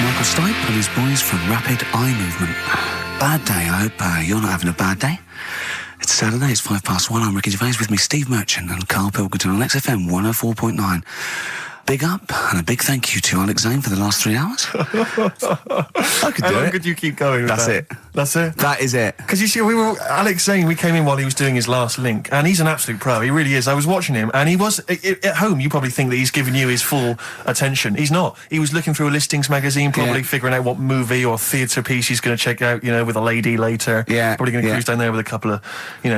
Michael Stipe and his boys from Rapid Eye Movement. Bad day, I hope you're not having a bad day. It's Saturday, it's 1:05. I'm Ricky Gervais, with me Steve Merchant and Karl Pilkington on XFM 104.9. Big up and a big thank you to Alex Zane for the last 3 hours. I could do it. How long could you keep going with That's that? it. That's it? That is it. Because you see, Alex Zane, we came in while he was doing his last link, and he's an absolute pro, he really is. I was watching him, and he was, at home, you probably think that he's giving you his full attention. He's not. He was looking through a listings magazine, probably figuring out what movie or theatre piece he's going to check out, with a lady later. Yeah. Probably going to cruise down there with a couple of,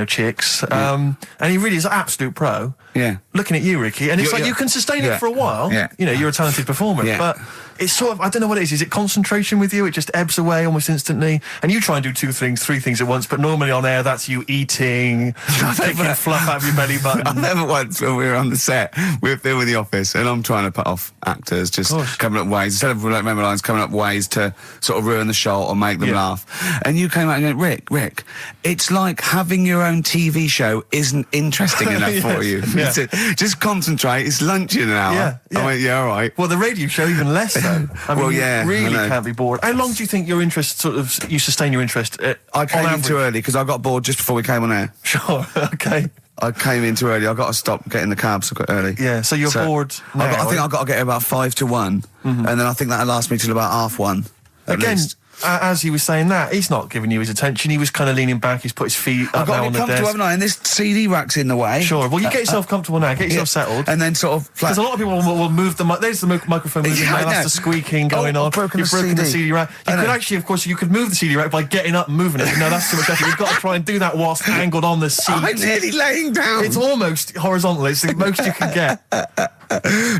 chicks. And he really is an absolute pro. Yeah. Looking at you, Ricky, and it's you can sustain it for a while. Yeah. You're a talented performer, but it's sort of, I don't know what it is. Is it concentration with you? It just ebbs away almost instantly. And you try and do 2 things, 3 things at once, but normally on air, that's you eating, picking fluff out of your belly button. I remember once when we were on the set, we were filming The Office, and I'm trying to put off actors, just coming up ways, instead of remember lines, coming up ways to sort of ruin the shot or make them laugh. And you came out and went, Rick, it's like having your own TV show isn't interesting enough for you. Yeah. Just concentrate, it's lunch in an hour. I went, all right. Well, the radio show even less so. I mean, you really can't be bored. How long do you think your interest you sustain your interest? I came in too early because I got bored just before we came on air. Sure, okay. I came in too early. I got to stop getting the cabs quite early. Yeah, so you're bored now. I think I've got to get about 5 to 1, and then I think that'll last me till about 1:30. Again, as he was saying that, he's not giving you his attention. He was kind of leaning back. He's put his feet up now on the desk. I've got to be comfortable, haven't I? And this CD rack's in the way. Sure. Well, you get yourself comfortable now. Get yourself settled. And then sort of... Because a lot of people will move the... There's the microphone moving now. That's the squeaking going on. You've broken the CD rack. You could actually, of course, you could move the CD rack by getting up and moving it. No, that's too much effort. You've got to try and do that whilst angled on the seat. I'm nearly laying down. It's almost horizontal. It's the most you can get.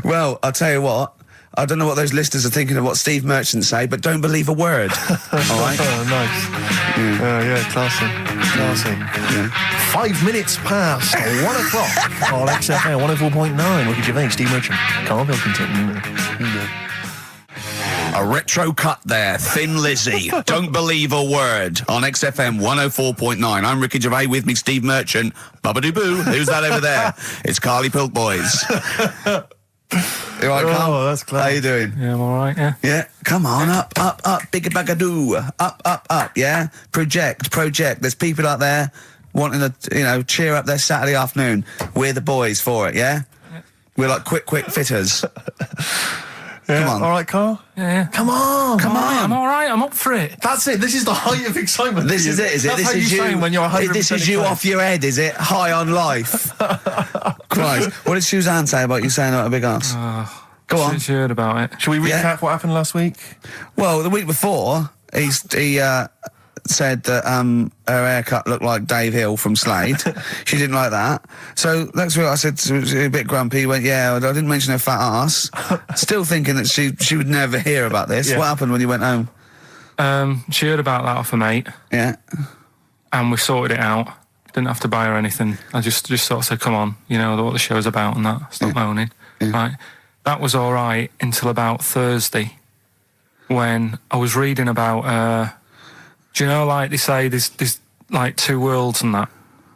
Well, I'll tell you what. I don't know what those listeners are thinking of what Steve Merchant say, but don't believe a word. All right? Oh, nice. Classy. Yeah. 5 minutes past 1 o'clock on XFM 104.9. Ricky Gervais, Steve Merchant, Karl Pilkington. A retro cut there, Thin Lizzy. Don't believe a word on XFM 104.9. I'm Ricky Gervais, with me Steve Merchant. Bubba-doo-boo. Who's that over there? It's Carly Pilk Boys. You all right, Carl? Oh, that's clever. How you doing? Yeah, I'm all right, yeah. Yeah, come on, up, bigger bagadoo. Up, yeah? Project. There's people out there wanting to, cheer up their Saturday afternoon. We're the boys for it, yeah? We're like quick fitters. Yeah. Come on. All right, Carl? Yeah. Come on. I'm all right. I'm up for it. That's it. This is the height of excitement. This is it, is it? That's This how is you sound when you're 100% This is you excited. off your head, is it? High on life. Christ. What did Suzanne say about you saying about a big ass? Go on. She heard about it. Shall we recap what happened last week? Well, the week before, he said that her haircut looked like Dave Hill from Slade. She didn't like that. So next week I said, she was a bit grumpy. He went, I didn't mention her fat ass. Still thinking that she would never hear about this. Yeah. What happened when you went home? She heard about that off her mate. Yeah. And we sorted it out. Didn't have to buy her anything. I just sort of said, come on, what the show's about and that. Stop moaning. Yeah. Right. That was all right until about Thursday, when I was reading about... do you know, like they say, there's like 2 worlds and that,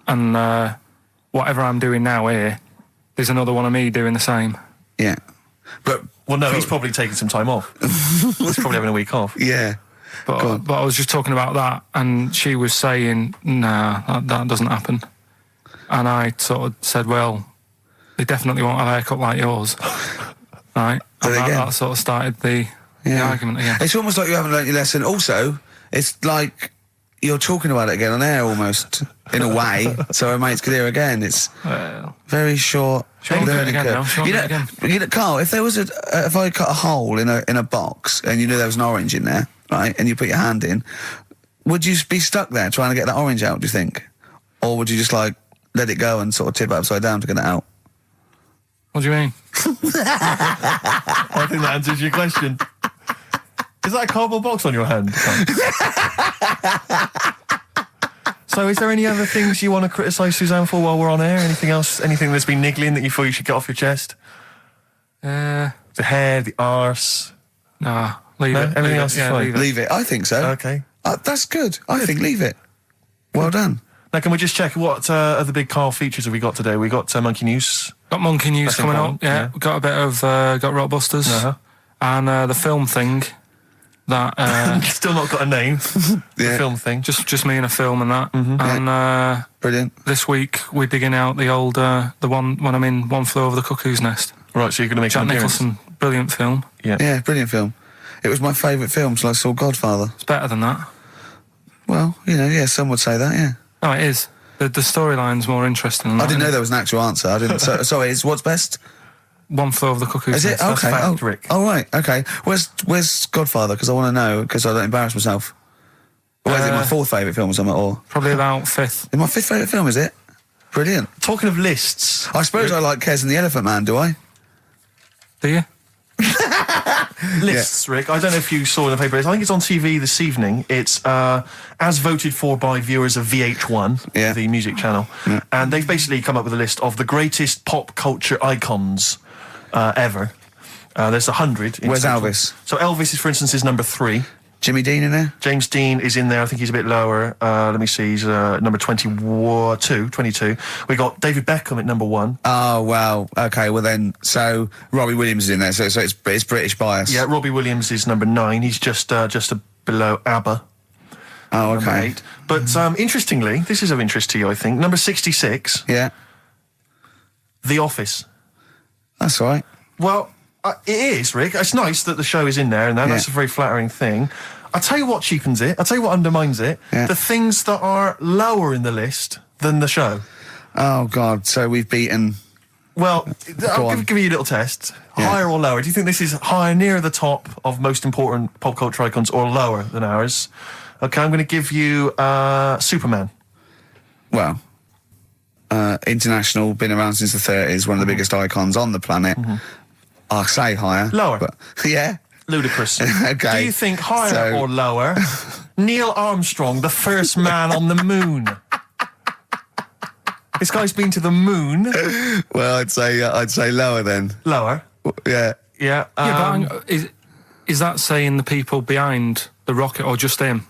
and whatever I'm doing now here, there's another one of me doing the same. Yeah. But he's probably taking some time off. He's probably having a week off. Yeah. But I was just talking about that, and she was saying, nah, that doesn't happen. And I sort of said, well, they definitely won't have a haircut like yours. Right? And that sort of started the argument again. It's almost like you haven't learnt your lesson. Also, it's like you're talking about it again on air almost, in a way, so our mates could hear again. It's very short learning curve. You know, Carl, if there was if I cut a hole in a box and you knew there was an orange in there, right, and you put your hand in, would you be stuck there trying to get that orange out, do you think? Or would you just like let it go and sort of tip it upside down to get it out? What do you mean? I think that answers your question. Is that a cardboard box on your hand? So is there any other things you want to criticise Suzanne for while we're on air? Anything else? Anything that's been niggling that you feel you should get off your chest? The hair, the arse? Nah, leave it. Everything else is fine? Leave it. I think so. Okay. That's good. I think leave it. Well done. Now, can we just check what other big Karl features have we got today? We got Monkey News. Got Monkey News coming up. Yeah. Got a bit of got Rockbusters. And the film thing. that Still not got a name. The film thing. just me in a film and that. And Brilliant. this week we're digging out the old the one when I'm in One Flew Over the Cuckoo's Nest. Right, so you're going to make Jack an appearance. Nicholson, brilliant film. Yeah, brilliant film. It was my favourite film till I saw Godfather. It's better than that. Well, some would say that, yeah. No, it is. The storyline's more interesting than that. I didn't know there was an actual answer. I didn't. Sorry, it's what's best? One Flew Over the Cuckoo's Is it? Nest. Okay. fact, Rick. Oh, right. Okay. Where's Godfather? Because I want to know, because I don't embarrass myself. Or is it my fourth favourite film or something? Or Probably about fifth. is my fifth favourite film, is it? Brilliant. Talking of lists, I suppose I like Kez and the Elephant Man, do I? Do you? lists, Rick. I don't know if you saw in the paper. I think it's on TV this evening. It's as voted for by viewers of VH1, the music channel, and they've basically come up with a list of the greatest pop culture icons ever. There's 100. Where's Elvis? So Elvis, for instance, is number 3. Jimmy Dean in there? James Dean is in there. I think he's a bit lower. Let me see. He's number 22. We got David Beckham at number 1. Oh, wow. Okay, well then, so Robbie Williams is in there, so it's British bias. Yeah, Robbie Williams is number 9. He's just below ABBA. Oh, Number okay. 8. But interestingly, this is of interest to you, I think. Number 66, Yeah, The Office. that's all right. Well, it is, Rick. It's nice that the show is in there, and that's a very flattering thing. I'll tell you what cheapens it. I'll tell you what undermines it. Yeah. The things that are lower in the list than the show. Oh, God, so we've beaten... Well, I'll on. give you a little test. Yeah. Higher or lower? Do you think this is higher, near the top of most important pop culture icons, or lower than ours? Okay, I'm going to give you Superman. Well, international, been around since the 30s, one of the biggest icons on the planet. I'll say higher. Lower. But, yeah. Ludicrous. Okay. Do you think higher or lower? Neil Armstrong, the first man on the moon. This guy's been to the moon. Well, I'd say lower then. Lower. Yeah. Yeah. Yeah, but is that saying the people behind the rocket or just him?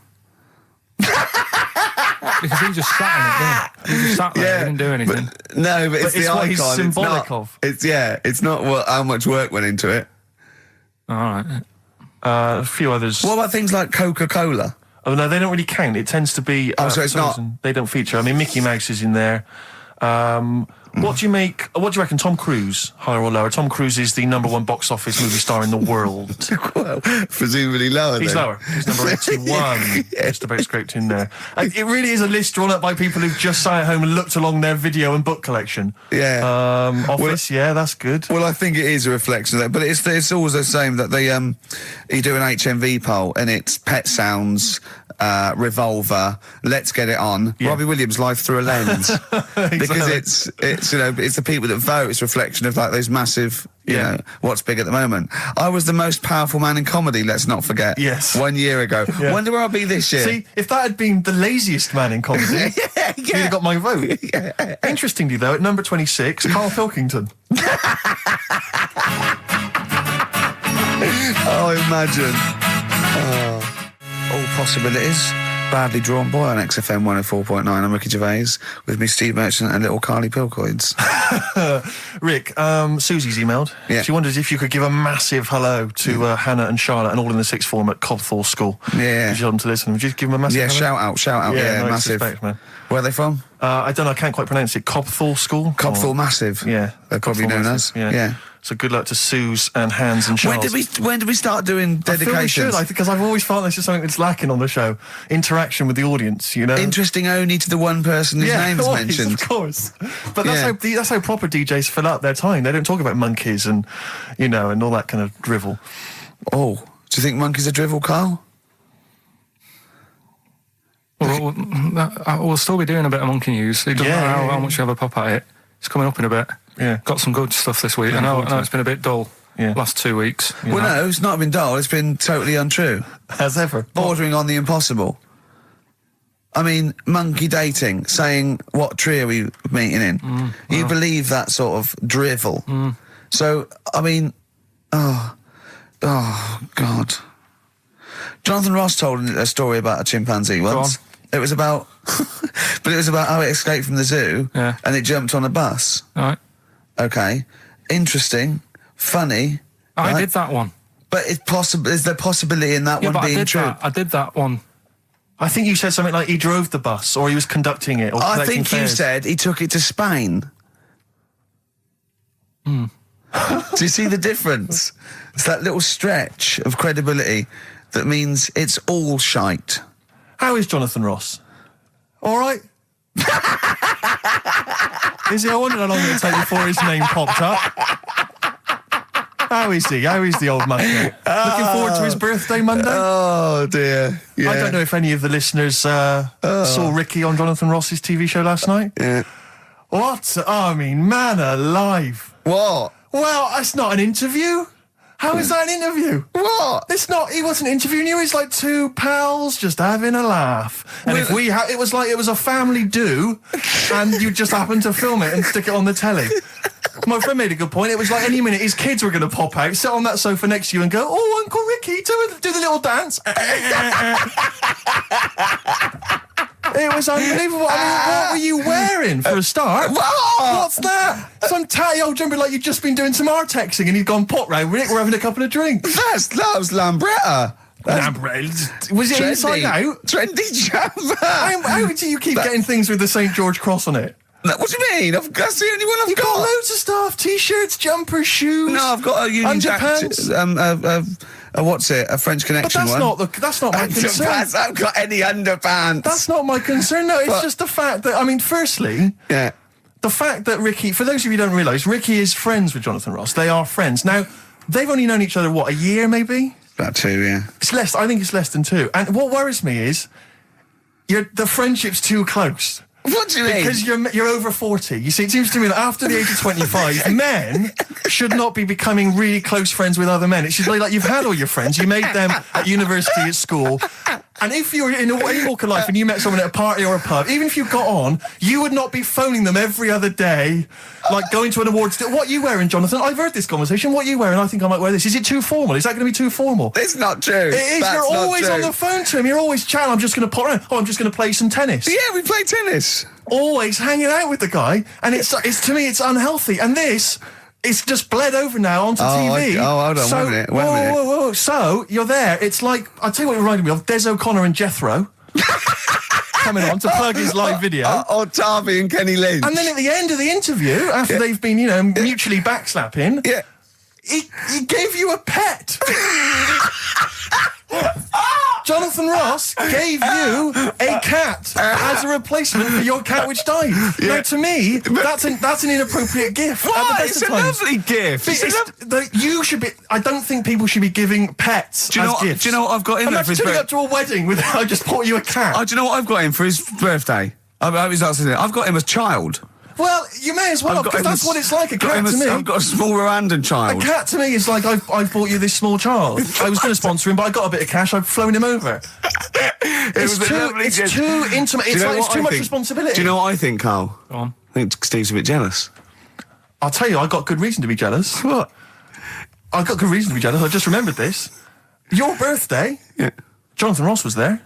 Because he just sat in it, didn't he? He just sat there, he didn't do anything. No, but it's the what icon. he's symbolic it's not, of. It's not how much work went into it. All right. A few others. What about things like Coca-Cola? Oh, no, they don't really count. It tends to be... so it's not- They don't feature. I mean, Mickey Mouse is in there. What do you reckon, Tom Cruise, higher or lower? Tom Cruise is the number 1 box office movie star in the world. Well, presumably lower He's then. lower. He's number 81. Just about scraped in there. It really is a list drawn up by people who've just sat at home and looked along their video and book collection. Yeah. Office, that's good. Well, I think it is a reflection of that, but it's always the same that they you do an HMV poll and it's Pet Sounds, Revolver, Let's Get It On, Robbie Williams, Life Through a Lens, because it's the people that vote. It's a reflection of like those massive, you know, what's big at the moment. I was the most powerful man in comedy. Let's not forget. Yes. 1 year ago. Yeah. Wonder where I'll be this year. See, if that had been the laziest man in comedy, you'd have got my vote. Interestingly, though, at number 26, Karl Pilkington. Oh, imagine. All possibilities. Badly Drawn Boy on XFM 104.9. I'm Ricky Gervais with me, Steve Merchant, and little Carly Pilkington. Rick, Susie's emailed. Yeah. She wondered if you could give a massive hello to Hannah and Charlotte and all in the sixth form at Cobthall School. Yeah. If you want them to listen, would you give them a massive hello? Shout out. Yeah, no, massive. respect, man. Where are they from? I don't know, I can't quite pronounce it. Cobthall School? Cobthall Massive. Yeah. They're probably Cobthall known Massive, as. Yeah. So good luck to Suze and Hans and Charles. When did we start doing dedications? Because I've always felt this is something that's lacking on the show. Interaction with the audience, you know? Interesting only to the one person whose name is always, mentioned. of course. But that's how proper DJs fill up their time. They don't talk about monkeys and, you know, and all that kind of drivel. Oh, do you think monkeys are drivel, Carl? Well, we'll still be doing a bit of monkey news. It doesn't matter how much you have a pop at it. It's coming up in a bit. Yeah. Got some good stuff this week. I know it's been a bit dull last 2 weeks. Well, no, it's not been dull. It's been totally untrue. As ever. Bordering on the impossible. I mean, monkey dating, saying, what tree are we meeting in? You believe that sort of drivel. So, I mean, oh, God. Jonathan Ross told a story about a chimpanzee once. It was about, but it was about how it escaped from the zoo and it jumped on a bus. All right. Okay. Interesting. Funny. I did that one. But it's possible. Is there possibility in that one being true? I did that one. I think you said something like he drove the bus, or he was conducting it, or I think fares. you said he took it to Spain. Do you see the difference? It's that little stretch of credibility that means it's all shite. How is Jonathan Ross? All right? Is he? I wondered how long it would take before his name popped up. How is he? How is the old man? Looking forward to his birthday Monday? Oh, dear. Yeah. I don't know if any of the listeners saw Ricky on Jonathan Ross's TV show last night. Yeah. What? I mean, man alive. What? Well, that's not an interview. How is that an interview? What? It's not. He wasn't interviewing you. He's like two pals just having a laugh. And if we it was like it was a family do, and you just happened to film it and stick it on the telly. My friend made a good point. It was like any minute his kids were going to pop out, sit on that sofa next to you and go, "Oh, Uncle Ricky, do the little dance." It was unbelievable. I mean, what were you wearing for a start? What's that? Some tatty old jumper like you'd just been doing some artexing and he'd gone pot round with it. We're having a couple of drinks. That was Lambretta. Was it inside out? Trendy jumper. How do you keep getting things with the St. George cross on it? What do you mean? That's the only one I've got. You've got loads of stuff. T-shirts, jumpers, shoes. No, I've got a Union Jack. What's it? A French Connection one. But that's not my concern. I haven't got any underpants. That's not my concern. No, it's just the fact that, I mean, firstly, the fact that Ricky, for those of you who don't realise, Ricky is friends with Jonathan Ross. They are friends. Now, they've only known each other, what, a year maybe? About 2, yeah. It's less. I think it's less than 2. And what worries me is the friendship's too close. What do you mean? Because you're over 40. You see, it seems to me that after the age of 25, men should not be becoming really close friends with other men. It should be like you've had all your friends, you made them at university, at school, and if you're in any walk of life and you met someone at a party or a pub, even if you got on, you would not be phoning them every other day, like going to an awards dinner. What are you wearing, Jonathan? I've heard this conversation. What are you wearing? I think I might wear this. Is it too formal? Is that going to be too formal? It's not true. It is. That's you're always true. on the phone to him. You're always chatting. I'm just going to pop around. Oh, I'm just going to play some tennis. Yeah, we play tennis. Always hanging out with the guy, and it's to me it's unhealthy. And this, it's just bled over now onto TV. Hold on, so, wait a minute. Whoa. So you're there. It's like, I'll tell you what it reminded me of: Des O'Connor and Jethro coming on to plug his live video. Or Tarvey and Kenny Lynch. And then at the end of the interview, after they've been, mutually backslapping, he gave you a pet. Jonathan Ross gave you a cat as a replacement for your cat which died. Yeah. Now, to me, that's an inappropriate gift. What? It's a lovely gift. You should be. I don't think people should be giving pets gifts. Do you know what I've got in there for his birthday? Turning up to a wedding with I just bought you a cat. Do you know what I've got him for his birthday? I've got him as child. Well, you may as well, because that's what it's like, a cat to me. I've got a small Rwandan child. A cat to me is like, I've bought you this small child. I was going to sponsor him, but I got a bit of cash, I've flown him over. It's too intimate, it's too much responsibility. Do you know what I think, Carl? Go on. I think Steve's a bit jealous. I'll tell you, I got good reason to be jealous. What? I got good reason to be jealous, I just remembered this. Your birthday, Jonathan Ross was there.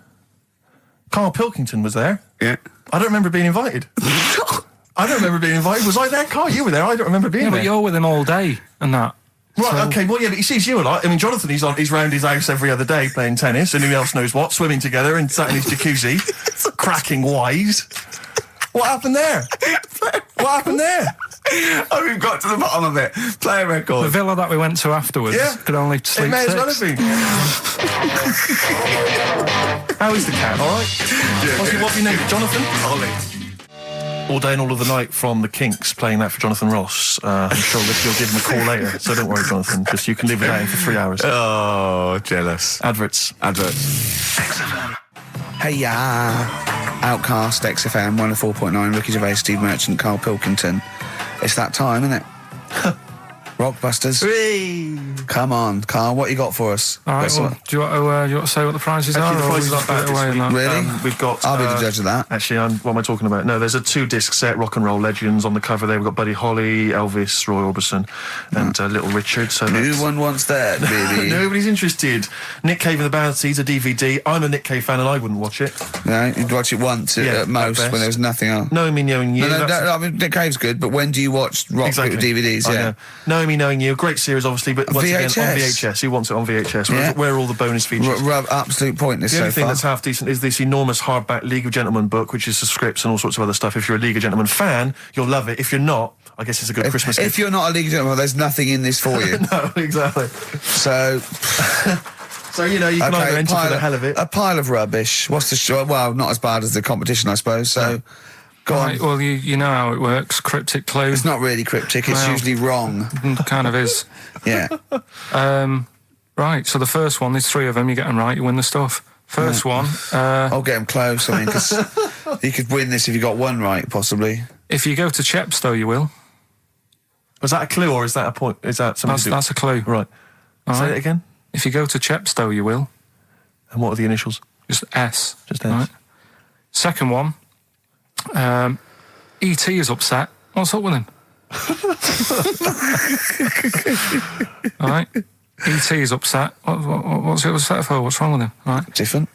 Karl Pilkington was there. Yeah. I don't remember being invited. I don't remember being invited. Was I there, Carl? You were there. I don't remember being there. But you're with him all day and that. Right, okay, well, yeah, but he sees you a lot. I mean, Jonathan, he's round his house every other day playing tennis, and who else knows what, swimming together and sat in his jacuzzi, cracking wise. What happened there? What happened there? Oh, we've got to the bottom of it. Play a record. The villa that we went to afterwards could only sleep It may 6. as well have been. How is the cat, all right? Yeah. What's your name? Jonathan? Ollie. All day and all of the night from the Kinks, playing that for Jonathan Ross. I'm sure that you'll give him a call later, so don't worry, Jonathan. Just you can live without him for 3 hours. Oh, jealous. Adverts. XFM. Hey, Outcast, XFM, 104.9, Ricky Gervais, Steve Merchant, Karl Pilkington. It's that time, isn't it? Rockbusters. Whee! Come on, Carl, what you got for us? All right, well, do you want to say what the prizes are? The prizes are better away in that? Really? We've got... I'll be the judge of that. Actually, what am I talking about? No, there's a 2-disc set, Rock and Roll Legends, on the cover there. We've got Buddy Holly, Elvis, Roy Orbison, and Little Richard. So no one wants that, baby. Nobody's interested. Nick Cave and the Bounties, a DVD. I'm a Nick Cave fan and I wouldn't watch it. No, you'd watch it once at most when there's nothing else. Knowing Me, Knowing You. No, I mean, Nick Cave's good, but when do you watch rock DVDs? Know. Knowing Me, Knowing You, great series, obviously, but once again VHS. on VHS. Who wants it on VHS? Yeah. Where are all the bonus features? Absolute pointless The only so thing far. that's half decent is this enormous hardback League of Gentlemen book, which is the scripts and all sorts of other stuff. If you're a League of Gentlemen fan, you'll love it. If you're not, I guess it's a good Christmas gift. If you're not a League of Gentlemen, there's nothing in this for you. No, exactly. So... So, you know, you can either enter for the hell of it. A pile of rubbish. What's the... Well, not as bad as the competition, I suppose, so... Go on. Right, well, you know how it works. Cryptic clue. It's not really cryptic, it's usually wrong. Kind of is. Yeah. Right, so the first one, there's 3 of them, you get them right, you win the stuff. First one... I'll get them close, I mean, because you could win this if you got one right, possibly. If you go to Chepstow, you will. Was that a clue or is that a point? Is that something That's a clue. Right. Say it again. If you go to Chepstow, you will. And what are the initials? Just S. Just S. Right. Second one, E.T. is upset. What's up with him? All right. E.T. is upset. What's he upset for? What's wrong with him? All right. Different.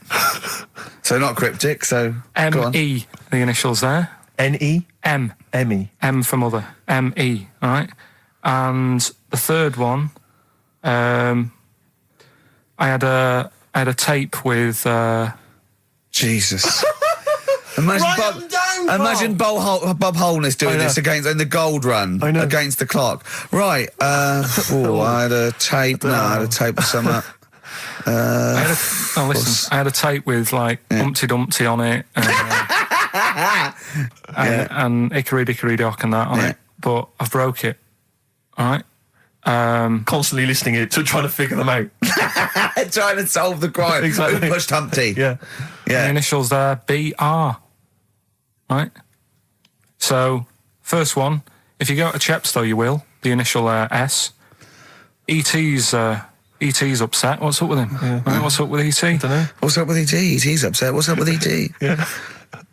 So not cryptic, so go on. M.E. The initials there. N-E? M. M-E. M for mother. M.E. All right. And the third one, I had a tape with Jesus. Imagine Bob Holness doing this in the gold run against the clock. Right. I had a tape. No, I had a tape with some up. I had a tape with like Humpty Dumpty on it and Hickory Dickory Dock and that on it, but I've broke it. All right. Constantly listening it to trying to figure them out. Trying to solve the crime. Exactly. Who pushed Humpty? Yeah. The initials there, B.R. Right? So, first one, if you go to Chepstow, you will. The initial S. E.T.'s upset. What's up with him? Yeah. Right, what's up with E.T.? I don't know. What's up with E.T.? E.T.'s upset. What's up with E.T.? Yeah.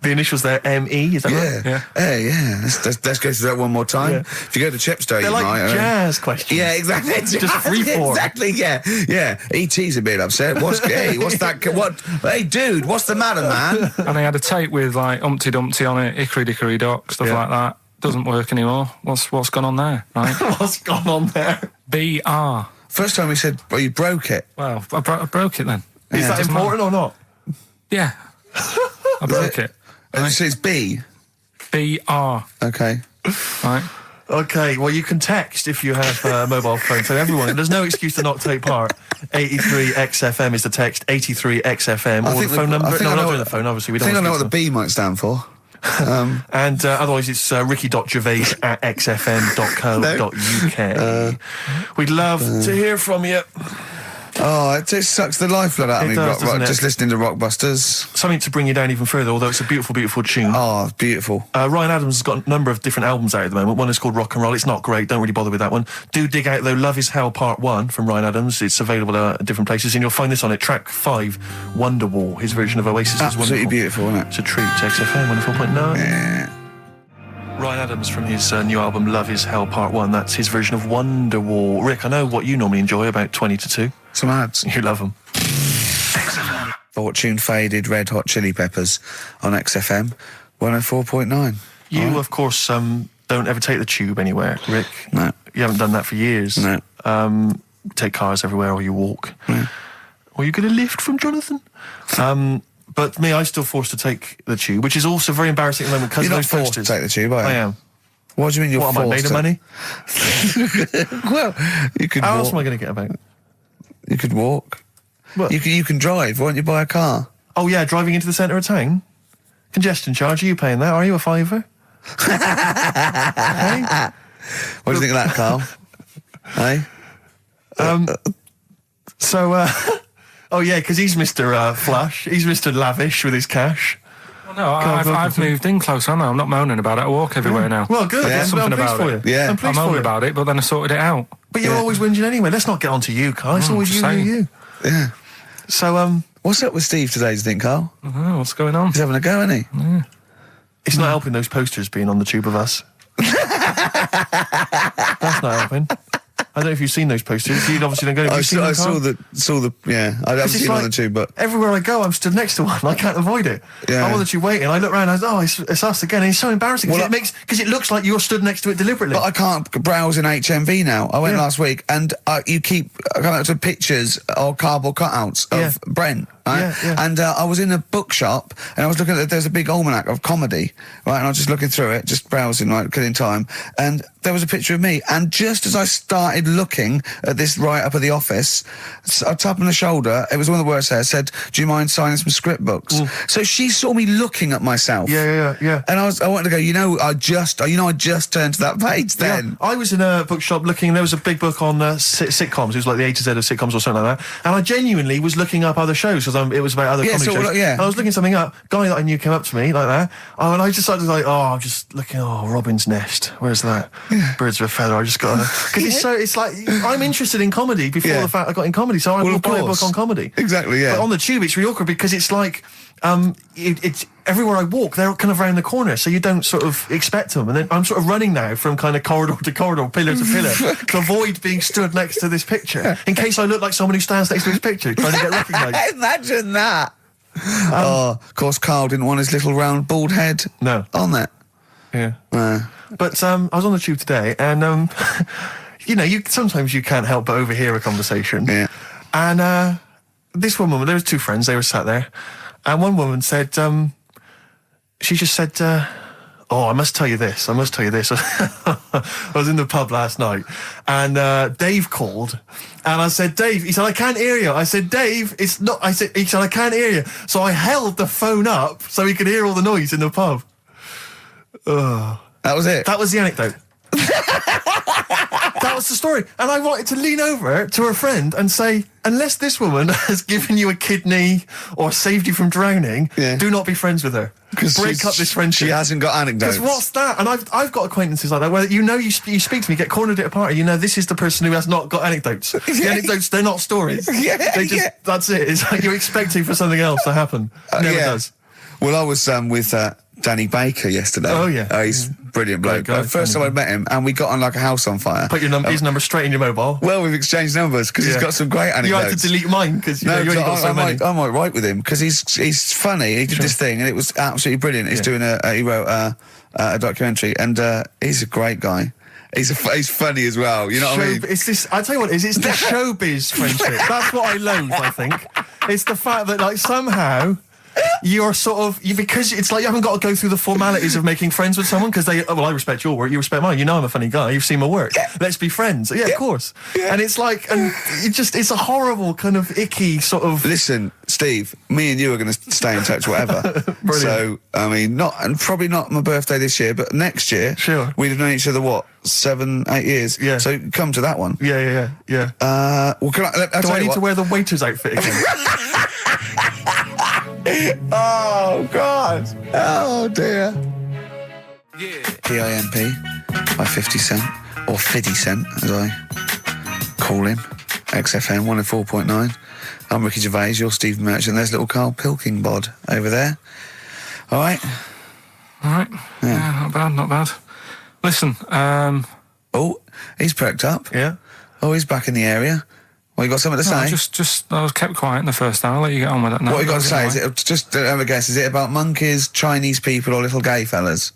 The initials there, M-E, is that right? Yeah. Yeah. Let's go through that one more time. Yeah. If you go to Chepstow, They're you like might. jazz questions. Yeah, exactly. Just free form. Exactly, yeah. E.T.'s a bit upset. What's that? Hey, dude, what's the matter, man? And I had a tape with like Humpty Dumpty on it, Hickory Dickory Dock, stuff like that. Doesn't work anymore. What's gone on there, right? What's gone on there? B.R. First time we said, well, you broke it. Well, I broke it then. Is that important or not? Yeah. I broke it. And so it's B. B.R. Okay. Right. Okay, well, you can text if you have a mobile phone. So everyone, there's no excuse to not take part. 83XFM is the text, 83XFM, or the phone number. No, we're not doing the phone, obviously. We don't I think I know what want the B might stand for. and otherwise it's ricky.gervais@xfm.co.uk. We'd love to hear from you. Oh, it just sucks the lifeblood out of me, doesn't it? just listening to Rockbusters. Something to bring you down even further, although it's a beautiful, beautiful tune. Oh, beautiful. Ryan Adams has got a number of different albums out at the moment. One is called Rock and Roll. It's not great. Don't really bother with that one. Do dig out, though, Love Is Hell Part 1 from Ryan Adams. It's available at different places, and you'll find this on it. Track 5, Wonderwall. His version of Oasis is wonderful. Absolutely beautiful, isn't it? It's a treat. XFM 104.9. Yeah. Ryan Adams from his new album Love Is Hell Part 1. That's his version of Wonderwall. Rick, I know what you normally enjoy, about 20 to 2. Some ads. You love them. Fortune Faded, Red Hot Chili Peppers on XFM 104.9. You, of course, don't ever take the tube anywhere, Rick. No. You haven't done that for years. No. Take cars everywhere, or you walk. No. Or you get a lift from Jonathan. But me, I'm still forced to take the tube, which is also very embarrassing at the moment because of You're those not forced posters. to take the tube, are you? I am. What do you mean you're What forced am I, made of money? Well, you could How walk. else am I going to get about? You could walk. What? You can drive. Why don't you buy a car? Oh, yeah, driving into the centre of town? Congestion charge, are you paying that? Are you a fiver? Hey? What do you think of that, Carl? Hey? Oh, yeah, because he's Mr. Flush. He's Mr. Lavish with his cash. Well, no, I've moved in close, haven't I? I'm not moaning about it. I walk everywhere now. Well, good. Yeah. There's Something I'm pleased about for it. you. Yeah. I'm I pleased for moaned you. about it, but then I sorted it out. But you're always whinging anyway. Let's not get on to you, Carl. It's always you. Yeah. So, What's up with Steve today, do you think, Carl? Oh, what's going on? He's having a go, isn't he? it's not helping those posters being on the tube of us. That's not helping. I don't know if you've seen those posters. You'd obviously don't go. I saw the. Yeah, I haven't seen one or two, but everywhere I go, I'm stood next to one. I can't avoid it. Yeah. I'm on the tube waiting. I look around. I go, it's us again. And it's so embarrassing because it looks like you're stood next to it deliberately. But I can't browse in HMV now. I went last week, and you keep coming up to pictures or cardboard cutouts of Brent. Right? Yeah. And I was in a bookshop, and I was looking at there's a big almanac of comedy, right? And I was just looking through it, just browsing, right, killing time, and there was a picture of me. And just as I started looking at this right up at the office, a tap on the shoulder, it was one of the words there, said, "Do you mind signing some script books?" So she saw me looking at myself. Yeah. And I wanted to go, I just turned to that page then. Yeah. I was in a bookshop looking, there was a big book on sitcoms. It was like the A to Z of sitcoms or something like that. And I genuinely was looking up other shows because it was about other comedy shows. And I was looking something up. Guy that I knew came up to me like that. And I just started I'm just looking, Robin's Nest. Where's that? Birds of a Feather. I just got to... Because it's like, I'm interested in comedy before the fact I got in comedy. So I will buy a book on comedy. Exactly, yeah. But on the tube, it's really awkward because it's like... it's everywhere I walk, they're kind of around the corner, so you don't sort of expect them. And then I'm sort of running now from kind of corridor to corridor, pillar to pillar, to avoid being stood next to this picture, in case I look like someone who stands next to this picture, trying to get recognised. Imagine that. Of course, Carl didn't want his little round bald head on that. Yeah. But I was on the tube today, and sometimes you can't help but overhear a conversation. Yeah. And this one woman, there was two friends, they were sat there. And one woman said, she just said, I must tell you this. I was in the pub last night, and Dave called, and I said, Dave, he said, I can't hear you. I said, Dave, it's not, he said, I can't hear you. So I held the phone up so he could hear all the noise in the pub. That was it? That was the anecdote. That was the story. And I wanted to lean over to her friend and say, unless this woman has given you a kidney or saved you from drowning, do not be friends with her. Break up this friendship. She hasn't got anecdotes. Because what's that? And I've got acquaintances like that where you speak to me, get cornered at a party, this is the person who has not got anecdotes. The anecdotes, they're not stories. That's it. It's like you're expecting for something else to happen. Never does. Well, I was with Danny Baker yesterday. Oh, yeah. He's a brilliant bloke. Guy, first time I met him, and we got on like a house on fire. Put his number straight in your mobile. Well, we've exchanged numbers because he's got some great anecdotes. You had to delete mine because you only got so many. I might write with him because he's funny. He did this thing, and it was absolutely brilliant. He's doing he wrote a documentary, and he's a great guy. He's funny as well. You know what I mean? It's this. I tell you what, it's the showbiz friendship. That's what I loathe. I think it's the fact that like somehow. You're sort of because it's like you haven't got to go through the formalities of making friends with someone because I respect your work, you respect mine. I'm a funny guy. You've seen my work. Let's be friends. Yeah, of course. Yeah. And it's like, it's a horrible kind of icky sort of. Listen, Steve, me and you are going to stay in touch, whatever. So I mean, probably not my birthday this year, but next year, sure. We've known each other 7-8 years. Yeah. So come to that one. Yeah. Well, do I need to wear the waiter's outfit again? Oh, God. Oh, dear. Yeah. PIMP by 50 Cent, or 50 Cent, as I call him. XFM 104.9. I'm Ricky Gervais, you're Steve Merchant. There's little Karl Pilkington over there. All right? All right. Yeah, not bad. Listen, Oh, he's perked up. Yeah. Oh, he's back in the area. Well, you got something to say? I was kept quiet in the first hour. I'll let you get on with it now. What you got to say? Is it just have a guess? Is it about monkeys, Chinese people, or little gay fellas?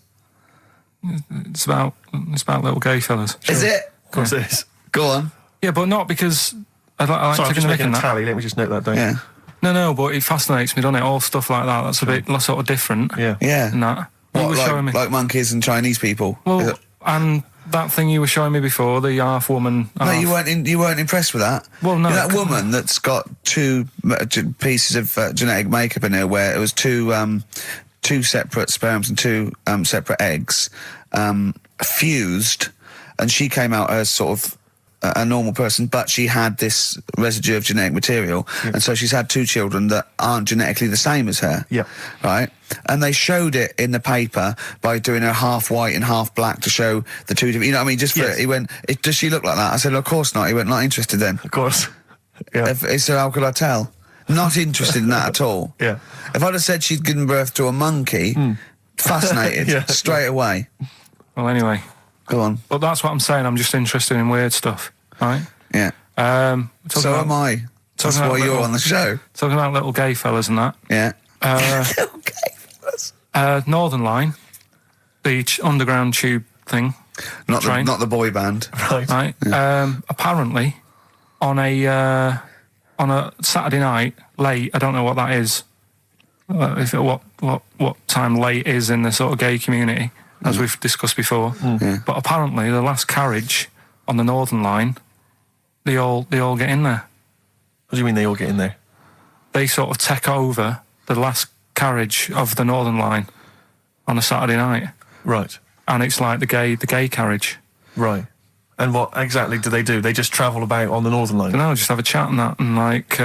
It's about little gay fellas. Sure. Is it? Of course it is. Go on. Yeah, but not because I like Sorry, I'm just making a that. tally. Let me just note that down. Yeah. No, but it fascinates me, doesn't it? All stuff like that. That's a bit sort of different. Yeah. And that. What, showing me. like monkeys and Chinese people? Well, and that thing you were showing me before, the half woman. No, you weren't impressed with that. Well, no. That woman that's got two pieces of genetic makeup in her, where it was two separate sperms and two separate eggs fused, and she came out as sort of a normal person, but she had this residue of genetic material, and so she's had two children that aren't genetically the same as her. Yeah. Right? And they showed it in the paper by doing her half white and half black to show the two different, you know what I mean? Just for, he went, does she look like that? I said, of course not. He went, not interested then. Of course. Yeah. So how could I tell? Not interested in that at all. Yeah. If I'd have said she'd given birth to a monkey, fascinated straight away. Well, anyway. Go on. But that's what I'm saying. I'm just interested in weird stuff. right? Yeah. So am I. That's why you're on the show. Talking about little gay fellas and that. Yeah. Little gay fellas. Northern Line, the underground tube thing. Not the boy band. Right. Yeah. Apparently, on a Saturday night late, I don't know what that is. What time late is in the sort of gay community, as we've discussed before. Yeah. But apparently, the last carriage on the Northern Line, they all get in there. What do you mean they all get in there? They sort of take over the last carriage of the Northern Line on a Saturday night. Right. And it's like the gay carriage. Right. And what exactly do? They just travel about on the Northern Line? No, just have a chat and that, and like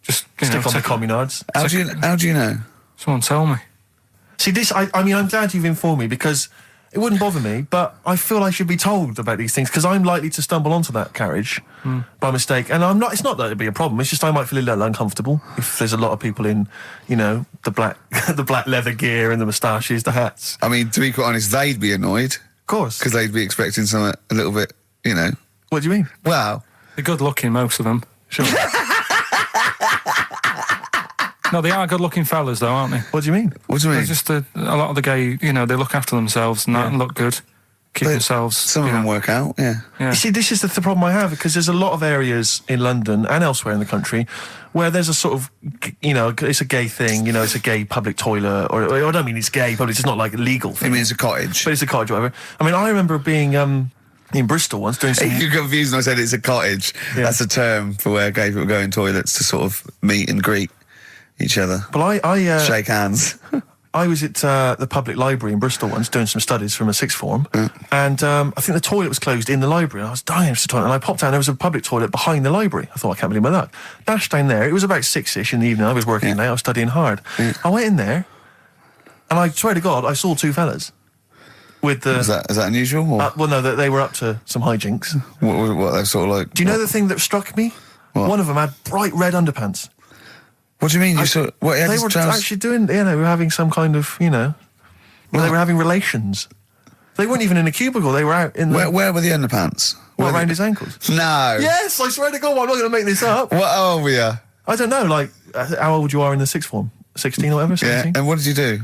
just stick on the communards. How do you know? Someone tell me. See, this, I mean, I'm glad you've informed me, because it wouldn't bother me, but I feel I should be told about these things, because I'm likely to stumble onto that carriage by mistake. And I'm not, it's not that it'd be a problem, it's just I might feel a little uncomfortable if there's a lot of people in, you know, the black the black leather gear and the moustaches, the hats. I mean, to be quite honest, they'd be annoyed. Of course. Because they'd be expecting something a little bit, you know. What do you mean? Well, they're good looking, most of them. Sure. No, they are good-looking fellas, though, aren't they? What do you mean? What do you mean? They're just a lot of the gay, you know, they look after themselves and that and look good, keep themselves. Some of them work out, yeah. You see, this is the problem I have, because there's a lot of areas in London and elsewhere in the country where there's a sort of, you know, it's a gay thing, you know, it's a gay public toilet, or I don't mean it's gay, but it's not like a legal thing. I mean, it's a cottage. But it's a cottage, whatever. I mean, I remember being in Bristol once doing some... You're confused when I said it's a cottage. Yeah. That's a term for where gay people go in toilets to sort of meet and greet each other. Well, I shake hands. I was at the public library in Bristol once doing some studies from a sixth form, and I think the toilet was closed in the library, and I was dying for the toilet, and I popped down, there was a public toilet behind the library. I thought, I can't believe my luck. Dashed down there, it was about 6-ish in the evening, I was working late, I was studying hard. I went in there, and I swear to God, I saw two fellas. With the... Is that unusual? Or? Well, no, they were up to some hijinks. What they're sort of like... Do you know the thing that struck me? What? One of them had bright red underpants. What do you mean? They were actually doing, you know, they were having some kind of, you know, they were having relations. They weren't even in a cubicle, they were out in the... Where were the underpants? Around his ankles? No. Yes, I swear to God, I'm not going to make this up. What old were you? I don't know, like, how old you are in the sixth form? 16 or whatever, 17? Yeah, and what did you do?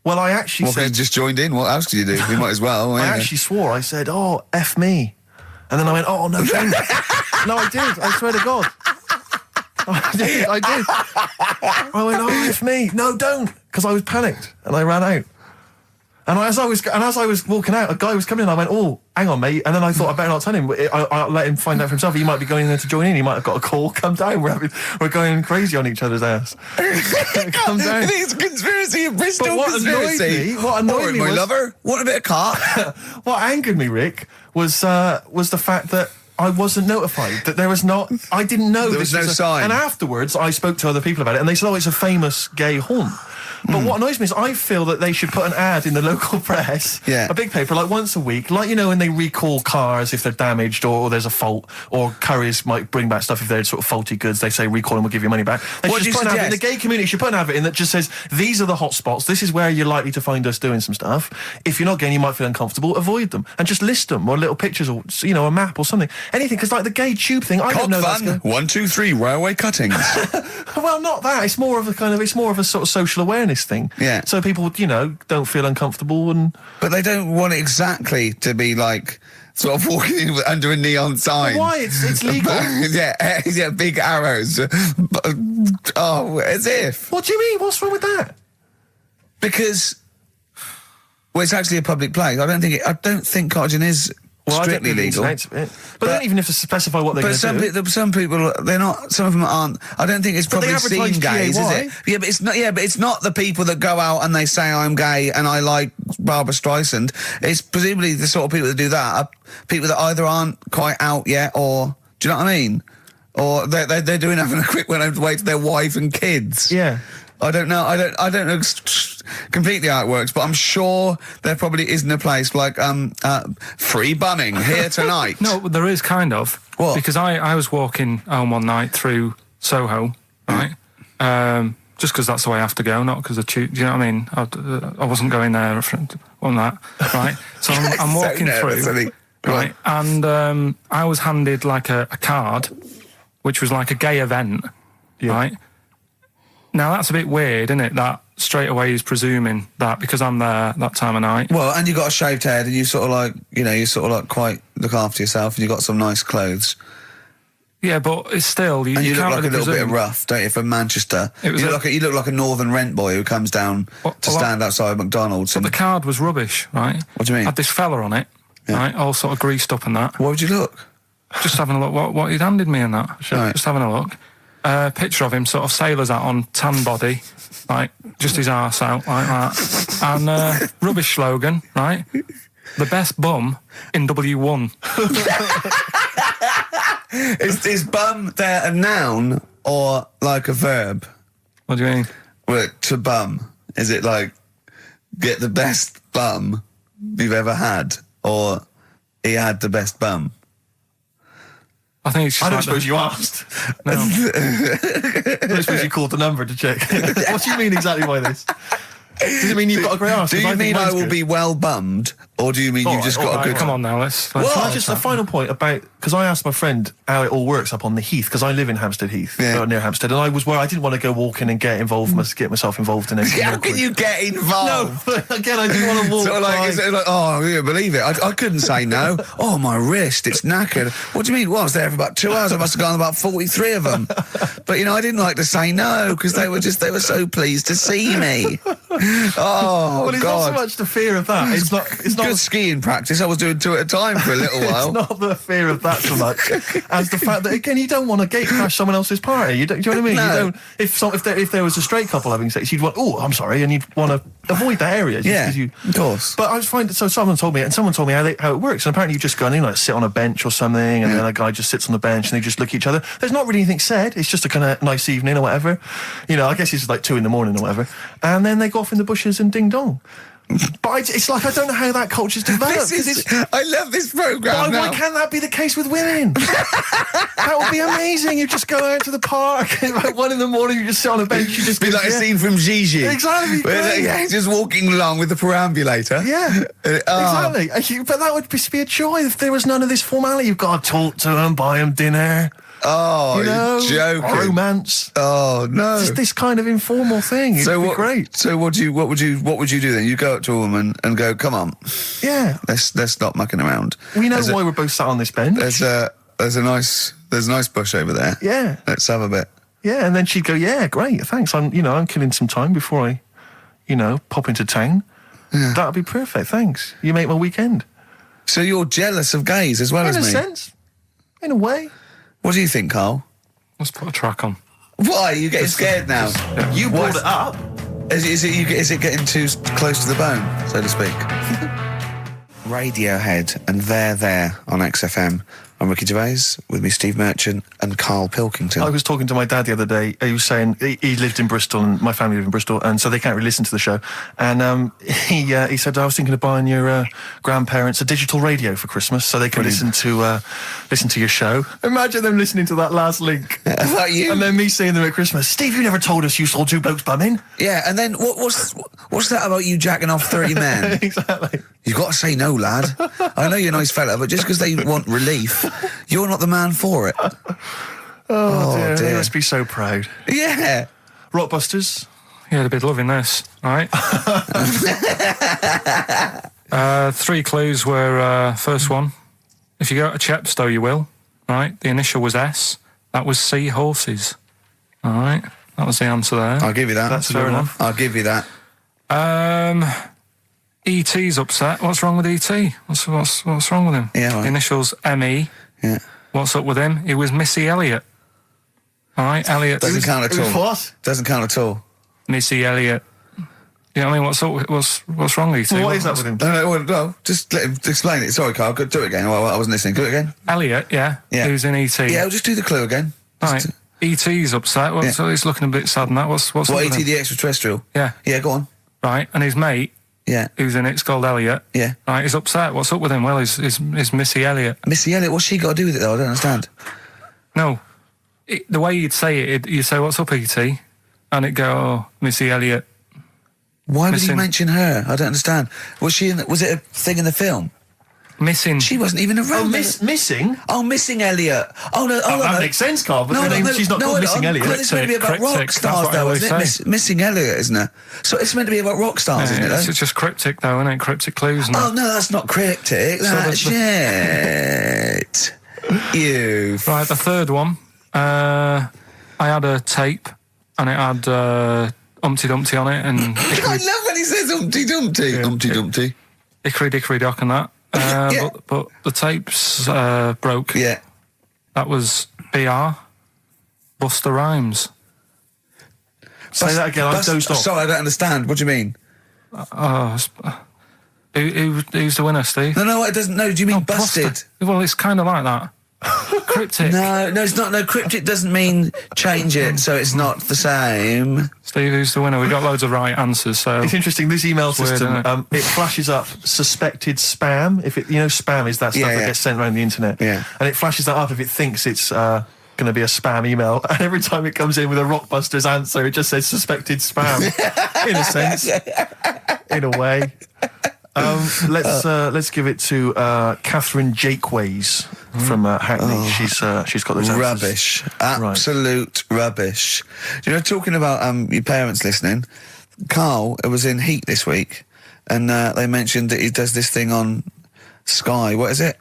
Well, I actually said... you just joined in, what else could you do? You might as well. I actually swore, I said, oh, F me. And then I went, oh, no, don't. No, I did, I swear to God. I did. I went, oh, F me. No, don't. Because I was panicked and I ran out. And as I was walking out, a guy was coming in. I went, oh, hang on, mate. And then I thought, I better not tell him. I'll let him find out for himself. He might be going in there to join in. He might have got a call. Come down. We're going crazy on each other's ass. Come down. It's a conspiracy in Bristol. What annoyed me my was, lover. What a bit of car. What angered me, Rick, was the fact that I wasn't notified, that there was not... I didn't know there was no sign. And afterwards, I spoke to other people about it, and they said, oh, it's a famous gay haunt. But what annoys me is I feel that they should put an ad in the local press, a big paper, like once a week, like, you know, when they recall cars if they're damaged or there's a fault, or couriers might bring back stuff if they're sort of faulty goods, they say recall and we'll give you money back. They should just put an ad in. The gay community should put an advert in that just says, these are the hot spots, this is where you're likely to find us doing some stuff. If you're not gay and you might feel uncomfortable, avoid them. And just list them, or little pictures, or, you know, a map or something. Anything, because like the gay tube thing, I don't know. Fun. 1, 2, 3, railway cuttings. Well, not that. It's more of a sort of social awareness thing. Yeah. So people, you know, don't feel uncomfortable and... But they don't want it exactly to be like sort of walking in under a neon sign. Well, why? It's legal. yeah, big arrows. Oh, as if. What do you mean? What's wrong with that? Because, well, it's actually a public place. I don't think cottaging is strictly legal. But they don't even have to specify what they're going to do. But some people, they're not. Some of them aren't. I don't think it's probably seen gays, is it? Yeah, but it's not. Yeah, but it's not the people that go out and they say I'm gay and I like Barbara Streisand. It's presumably the sort of people that do that are people that either aren't quite out yet, or do you know what I mean? Or they're doing having a quick one away to their wife and kids. Yeah. I don't know. I don't know completely how it works, but I'm sure there probably isn't a place like free bumming here tonight. No, there is kind of. What? Because I was walking home one night through Soho, right? Just because that's the way I have to go, not because do you know what I mean? I wasn't going there on that, right? So I'm walking through. right? And I was handed like a card, which was like a gay event, right? Now that's a bit weird, isn't it? That straight away he's presuming that because I'm there that time of night. Well, and you got a shaved head, and you sort of like, you sort of like quite look after yourself, and you got some nice clothes. Yeah, but it's still And you look can't like really a little bit presume. rough, don't you, from Manchester? It was You look like a northern rent boy who comes down to stand outside McDonald's. But the card was rubbish, right? What do you mean? Had this fella on it, right, all sort of greased up and that. What would you look? Just having a look what he'd handed me and that. Right. Just having a look. Picture of him, sort of sailor's hat on, tan body, like just his arse out like that. And rubbish slogan, right? The best bum in W1. Is bum there a noun or like a verb? What do you mean? Well, to bum. Is it like get the best bum you've ever had, or he had the best bum? I think it's just I don't like suppose you asked. No. I don't suppose you called the number to check. What do you mean exactly by this? Does it mean you've got a great arse? Do 'Cause you think mean I mine's will good. be well bummed, or do you mean you've just got Right, a good... come on now, let's Can I let's just a final point about, because I asked my friend how it all works up on the Heath, because I live in Hampstead Heath, near Hampstead, and I was where I didn't want to go walking and get myself involved in anything. How can you get involved? No, again, I didn't want to walk. Sort of like, by. is it like, oh, you believe it? I couldn't say no. Oh, my wrist, it's knackered. What do you mean? Well, I was there for about 2 hours. I must have gone about 43 of them. But, I didn't like to say no, because they were so pleased to see me. Oh, Well, it's God. not so much the fear of that. It's not Good skiing practice. I was doing 2 at a time for a little while. It's not the fear of that so much as the fact that, again, you don't want to gate crash someone else's party. Do you know what I mean? No. You don't. If there was a straight couple having sex, you'd want, oh, I'm sorry, and you'd want to avoid that area. Just Yeah, 'cause you, of course. But I was finding, so someone told me how it works, and apparently you just go in, like sit on a bench or something, and then a guy just sits on the bench and they just look at each other. There's not really anything said. It's just a kind of nice evening or whatever. I guess it's like 2 a.m. or whatever, and then they go off in the bushes and ding dong. But it's like, I don't know how that culture's developed. I love this programme now. Why can't that be the case with women? That would be amazing. You just go out to the park, and like 1 a.m, you just sit on a bench, you just Be like a scene from Gigi. Exactly. Where just walking along with the perambulator. Yeah, Oh. exactly. But that would be a joy if there was none of this formality. You've got to talk to them, buy them dinner. Oh, you're joking. Romance. Oh no. Just this kind of informal thing. It'd be great. So what would you do then? You go up to a woman and go, "Come on, Yeah. let's stop mucking around." We know why we're both sat on this bench. There's a nice bush over there. Yeah. Let's have a bit. Yeah, and then she'd go, "Yeah, great, thanks. I'm killing some time before I, pop into town. Yeah. That'd be perfect. Thanks. You make my weekend." So you're jealous of gays as well as In a me. sense, in a way. What do you think, Carl? Let's put a track on. Why are you getting scared now? You brought it up. Is it getting too close to the bone, so to speak? Radiohead and There on XFM. I'm Ricky Gervais, with me Steve Merchant and Karl Pilkington. I was talking to my dad the other day. He was saying he lived in Bristol, and my family lived in Bristol, and so they can't really listen to the show. And he said, I was thinking of buying your grandparents a digital radio for Christmas, so they can listen to your show. Imagine them listening to that last link. About you? And then me seeing them at Christmas. Steve, you never told us you saw 2 blokes bumming. Yeah, and then what's that about you jacking off 30 men? Exactly. You've got to say no, lad. I know you're a nice fella, but just because they want relief, you're not the man for it. Oh dear. They dear. must be so proud. Yeah. Rockbusters. Yeah, they'd be loving this, right? 3 clues were, first one, if you go to Chepstow, you will, right? The initial was S. That was sea horses. All right? That was the answer there. I'll give you that. That's fair enough. I'll give you that. E.T.'s upset. What's wrong with E.T.? What's wrong with him? Yeah, right. The initials M.E. Yeah. What's up with him? He was Missy Elliott. All right, Elliott. Doesn't count at all. What? Doesn't count at all. Missy Elliott. You know what I mean? What's wrong with E.T.? What is that with him? No, just let him explain it. Sorry, Carl. Do it again. I wasn't listening. Do it again. Elliott, yeah. Yeah. Who's in E.T.? Yeah, we'll just do the clue again. All right. E.T.'s upset. So he's looking a bit sad and that. What's up What, with E.T. him? the extraterrestrial? Yeah. Yeah, go on. Right, and his mate, Yeah. who's in it's called Elliot. Yeah. Right, he's upset. What's up with him? Well, he's Missy Elliott. Missy Elliott, what's she got to do with it, though? I don't understand. No, the way you'd say it, you say, "What's up, E.T.?" and it'd go, "Oh, Missy Elliott." Why would he Missing- mention her? I don't understand. Was it a thing in the film? Missing. She wasn't even around. Missing? Oh, Missing Elliot. Oh, no. Oh, that makes sense, Carl, but she's not called Missing Elliot. It's meant to be about rock stars, though, isn't it? Missing Elliot, isn't it? So it's meant to be about rock stars, isn't it? It's just cryptic, though, isn't it? Cryptic clues. Oh, no, that's not cryptic. That's shit. You. Right, the third one. I had a tape, and it had Humpty Dumpty on it, and I love when he says Humpty Dumpty. Yeah. Humpty Dumpty. Hickory Dickory Dock and that. Yeah. But the tapes broke. Yeah. That was BR. Buster Rhymes. Say that again. I dozed off. Sorry, I don't understand. What do you mean? Who's the winner, Steve? No, it doesn't. No, do you mean busted? Buster. Well, it's kind of like that. Cryptic. No, it's not. No, cryptic doesn't mean change it, so it's not the same. Steve, who's the winner? We got loads of right answers, so it's interesting. This email system, weird, it flashes up suspected spam. If it, spam is that stuff that gets sent around the internet. Yeah, and it flashes that up if it thinks it's going to be a spam email. And every time it comes in with a Rockbusters answer, it just says suspected spam. In a sense, in a way. Let's give it to Catherine Jakeways from Hackney. She's got those answers. Rubbish, absolute rubbish. Talking about your parents listening, Carl was in Heat this week, and they mentioned that he does this thing on Sky. What is it?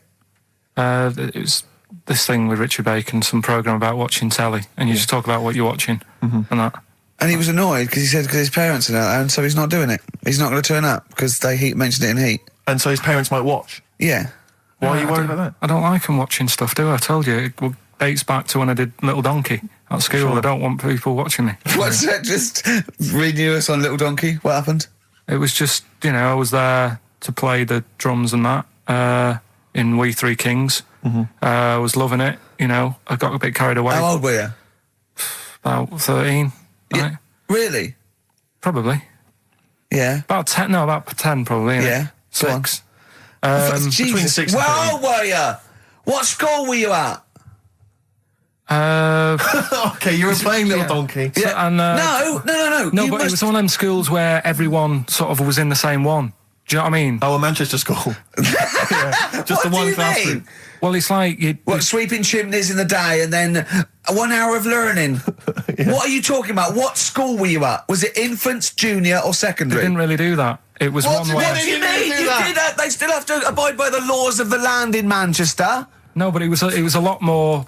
It was this thing with Richard Bacon, some programme about watching telly, and you just talk about what you're watching and that. And he was annoyed because he said because his parents are there, and so he's not doing it. He's not going to turn up because they mentioned it in Heat. And so his parents might watch? Yeah. Why are you worried about that? I don't like them watching stuff, do I? I told you. It dates back to when I did Little Donkey at school. Sure. I don't want people watching me. What's that? Just renew us on Little Donkey? What happened? It was just, I was there to play the drums and that in We Three Kings. I was loving it, I got a bit carried away. How old were you? About 13. Yeah, right? really? Probably. Yeah. About 10, about 10 probably. Yeah. 6. Between 6 and 13. How old were you? What school were you at? Okay, you were playing Little Donkey. Yeah. So, and, No, but it was one of them schools where everyone sort of was in the same one. Do you know what I mean? Oh, a Manchester school. Just the one classroom. Well, it's like sweeping chimneys in the day and then 1 hour of learning. What are you talking about? What school were you at? Was it infants, junior, or secondary? They didn't really do that. It was one way. What do you mean? You did that. They still have to abide by the laws of the land in Manchester. No, but it was a lot more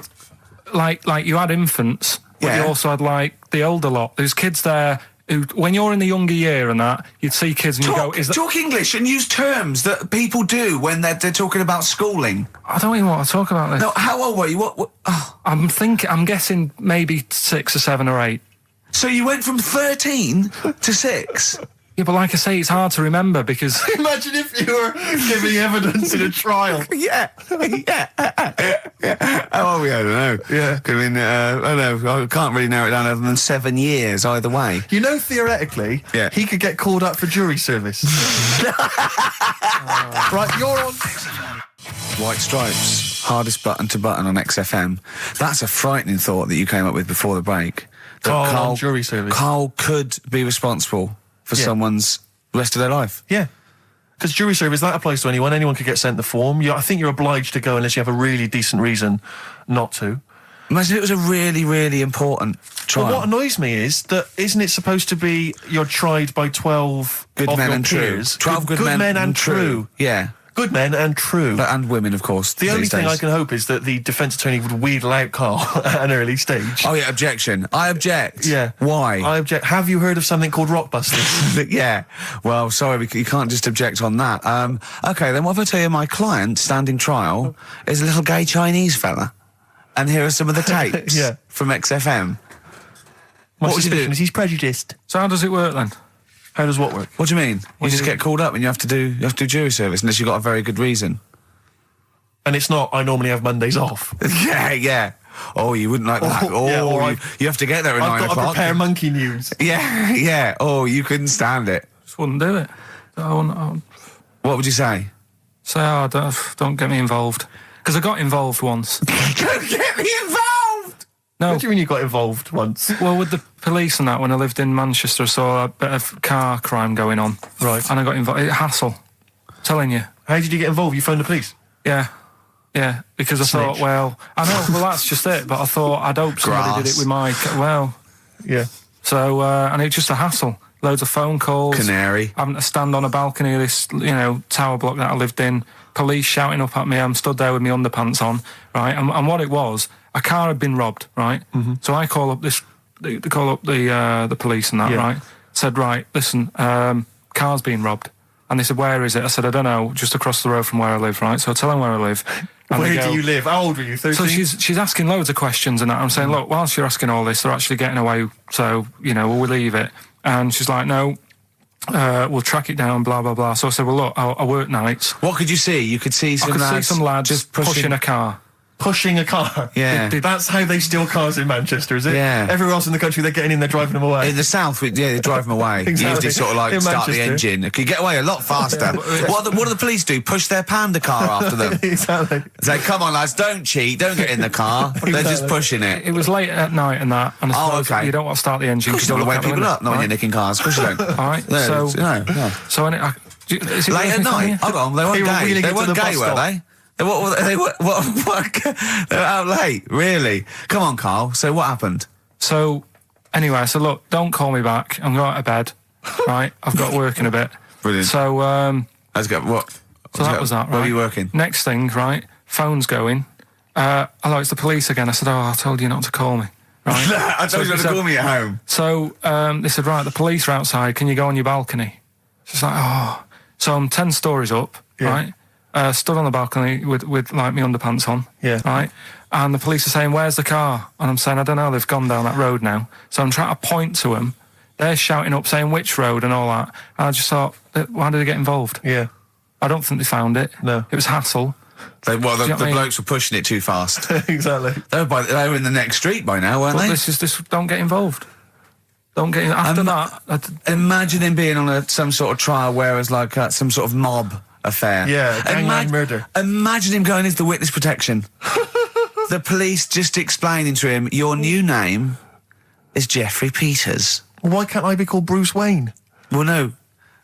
like you had infants, but you also had like the older lot. There's kids there. When you're in the younger year and that, you'd see kids and you go, talk English and use terms that people do when they're talking about schooling. I don't even want to talk about this. No, how old were you? What? Oh. I'm guessing maybe 6 or 7 or 8. So you went from 13 to 6? Yeah, but like I say, it's hard to remember because... Imagine if you were giving evidence in a trial. Yeah. Oh, yeah, I don't know. Yeah. I mean, I don't know. I can't really narrow it down other than 7 years either way. Theoretically, he could get called up for jury service. Right, you're on... White Stripes, hardest button to button on XFM. That's a frightening thought that you came up with before the break. Carl on jury service. Carl could be responsible for someone's rest of their life. Yeah. Because jury service, that applies to anyone. Anyone could get sent the form. I think you're obliged to go unless you have a really decent reason not to. Imagine it was a really, really important trial. But what annoys me is that isn't it supposed to be you're tried by 12 good men and true. 12 good men and true. Yeah. Good men and true. And women, of course. The only thing I can hope is that the defence attorney would wheedle out Carl at an early stage. Oh, yeah, objection. I object. Yeah. Why? I object. Have you heard of something called Rockbusters? Yeah. Well, sorry, you can't just object on that. OK, then what if I tell you my client, standing trial, is a little gay Chinese fella? And here are some of the tapes from XFM. What would you do? He's prejudiced. So how does it work then? How does what work? What do you mean? You just get called up and you have to do jury service unless you've got a very good reason. And it's not, I normally have Mondays off. Yeah. Oh, you wouldn't like that. You have to get there at 9 o'clock. I've got to prepare monkey news. Yeah. Oh, you couldn't stand it. Just wouldn't do it. What would you say? Say, don't get me involved. Because I got involved once. Don't get me involved! No. What do you mean you got involved once? Well, with the police and that, when I lived in Manchester, I saw a bit of car crime going on. Right. And I got involved. Hassle. I'm telling you. How did you get involved? You phoned the police? Yeah, because I thought, well, I know, well, that's just it, but I thought I'd hope somebody did it with my, Yeah. So, and it's just a hassle. Loads of phone calls. Canary. Having to stand on a balcony of this, tower block that I lived in. Police shouting up at me. I'm stood there with my underpants on, right? And what it was, a car had been robbed, right? Mm-hmm. So I call up the police and that, right? Said, right, listen, car's been robbed. And they said, where is it? I said, I don't know, just across the road from where I live, right? So I tell them where I live. Where do you live? How old were you, 13? So she's asking loads of questions and that. I'm saying, look, whilst you're asking all this, they're actually getting away, so, will we leave it? And she's like, no, we'll track it down, blah, blah, blah. So I said, well, look, I work nights. What could you see? You could see some lads just pushing a car. Pushing a car. Yeah. That's how they steal cars in Manchester, is it? Yeah. Everywhere else in the country, they're getting in, they're driving them away. In the south, they drive them away. Exactly. You usually sort of like In start the Manchester. engine. It could get away a lot faster. What do the police do? Push their panda car after them. Exactly. Say, come on, lads, don't cheat, don't get in the car. They're just pushing it. It was late at night and that. And I suppose you don't want to start the engine. Because you don't want to wake people up, not when you're nicking cars. Of course you don't. All right. So late at night? Hold on, they weren't gay. They weren't gay, were they? What? They were out late, really? Come on, Carl. So what happened? So, anyway, I said, look, don't call me back. I'm going to bed, right? I've got work in a bit. Brilliant. So, let's go. What? So that was that, right? Where were you working? Next thing, right? Phone's going. Hello, it's the police again. I said, I told you not to call me. Right? I told you not to call me at home. So, they said, right, the police are outside. Can you go on your balcony? She's like, oh. So I'm 10 stories up, right? Stood on the balcony with like my underpants on, right? And the police are saying, where's the car? And I'm saying, I don't know, they've gone down that road now. So I'm trying to point to them. They're shouting up, saying which road and all that. And I just thought, why did they get involved? Yeah. I don't think they found it. No. It was hassle. The blokes were pushing it too fast. Exactly. They were in the next street by now, weren't they? This don't get involved. Don't get in. After that... Imagine him being on some sort of trial where it's like some sort of mob affair. Yeah, gangland murder. Imagine him going into the witness protection. The police just explaining to him, your new name is Jeffrey Peters. Why can't I be called Bruce Wayne? Well, no,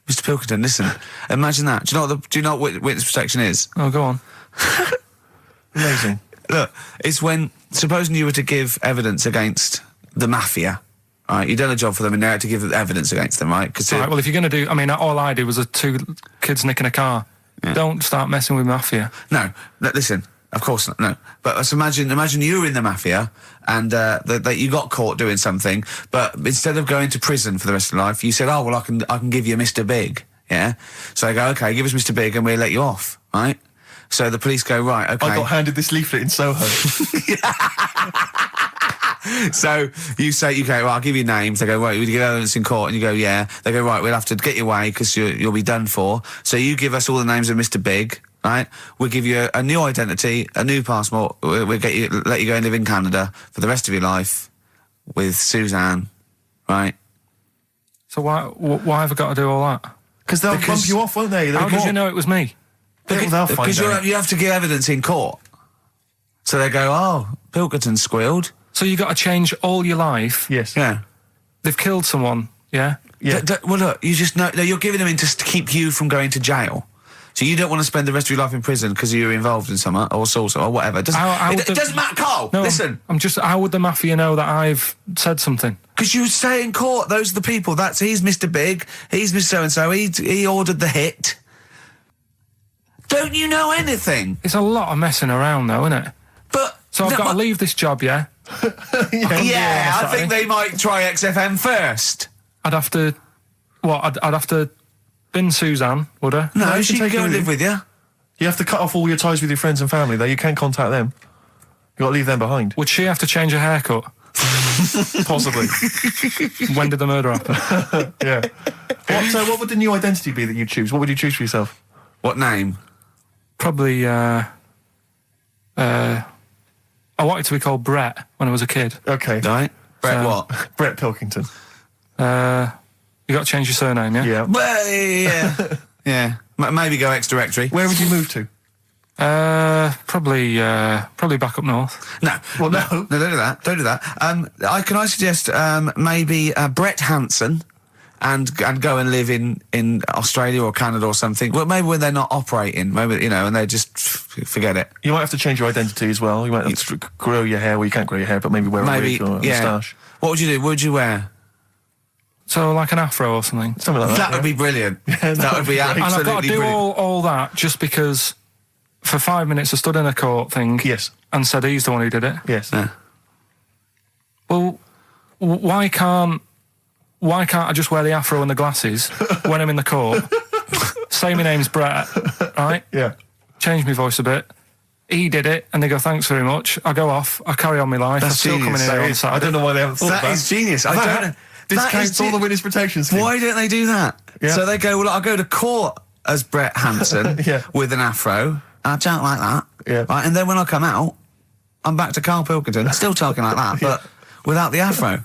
Mr. Pilkington, listen. Imagine that. Do you know what witness protection is? Oh, go on. Amazing. Look, it's when, supposing you were to give evidence against the mafia, right, you've done a job for them and now you have to give evidence against them, right? Right, well, if you're going to do... I mean, all I did was 2 kids nicking a car. Yeah. Don't start messing with mafia. No, listen, of course not, no. But let's imagine you were in the mafia and that you got caught doing something, but instead of going to prison for the rest of your life, you said, oh, well, I can give you Mr. Big, yeah? So they go, okay, give us Mr. Big and we'll let you off, right? So the police go, right, okay. I got handed this leaflet in Soho. So you say, okay, well, I'll give you names. They go, right, we give evidence in court, and you go, yeah. They go, right, we'll have to get you away because you'll be done for. So you give us all the names of Mr. Big, right? We'll give you a new identity, a new passport. We'll let you go and live in Canada for the rest of your life with Suzanne, right? So why have I got to do all that? Because they'll bump you off, won't they? How did you know it was me? Because you have to give evidence in court. So they go, oh, Pilkington squealed. So you got to change all your life. Yes. Yeah. They've killed someone. Yeah. Yeah. Well, look, you just know you're giving them in to keep you from going to jail. So you don't want to spend the rest of your life in prison because you're involved in something or assault or whatever. It doesn't matter, Carl. No, listen. How would the mafia know that I've said something? Because you say in court, those are the people. He's Mr. Big. He's Mr. So-and-so. He ordered the hit. Don't you know anything? It's a lot of messing around, though, isn't it? So I've got to leave this job, yeah? Yeah, I think they might try XFM first. I'd have to... What? I'd have to bin Suzanne, would I? No, she can go and live with you. You have to cut off all your ties with your friends and family, though. You can't contact them. You've got to leave them behind. Would she have to change her haircut? Possibly. When did the murder happen? Yeah. So what would the new identity be that you choose? What would you choose for yourself? What name? Probably, I wanted to be called Brett when I was a kid. Okay. Right. Brett what? Brett Pilkington. You got to change your surname, yeah? Yeah. Well, yeah. Yeah. Maybe go ex-directory. Where would you move to? Probably back up north. No. Well, no. Don't do that. Don't do that. Can I suggest maybe Brett Hanson and go and live in Australia or Canada or something? Well, maybe when they're not operating, maybe, and they're just forget it. You might have to change your identity as well. You might have to grow your hair. Well, you can't grow your hair, but maybe wear a wig or a moustache. What would you do? What would you wear? So like an afro or something. Something like that. That would be brilliant. That would be absolutely And I've got to do brilliant. all that just because for 5 minutes I stood in a court thing. Yes. And said he's the one who did it. Yes. Yeah. Well, why can't I just wear the afro and the glasses when I'm in the court? Say my name's Brett, right? Yeah. Change my voice a bit. He did it, and they go, thanks very much. I go off, I carry on my life. That's I'm still coming genius. in here on I Saturday. don't know why they haven't thought That that. is genius. I don't know. This That counts is all the witness protection scheme. Why don't they do that? Yeah. So they go, well, I'll go to court as Brett Hanson Yeah. with an afro, and I talk like that. Yeah. Right, and then when I come out, I'm back to Karl Pilkington, still talking like that, but without the afro.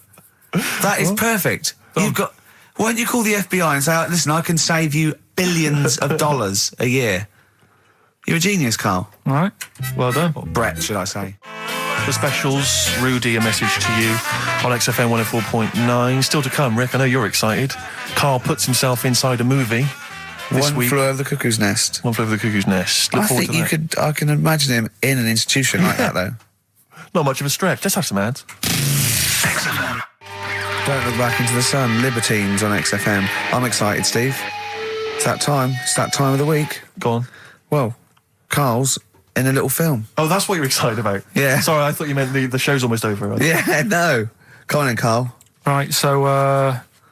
That is perfect. You've got... Why don't you call the FBI and say, listen, I can save you billions of dollars a year. You're a genius, Karl. All right. Well done. Or Brett, should I say. The specials, Rudy, a message to you on XFM 104.9. Still to come, Rick, I know you're excited. Karl puts himself inside a movie this One week. Flew Over the Cuckoo's Nest. One Flew Over the Cuckoo's Nest. Look I forward think to you that. could... I can imagine him in an institution like that, though. Not much of a stretch. Let's have some ads. XFM. Don't Look Back Into the Sun, Libertines on XFM. I'm excited, Steve. It's that time. It's that time of the week. Go on. Well, Karl's in a little film. Oh, that's what you're excited about? Yeah. Sorry, I thought you meant the show's almost over. Right? Yeah, no. Come on in, Karl. Right, so,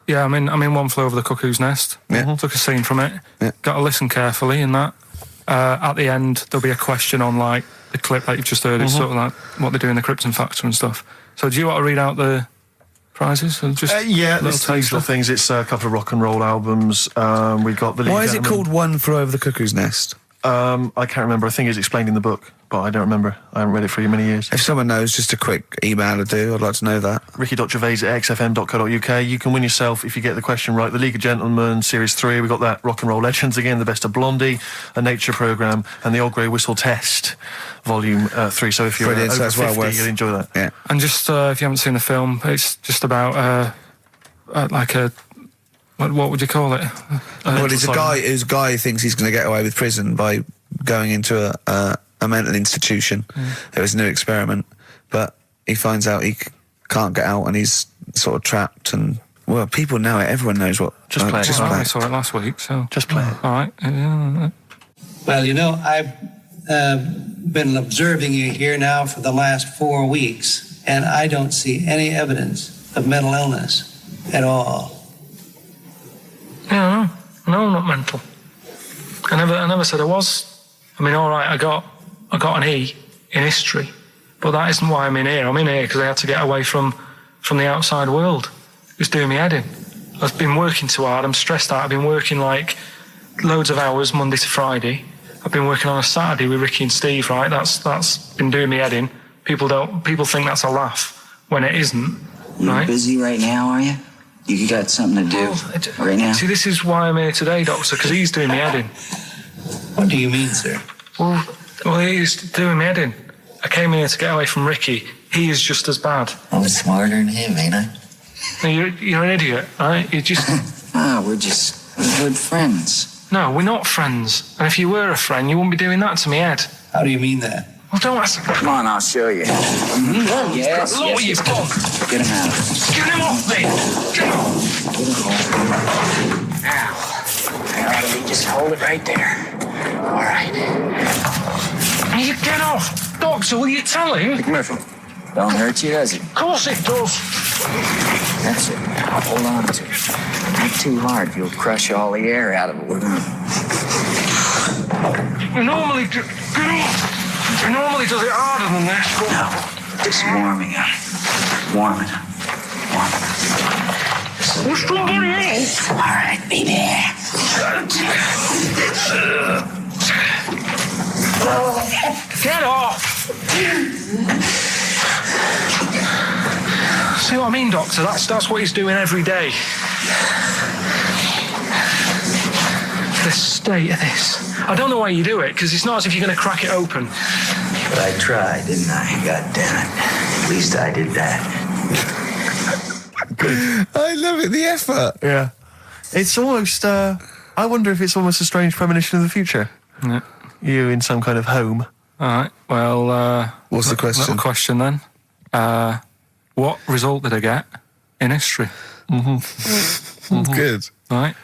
yeah, I'm in One Flew Over the Cuckoo's Nest. Yeah. Took a scene from it. Yeah. Got to listen carefully in that. At the end, there'll be a question on, like, the clip that you've just heard. It's sort of like what they do in the Krypton Factor and stuff. So do you want to read out the prizes? Or just Yeah, little there's usual taster? things. It's a couple of rock and roll albums. We got the. Why is it Gentleman. called One Flew Over the Cuckoo's Nest? I can't remember. I think it's explained in the book, but I don't remember. I haven't read it for many years. If someone knows, just a quick email to do. I'd like to know that. Ricky.gervais@xfm.co.uk. You can win yourself, if you get the question right, the League of Gentlemen Series 3. We got that Rock and Roll Legends again, the Best of Blondie, a Nature Programme, and the Old Grey Whistle Test, Volume 3. So if you're Brilliant, so over that's well 50, worth- you'll enjoy that. Yeah. And just, if you haven't seen the film, it's just about, like a... What would you call it? Well, it's a guy who thinks he's going to get away with prison by going into a mental institution. It was a new experiment, but he finds out he can't get out and he's sort of trapped. And well, people know it. Everyone knows what. Just play it. Just Well, play I it. saw it last week, so... Just play it. All right. Well, you know, I've been observing you here now for the last 4 weeks, and I don't see any evidence of mental illness at all. Yeah, no, I'm not mental. I never said I was. I mean, all right, I got an E in history, but that isn't why I'm in here. I'm in here because I had to get away from the outside world. It was doing me head in. I've been working too hard. I'm stressed out. I've been working like loads of hours Monday to Friday. I've been working on a Saturday with Ricky and Steve. Right, that's been doing me head in. People think that's a laugh when it isn't. You Right? busy right now, are you? You got something to do right now? See, this is why I'm here today, Doctor, because he's doing me head in. What do you mean, sir? Well, he's doing me head in. I came in here to get away from Ricky. He is just as bad. I'm smarter than him, ain't I? No, you're an idiot, right? You're just... We're just good friends. No, we're not friends. And if you were a friend, you wouldn't be doing that to me, Ed. How do you mean that? Well, don't ask... Come on, I'll show you. Yes, Look what you've done. Get him out. Get him off me! Get him off! Now, just hold it right there. All right. You get off! Doctor, will you tell him? Murphy, don't hurt you, does it? Of course it does. That's it. Now hold on to it. Not too hard. You'll crush all the air out of it with him. He normally... Get off! He normally does it harder than this, but... No, just warming up. Warm it up. Warm it up. What's somebody else? All right, be there. Get off! See what I mean, Doctor? That's what he's doing every day. The state of this. I don't know why you do it, because it's not as if you're going to crack it open. But I tried, didn't I? God damn it. At least I did that. I love it. The effort. Yeah. It's almost, I wonder if it's almost a strange premonition of the future. Yeah. You in some kind of home. All right. Well, What's the question? Little question then. What result did I get in history? Good. Right.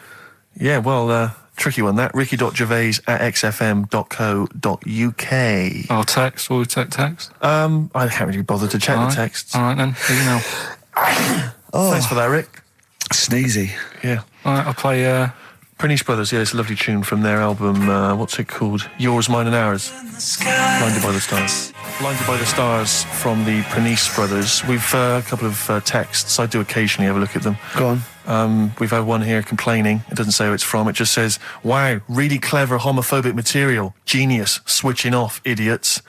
Yeah, well, tricky one, that. ricky.gervais@xfm.co.uk. Or text. Will we take text? I can't really bother to check All the right. texts. All right then. Email. Thanks for that, Rick. Sneezy. Yeah. All right. I'll play. Prinish Brothers, yeah, it's a lovely tune from their album, what's it called? Yours, Mine and Ours. Blinded by the Stars. Blinded by the Stars from the Prinish Brothers. We've a couple of texts. I do occasionally have a look at them. Go on. We've had one here complaining. It doesn't say who it's from. It just says, wow, really clever homophobic material. Genius. Switching off, idiots.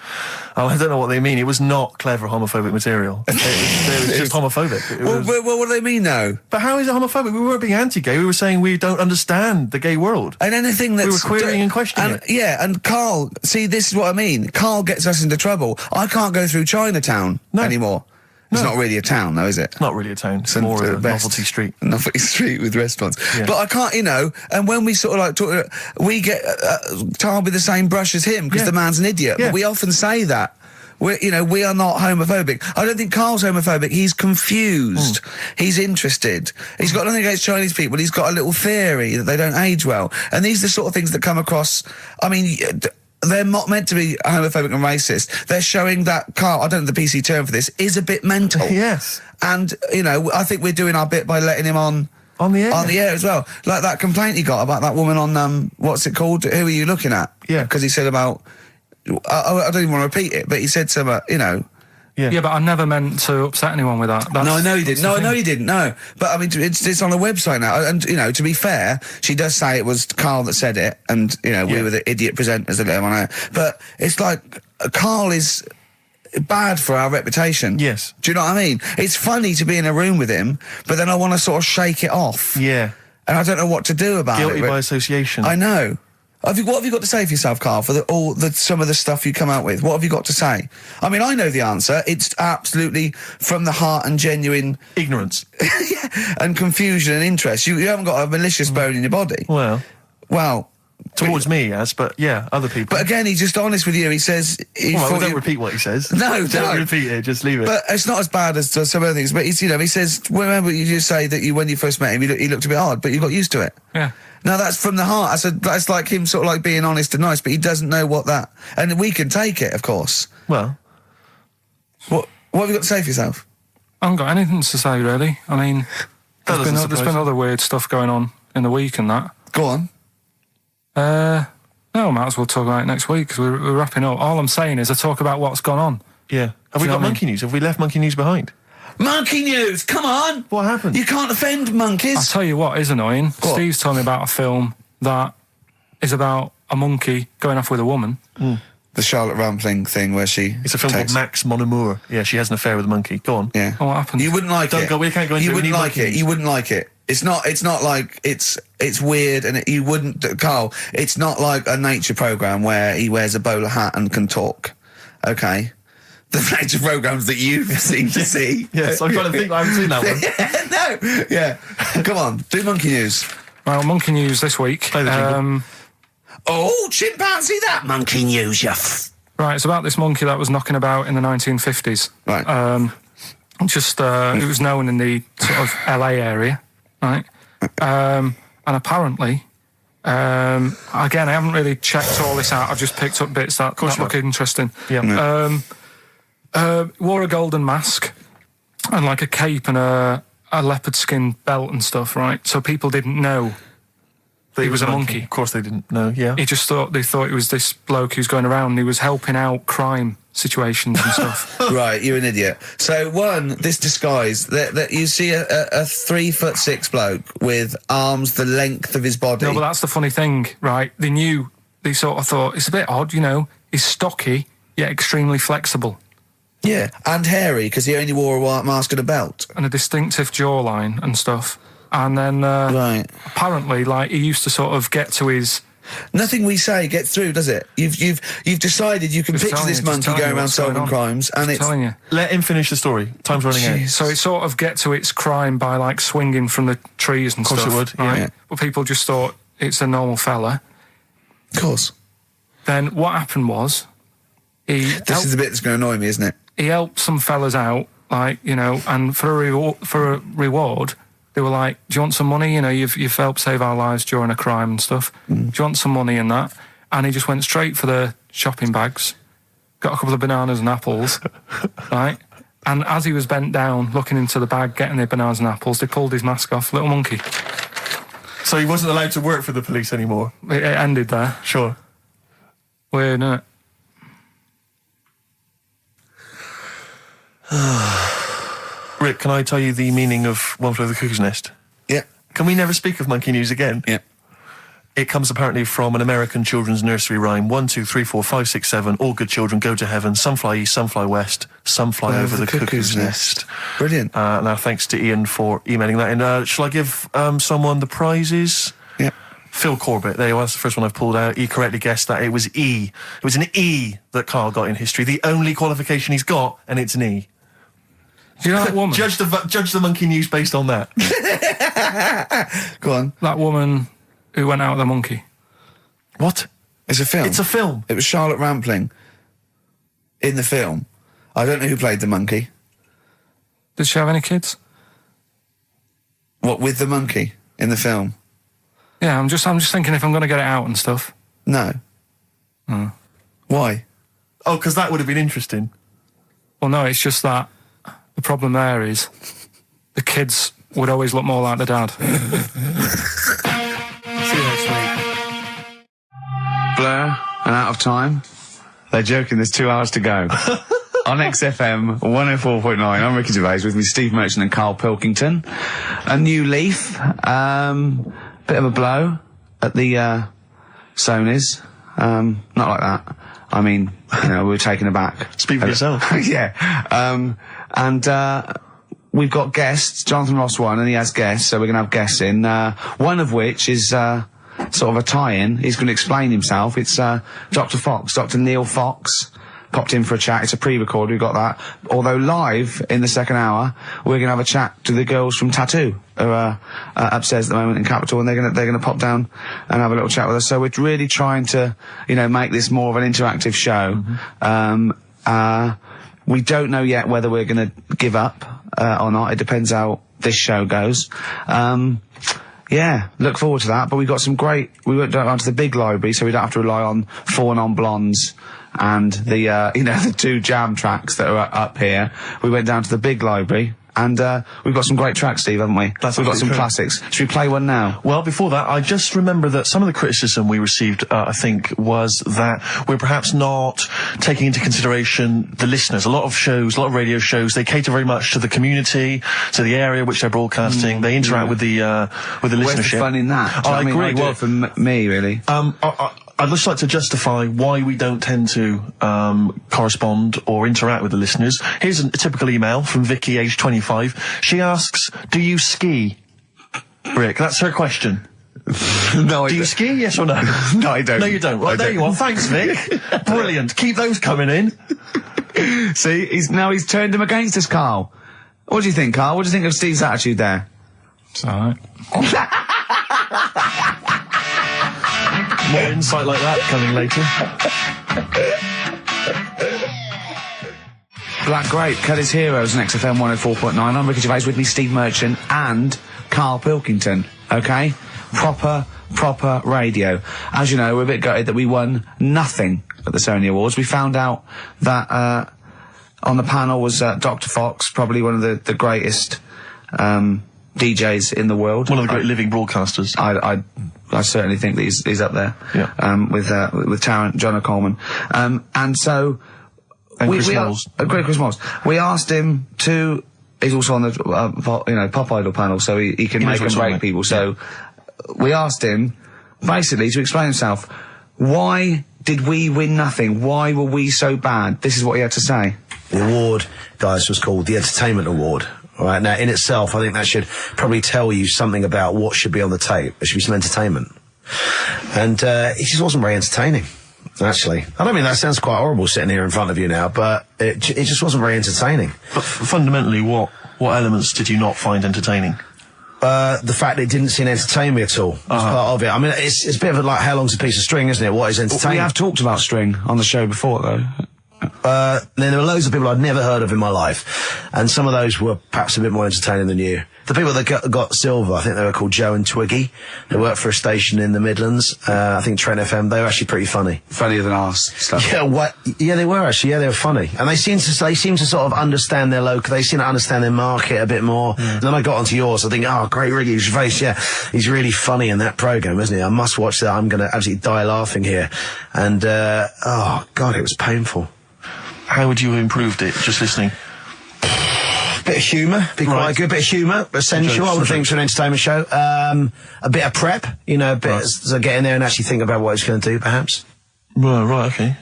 I don't know what they mean. It was not clever homophobic material. It was just homophobic. Well, what do they mean, though? But how is it homophobic? We weren't being anti-gay. We were saying we don't understand the gay world. And anything that's... We were querying and questioning it. Yeah, and Carl, see, this is what I mean. Carl gets us into trouble. I can't go through Chinatown anymore. It's not really a town, though, is it? It's not really a town. It's more of a novelty street. Novelty street with restaurants. Yeah. But I can't, and when we sort of like talk, we get tarred with the same brush as him because the man's an idiot. Yeah. But we often say that. We are not homophobic. I don't think Carl's homophobic. He's confused. He's interested. He's got nothing against Chinese people. He's got a little theory that they don't age well. And these are the sort of things that come across, I mean... They're not meant to be homophobic and racist. They're showing that Carl, I don't know the PC term for this, is a bit mental. Yes. And, I think we're doing our bit by letting him on the air. On the air as well. Like that complaint he got about that woman on, what's it called? Who are you looking at? Yeah. Because he said about, I don't even want to repeat it, but he said some, Yeah, but I never meant to upset anyone with that. No, I know you didn't. No, I know you didn't. No, but I mean, it's on the website now, and to be fair, she does say it was Carl that said it, and we were the idiot presenters that let him on air. But it's like Carl is bad for our reputation. Yes. Do you know what I mean? It's funny to be in a room with him, but then I want to sort of shake it off. Yeah. And I don't know what to do about Guilty it. by association. I know. What have you got to say for yourself, Carl, for some of the stuff you come out with? What have you got to say? I mean, I know the answer. It's absolutely from the heart and genuine... ignorance. and confusion and interest. You haven't got a malicious bone in your body. Well... Towards but, me, yes, but yeah, other people. But again, he's just honest with you. He says... don't repeat what he says. No, don't repeat it, just leave it. But it's not as bad as some other things. But he says, remember you just say that when you first met him, he looked a bit hard, but you got used to it. Yeah. Now that's from the heart. That's like him sort of like being honest and nice, but he doesn't know what that... And we can take it, of course. Well... What have you got to say for yourself? I haven't got anything to say, really. I mean, there's been other weird stuff going on in the week and that. Go on. No, I might as well talk about it next week because we're wrapping up. All I'm saying is I talk about what's gone on. Yeah. Have we got monkey news? Have we left monkey news behind? Monkey news, come on! What happened? You can't offend monkeys. I'll tell you what is annoying. What? Steve's told me about a film that is about a monkey going off with a woman. The Charlotte Rampling thing where she... It's a film called Max Mon Amour. Yeah, she has an affair with a monkey. Go on. Yeah. Oh, what happened? You wouldn't like it. We can't go into it. You wouldn't like it. You wouldn't like it. It's not like it's weird and you wouldn't... Carl, it's not like a nature programme where he wears a bowler hat and can talk. Okay? The nature programmes that you've seemed to see. Yes, I'm trying to think. I haven't seen that one. No. Yeah. Come on. Do monkey news. Well, monkey news this week. Play the jingle. Oh, chimpanzee, that monkey news, you Right, it's about this monkey that was knocking about in the 1950s. Right. It was known in the sort of LA area, right? And apparently, again, I haven't really checked all this out. I've just picked up bits that look interesting. Yeah. Wore a golden mask and like a cape and a leopard skin belt and stuff, right? So people didn't know that he was a monkey. Of course they didn't know, yeah. They thought it was this bloke who's going around and he was helping out crime situations and stuff. Right, you're an idiot. So this disguise, that you see a 3'6" bloke with arms the length of his body. No, but that's the funny thing, right? They sort of thought, it's a bit odd, he's stocky, yet extremely flexible. Yeah, and hairy, because he only wore a white mask and a belt. And a distinctive jawline and stuff. And then, right. apparently, like, he used to sort of get to his... Nothing we say gets through, does it? You've decided you can picture this monkey going around solving crimes, and it's... telling you. Let him finish the story. Time's running out. So it sort of get to its crime by, like, swinging from the trees and stuff. Of course it would, right? yeah. But people just thought it's a normal fella. Of course. then what happened was, This is the bit that's going to annoy me, isn't it? he helped some fellas out, like, you know, and for a reward, they were like, do you want some money? You know, you've helped save our lives during a crime and stuff. Do you want some money and that? And he just went straight for the shopping bags, got a couple of bananas and apples, right? And as he was bent down, looking into the bag, getting the bananas and apples, they pulled his mask off, little monkey. So he wasn't allowed to work for the police anymore? It ended there. Sure. Weird, isn't it? Rick, can I tell you the meaning of One Flew Over the Cuckoo's Nest? Yeah. Can we never speak of monkey news again? Yeah. It comes apparently from an American children's nursery rhyme. 1, 2, 3, 4, 5, 6, 7. All good children go to heaven. Some fly east, some fly west. Some fly over the cuckoo's nest. Brilliant. Now, thanks to Ian for emailing that in. Shall I give someone the prizes? Yeah. Phil Corbett, there you are, that's the first one I've pulled out. He correctly guessed that it was E. It was an E that Karl got in history. The only qualification he's got, and it's an E. Do you know that woman? Judge the monkey news based on that. Go on. That woman who went out with the monkey. What? It's a film. It's a film. It was Charlotte Rampling in the film. I don't know who played the monkey. Did she have any kids? What, with the monkey in the film? Yeah, I'm just thinking if I'm going to get it out and stuff. No. Why? Oh, because that would have been interesting. Well, no, it's just that the problem there is the kids would always look more like the dad. See you next week. Blur and Out of Time. They're joking, there's 2 hours to go. On XFM 104.9, I'm Ricky Gervais, with me Steve Merchant and Karl Pilkington. A new leaf, bit of a blow at the Sonys. Not like that. I mean, you know, we were taken aback. Speak for yourself. Yeah. And we've got guests. Jonathan Ross won, and he has guests, so we're going to have guests in. One of which is sort of a tie-in. He's going to explain himself. It's Dr. Fox, Dr. Neil Fox. Popped in for a chat. It's a pre-record. We got that. Although live in the second hour, we're gonna have a chat to the girls from Tattoo, who are upstairs at the moment in Capital, and they're gonna pop down and have a little chat with us. So we're really trying to, you know, make this more of an interactive show. We don't know yet whether we're gonna give up or not. It depends how this show goes. Yeah, look forward to that. But we got some great. We went down to the big library, so we don't have to rely on 4 Non-Blondes and the you know, the 2 jam tracks that are up here. We went down to the big library, and we've got some great tracks, Steve, haven't we? We've got some classics. Should we play one now? Well, before that, I just remember that some of the criticism we received, I think, was that we're perhaps not taking into consideration the listeners. A lot of shows, a lot of radio shows, they cater very much to the community, to the area which they're broadcasting. They interact with the listenership. Where's the fun in that? I agree. Well, for me, really. I'd just like to justify why we don't tend to correspond or interact with the listeners. Here's a typical email from Vicky, age 25. She asks, do you ski? Rick, that's her question. No, I Do you ski, yes or no? No, I don't. No, you don't. Right, there you are. Thanks, Vic. Brilliant. Keep those coming in. See, he's turned him against us, Karl. What do you think, Karl? What do you think of Steve's attitude there? It's alright. More insight like that coming later. Black Grape, Kelly's Heroes on XFM 104.9. I'm Ricky Gervais, with me Steve Merchant and Karl Pilkington. Okay? Proper radio. As you know, we're a bit gutted that we won nothing at the Sony Awards. We found out that on the panel was Dr. Fox, probably one of the greatest DJs in the world. One of the great living broadcasters. I certainly think that he's up there. Yeah. With Tarrant, John O'Coleman. And so... Chris Moles. Great Chris Moles. We asked him to... He's also on the, Pop Idol panel, so he can make and break people. So we asked him, basically, to explain himself. Why did we win nothing? Why were we so bad? This is what he had to say. The award, guys, was called the Entertainment Award. All right, now, in itself, I think that should probably tell you something about what should be on the tape. There should be some entertainment. And it just wasn't very entertaining, actually. I don't mean that sounds quite horrible sitting here in front of you now, but it just wasn't very entertaining. But fundamentally, what elements did you not find entertaining? the fact that it didn't seem entertain me at all was part of it. I mean, it's a bit of like, how long's a piece of string, isn't it? What is entertainment? We have talked about string on the show before, though. Then there were loads of people I'd never heard of in my life, and some of those were perhaps a bit more entertaining than you. The people that got silver, I think they were called Joe and Twiggy. They worked for a station in the Midlands. I think Trent FM. They were actually pretty funny. Funnier than ours. Stuff. Yeah, Yeah, they were actually. Yeah, they were funny, and they seem to sort of understand their local. They seem to understand their market a bit more. And then I got onto yours. I think, oh, great, Ricky Gervais. Yeah, he's really funny in that program, isn't he? I must watch that. I'm going to absolutely die laughing here. And oh God, it was painful. How would you have improved it, just listening? Bit of humour, be quite good. Bit of humour, essential, I would think, for an entertainment show. A bit of prep, you know, a bit so get in there and actually think about what it's going to do, perhaps. Right, okay.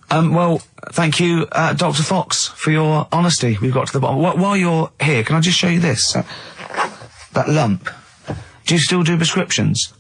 Well, thank you, Dr. Fox, for your honesty. We've got to the bottom. While you're here, can I just show you this? That lump. Do you still do prescriptions?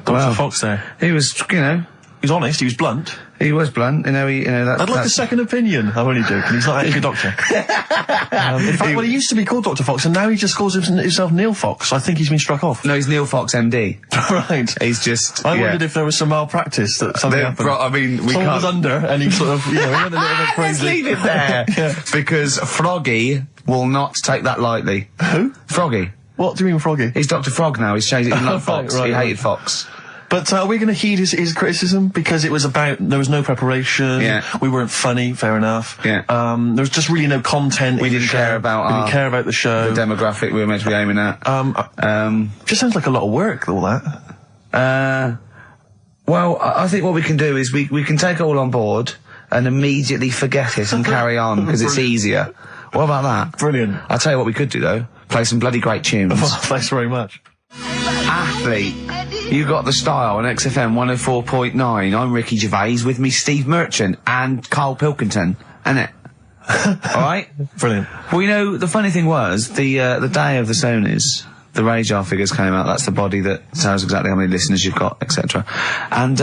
Dr. Fox there. He was, you know... He was honest, he was blunt. He was blunt, you know, I'd like a second opinion. I'm only joking, he's not actually a doctor. In fact, well, he used to be called Dr. Fox, and now he just calls himself Neil Fox. I think he's been struck off. No, he's Neil Fox MD. Right. He's just... I wondered if there was some malpractice, that something happened. I mean, we Someone can't... was under, and he sort of, you know, he went a little bit crazy. Let's leave it there. Yeah. Because Froggy will not take that lightly. Who? Froggy. What do you mean, Froggy? He's Dr. Frog now, he's changed it. He loved Fox. Right, he right. hated Fox. But are we going to heed his criticism? Because it was about, there was no preparation, we weren't funny, fair enough. Yeah. There was just really no content. We didn't care about we didn't care about the show. The demographic we were meant to be aiming at. Just sounds like a lot of work, all that. Well, I think what we can do is we can take it all on board and immediately forget it and carry on, because it's easier. What about that? Brilliant. I'll tell you what we could do, though. Play some bloody great tunes. Well, thanks very much. Athlete. You got the style on XFM 104.9. I'm Ricky Gervais, with me Steve Merchant and Karl Pilkington, innit? Alright? Brilliant. Well, you know, the funny thing was, the day of the Sonys, the radar figures came out. That's the body that tells exactly how many listeners you've got, etc. And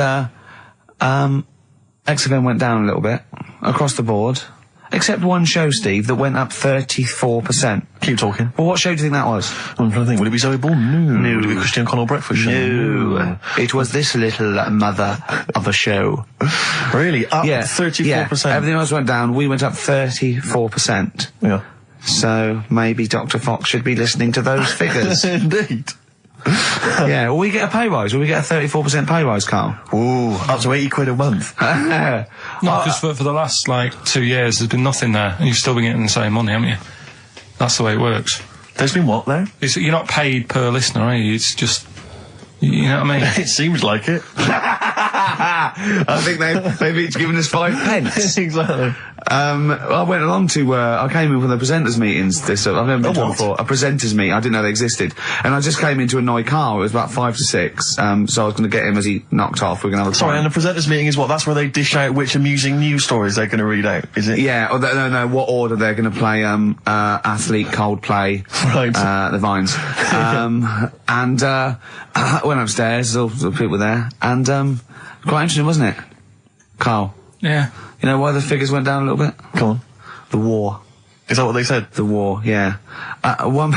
XFM went down a little bit, across the board. Except one show, Steve, that went up 34%. Keep talking. Well, what show do you think that was? I'm trying to think. Would it be Zoe Bourne? No. Would it be Christian Connell Breakfast Show? No. It was this little mother of a show. Really? Up 34%? Yeah. Everything else went down. We went up 34%. Yeah. So maybe Dr. Fox should be listening to those figures. Indeed. Yeah. Will we get a pay rise? Will we get a 34% pay rise, Carl? Ooh, up to 80 quid a month. No, because for the last, 2 years, there's been nothing there, and you've still been getting the same money, haven't you? That's the way it works. There's been what, there? You're not paid per listener, are you? It's just... You know what I mean? It seems like it. I think they've each given us 5 pence. Exactly. I went along to, I came in from the presenters meetings I've never been to one before. A presenters meeting, I didn't know they existed. And I just came into annoy Carl, it was about 5 to 6, so I was going to get him as he knocked off, we're going to have a Sorry, and the presenters meeting is what? That's where they dish out which amusing news stories they're going to read out, is it? Yeah, or no, what order they're going to play, Athlete, Coldplay, right. the Vines. And, I went upstairs, all the people there, and, quite interesting, wasn't it? Carl? Yeah. You know why the figures went down a little bit? Come on. The war. Is that what they said? The war, yeah. At one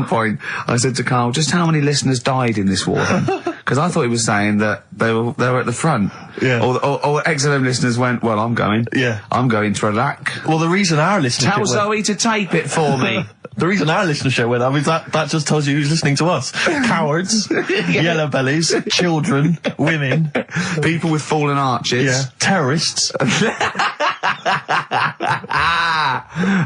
point, I said to Carl, just how many listeners died in this war then? Because I thought he was saying that they were at the front. Yeah. Or XFM listeners went, well, I'm going. Yeah. I'm going to Iraq. Well, the reason our listenership Tell Zoe to tape it for me. The reason our listenership went up is that just tells you who's listening to us. Cowards, yellow bellies, children, women, people with fallen arches, terrorists.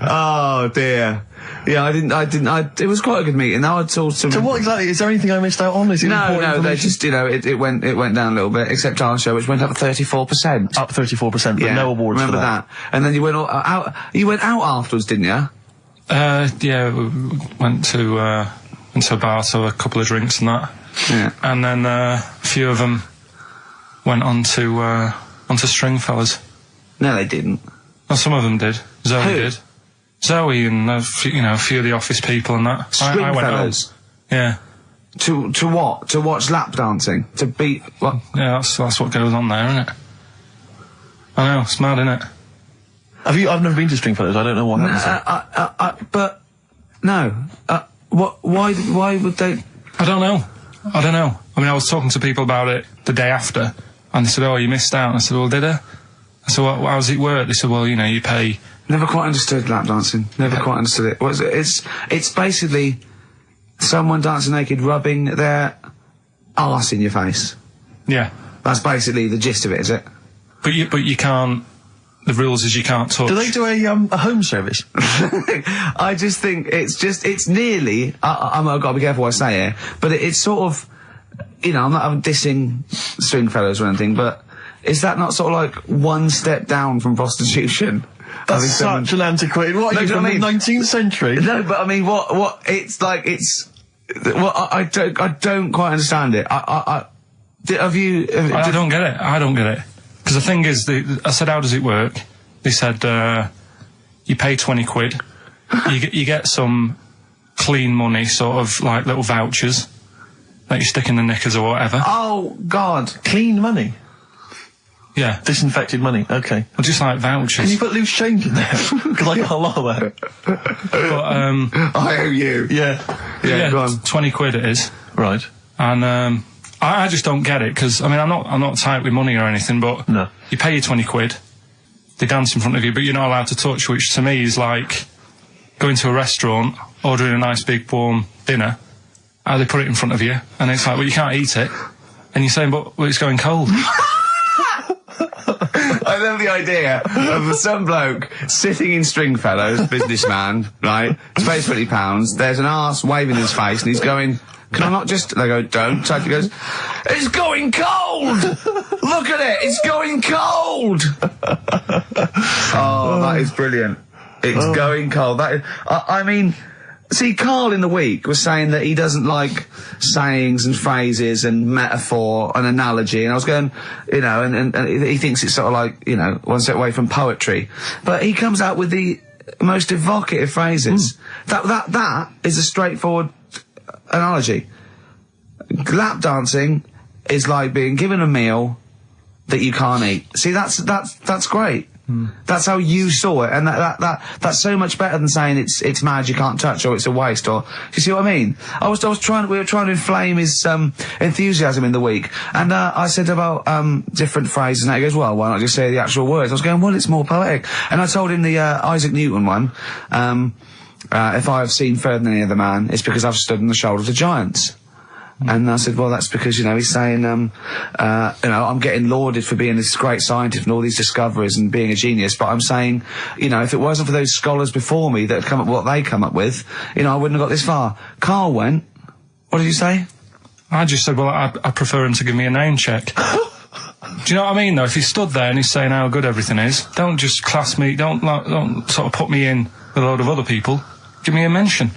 Oh dear. Yeah, it was quite a good meeting. Now I told some... So what exactly, is there anything I missed out on? Is it No, they just, it went down a little bit, except our show, which went up 34%. Up 34%, but no awards remember for that. And then you went out afterwards, didn't you? Yeah, we went to a bar, so a couple of drinks and that. Yeah. And then a few of them went onto Stringfellas. No, they didn't. Well, some of them did. Zoe Who? did. Zoe and a few of the office people and that. I went home. Stringfellas? Yeah. To what? To watch lap dancing? To beat what? Yeah, that's what goes on there, isn't it? I know, it's mad, isn't it? I've never been to Stringfellas, I don't know what happens there. But, no. Why would they? I don't know. I mean, I was talking to people about it the day after, and they said, "Oh, you missed out." And I said, "Well, did I?" I said, "Well, how does it work?" They said, "Well, you pay." Never quite understood lap dancing. Never quite understood it. It's basically someone dancing naked, rubbing their arse in your face. Yeah. That's basically the gist of it, is it? But you can't. The rules is you can't touch. Do they do a home service? I just think it's nearly. I've got to be careful what I say here, but it's sort of, I'm dissing string fellows or anything, but is that not sort of like one step down from prostitution? That's such an antiquated. What are you from the 19th century? No, but I mean, what it's like. Well, I don't quite understand it. I don't get it. I don't get it. Because the thing is, I said, how does it work? They said, you pay 20 quid, you get some clean money, sort of like little vouchers that you stick in the knickers or whatever. Oh, God. Clean money? Yeah. Disinfected money, okay. Well, just like vouchers. Can you put loose change in there? Because I got a lot of that. But, I owe you. Yeah, go on. 20 quid it is. Right. And, I just don't get it, because, I mean, I'm not tight with money or anything, but no. You pay your 20 quid, they dance in front of you, but you're not allowed to touch, which to me is like going to a restaurant, ordering a nice big warm dinner, how they put it in front of you, and it's like, well, you can't eat it, and you're saying, but it's going cold. I love the idea of some bloke sitting in Stringfellows, businessman, right, pays £20, there's an arse waving in his face, and he's going... Can I not just... They go, don't. So he goes, it's going cold! Look at it, it's going cold! Oh, that is brilliant. It's going cold. That is, I mean, see, Karl in the week was saying that he doesn't like sayings and phrases and metaphor and analogy, and I was going, and he thinks it's sort of like, one step away from poetry. But he comes out with the most evocative phrases. That is a straightforward... analogy. Lap dancing is like being given a meal that you can't eat. See, that's great. That's how you saw it, and that's so much better than saying it's mad you can't touch or it's a waste, or you see what I mean? We were trying to inflame his enthusiasm in the week, and I said about different phrases, and he goes, well, why not just say the actual words? I was going, well, it's more poetic, and I told him the Isaac Newton one. If I have seen further than any other man, it's because I've stood on the shoulders of giants. And I said, well, that's because, he's saying, I'm getting lauded for being this great scientist and all these discoveries and being a genius, but I'm saying, if it wasn't for those scholars before me that had come up with what they come up with, I wouldn't have got this far. Karl went, what did you say? I just said, well, I prefer him to give me a name check. Do you know what I mean, though? If he stood there and he's saying how good everything is, don't just class me, don't sort of put me in with a load of other people. Give me a mention.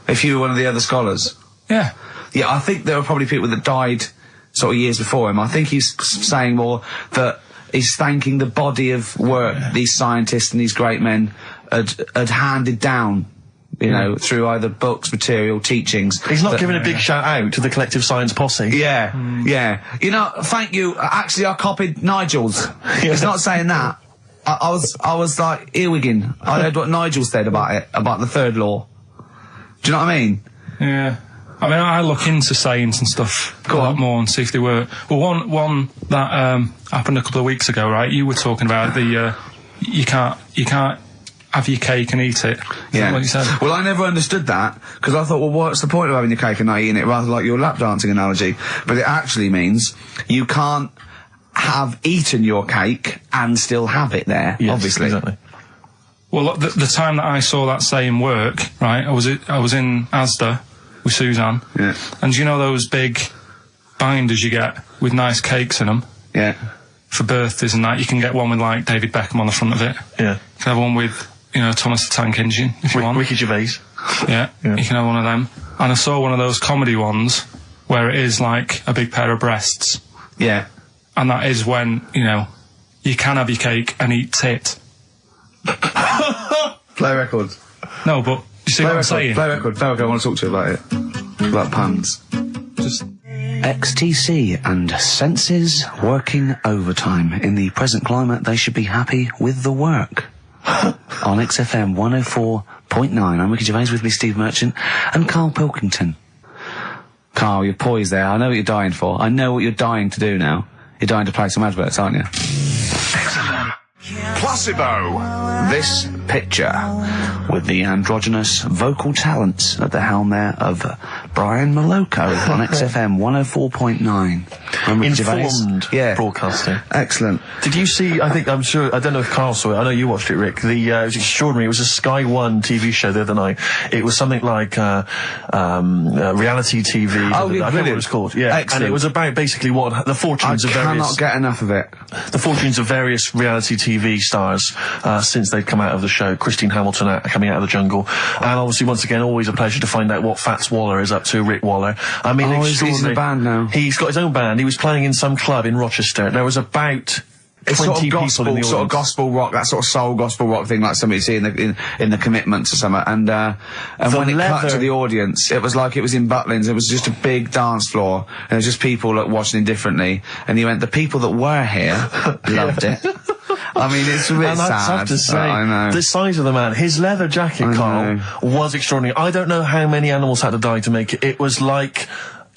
If you were one of the other scholars? Yeah. Yeah, I think there were probably people that died sort of years before him. I think he's saying more that he's thanking the body of work these scientists and these great men had handed down, through either books, material, teachings. He's not giving a big shout out to the collective science posse. Yeah, yeah. Thank you. Actually, I copied Nigel's. He's not saying that. I was like earwigging. I heard what Nigel said about it, about the third law. Do you know what I mean? Yeah. I mean, I look into sayings and stuff a lot more and see if they work. Well, one that happened a couple of weeks ago, right? You were talking about the you can't have your cake and eat it. Is that what you said? Well, I never understood that, because I thought, well, what's the point of having your cake and not eating it, rather like your lap dancing analogy? But it actually means you can't have eaten your cake and still have it there, obviously. Exactly. Well, the time that I saw that saying work, right, I was in Asda with Suzanne. Yeah. And do you know those big binders you get with nice cakes in them? Yeah. For birthdays and that, you can get one with, like, David Beckham on the front of it. Yeah. You can have one with, Thomas the Tank Engine, if you want. Ricky Gervais. Yeah, you can have one of them. And I saw one of those comedy ones where it is, like, a big pair of breasts. Yeah. And that is when, you can have your cake and eat tit. Play record. No, but you see what I'm saying? Play record. I want to talk to you about it. About puns. Just... XTC and senses working overtime. In the present climate, they should be happy with the work. On XFM 104.9. 104.9. I'm Ricky Gervais, with me Steve Merchant and Karl Pilkington. Karl, you're poised there. I know what you're dying for. I know what you're dying to do now. You're dying to play some adverts, aren't you? XFM. Placebo. This picture with the androgynous vocal talents at the helm there of Brian Moloko on XFM 104.9. Informed broadcasting. Excellent. Did you see, I don't know if Karl saw it, I know you watched it, Rick, it was extraordinary, it was a Sky One TV show the other night. It was something like reality TV. Oh, I don't know what it was called. Yeah. Excellent. And it was about basically what the fortunes of various... I cannot get enough of it. The fortunes of various reality TV stars since they've come out of the show. Christine Hamilton coming out of the jungle. And obviously, once again, always a pleasure to find out what Fats Waller is up to, Rick Waller. I mean, he's in a band now. He's got his own band. He was playing in some club in Rochester. There was about... It's 20 sort of people gospel, in the sort of audience. gospel rock, that sort of soul gospel rock thing, like somebody see in the Commitments or something. And when it cut to the audience, it was like it was in Butlins. It was just a big dance floor, and it was just people that watching indifferently. And he went, the people that were here loved it. I mean, it's a bit and sad. I have to say, I know. the size of the man, his leather jacket, Karl, was extraordinary. I don't know how many animals had to die to make it. It was like...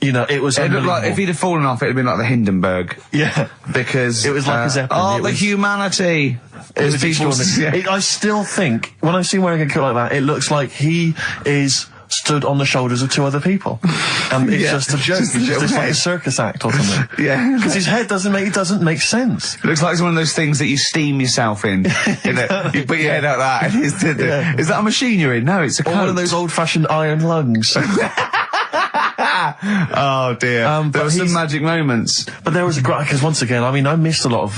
You know, it was. It looked like if he'd have fallen off, it'd have been like the Hindenburg. Yeah, because it was like a Zeppelin. Oh, the humanity! It was extraordinary. I still think when I see him wearing a coat like that, it looks like he is stood on the shoulders of two other people, and it's just a joke. It's like a circus act or something. Yeah, because his head doesn't make sense. It looks like it's one of those things that you steam yourself in. You put your head out that. Is that a machine you're in? No, it's a coat. One of those old-fashioned iron lungs. Oh dear. There were some magic moments. But there was a great, because once again, I mean, I missed a lot of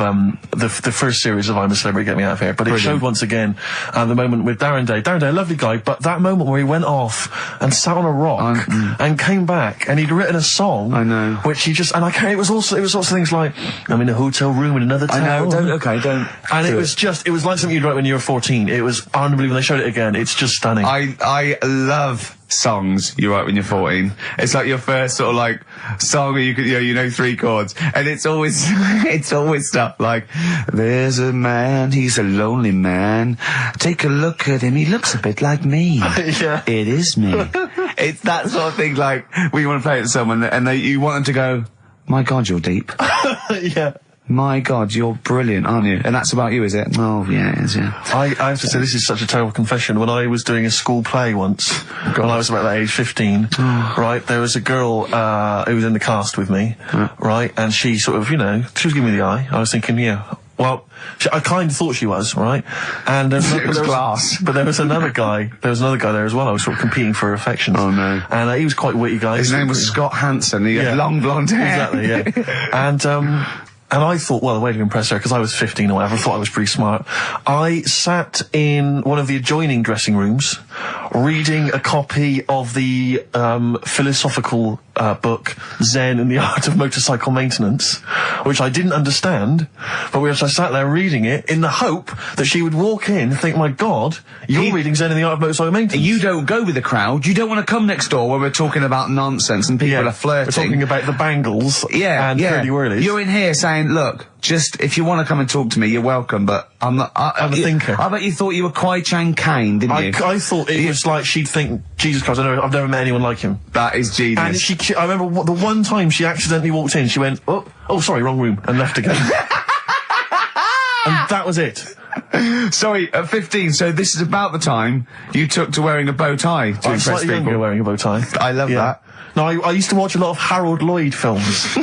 the first series of I'm a Celebrity, Get Me Out of Here, but it showed once again the moment with Darren Day. Darren Day, a lovely guy, but that moment where he went off and sat on a rock and came back and he'd written a song. I know. Which he just, and I can't, it was sorts of things like, I'm in a hotel room in another town. I know, don't. And it was like something you'd write when you were 14. It was unbelievable. They showed it again. It's just stunning. I love songs you write when you're 14. It's like your first sort of like song where you know 3 chords, and it's always stuff like, there's a man, he's a lonely man, take a look at him, he looks a bit like me. Yeah. It is me. It's that sort of thing, like when you want to play it to someone and you want them to go, my God, you're deep. Yeah. My God, you're brilliant, aren't you? And that's about you, is it? Oh, yeah, it is, yeah. I have to say, this is such a terrible confession. When I was doing a school play once, when I was about that age, 15, right, there was a girl who was in the cast with me, right, and she sort of, she was giving me the eye. I was thinking, well, I kind of thought she was, right? And it was class. But there was another guy there as well. I was sort of competing for affections. Oh, no. And he was quite a witty guy. His name was Scott Hansen. He had long blonde hair. Exactly, yeah. And I thought, well, the way to impress her, because I was 15 or whatever, I thought I was pretty smart. I sat in one of the adjoining dressing rooms, reading a copy of the philosophical book, Zen and the Art of Motorcycle Maintenance, which I didn't understand, but I sat there reading it in the hope that she would walk in and think, my God, you're reading Zen and the Art of Motorcycle Maintenance. You don't go with the crowd. You don't want to come next door where we're talking about nonsense and people are flirting. We're talking about the Bangles and Curly Whirlies. You're in here saying, look, just, if you want to come and talk to me, you're welcome, but I'm not... I'm a thinker. I bet you thought you were Kwai Chang Kane, didn't you? I thought it was like she'd think, Jesus Christ, I've never met anyone like him. That is genius. And I remember the one time she accidentally walked in, she went, oh, sorry, wrong room, and left again. And that was it. Sorry, at 15, so this is about the time you took to wearing a bow tie to impress slightly people. Younger wearing a bow tie. I love that. No, I used to watch a lot of Harold Lloyd films,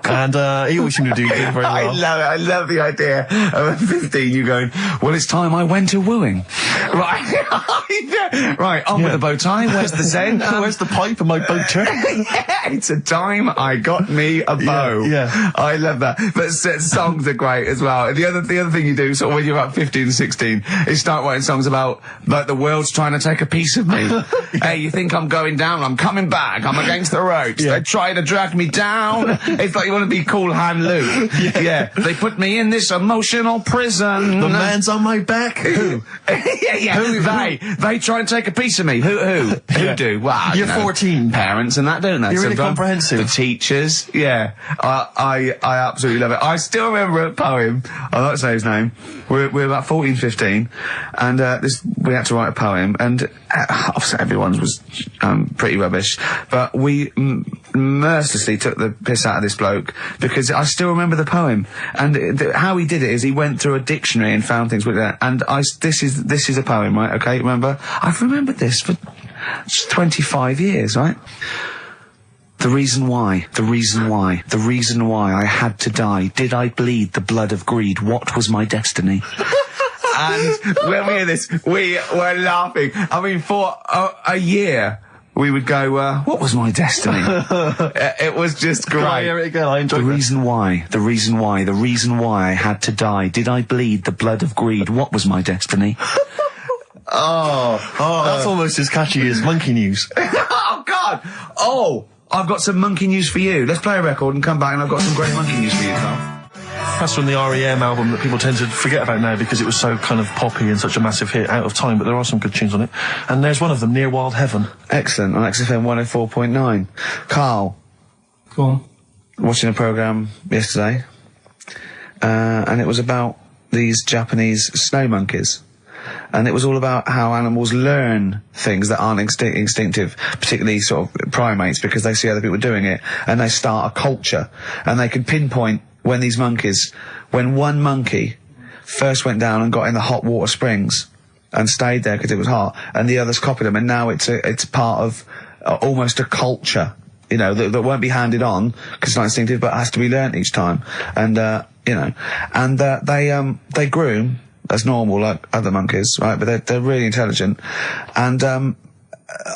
and he always seemed to do very well. I love it. I love the idea of at 15 you going, well, it's time I went to wooing. Right. Right, on with the bow tie. Where's the Zen? Where's the pipe and my bow tie? It's a time I got me a bow. Yeah. I love that. But songs are great as well. And the other thing you do, sort of when you're about 15, 16, is start writing songs about, like, the world's trying to take a piece of me. Hey, you think I'm going down? I'm coming back. I'm against against the ropes. They try to drag me down. It's like you want to be Cool Hand Luke. Yeah. They put me in this emotional prison. The man's on my back. Who? Who? They try and take a piece of me. Who do? Well, You're 14. Parents and that, don't they? You're really comprehensive. The teachers. Yeah. I absolutely love it. I still remember a poem. I'll not say his name. We're about 14, 15, and we had to write a poem, and obviously everyone's was pretty rubbish, but we mercilessly took the piss out of this bloke because I still remember the poem, and how he did it is he went through a dictionary and found things with that, and this is a poem, right? Okay, remember? I've remembered this for 25 years, right? The reason why I had to die. Did I bleed the blood of greed? What was my destiny? And when we hear this, we were laughing. I mean, for a year, we would go, what was my destiny? It was just great. I hear it again? I enjoyed the reason why I had to die. Did I bleed the blood of greed? What was my destiny? That's almost as catchy as Monkey News. Oh, God! Oh! I've got some monkey news for you. Let's play a record and come back, and I've got some great monkey news for you, Carl. That's from the R.E.M. album that people tend to forget about now because it was so kind of poppy and such a massive hit, Out of Time, but there are some good tunes on it. And there's one of them, Near Wild Heaven. Excellent, on XFM 104.9. Carl. Go on. Watching a programme yesterday, and it was about these Japanese snow monkeys. And it was all about how animals learn things that aren't instinctive, particularly sort of primates, because they see other people doing it, and they start a culture. And they can pinpoint when one monkey first went down and got in the hot water springs and stayed there because it was hot, and the others copied them, and now it's part of almost a culture, you know, that won't be handed on because it's not instinctive, but has to be learnt each time. And, they groom as normal, like other monkeys, right? But they're really intelligent. And,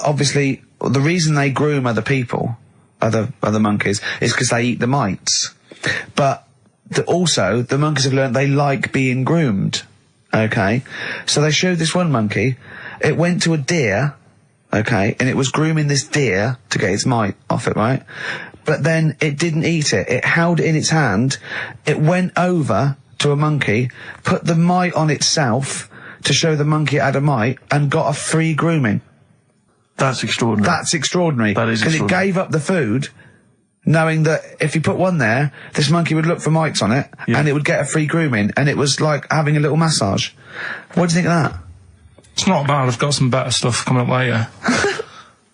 obviously, the reason they groom other people, other monkeys, is because they eat the mites. But also, the monkeys have learned they like being groomed. Okay? So they showed this one monkey, it went to a deer, okay, and it was grooming this deer to get its mite off it, right? But then it didn't eat it. It held it in its hand, it went over to a monkey, put the mite on itself to show the monkey it had a mite, and got a free grooming. That's extraordinary. That's extraordinary. That is extraordinary. Because it gave up the food, knowing that if you put one there, this monkey would look for mites on it, and it would get a free grooming, and it was like having a little massage. What do you think of that? It's not bad. I've got some better stuff coming up later.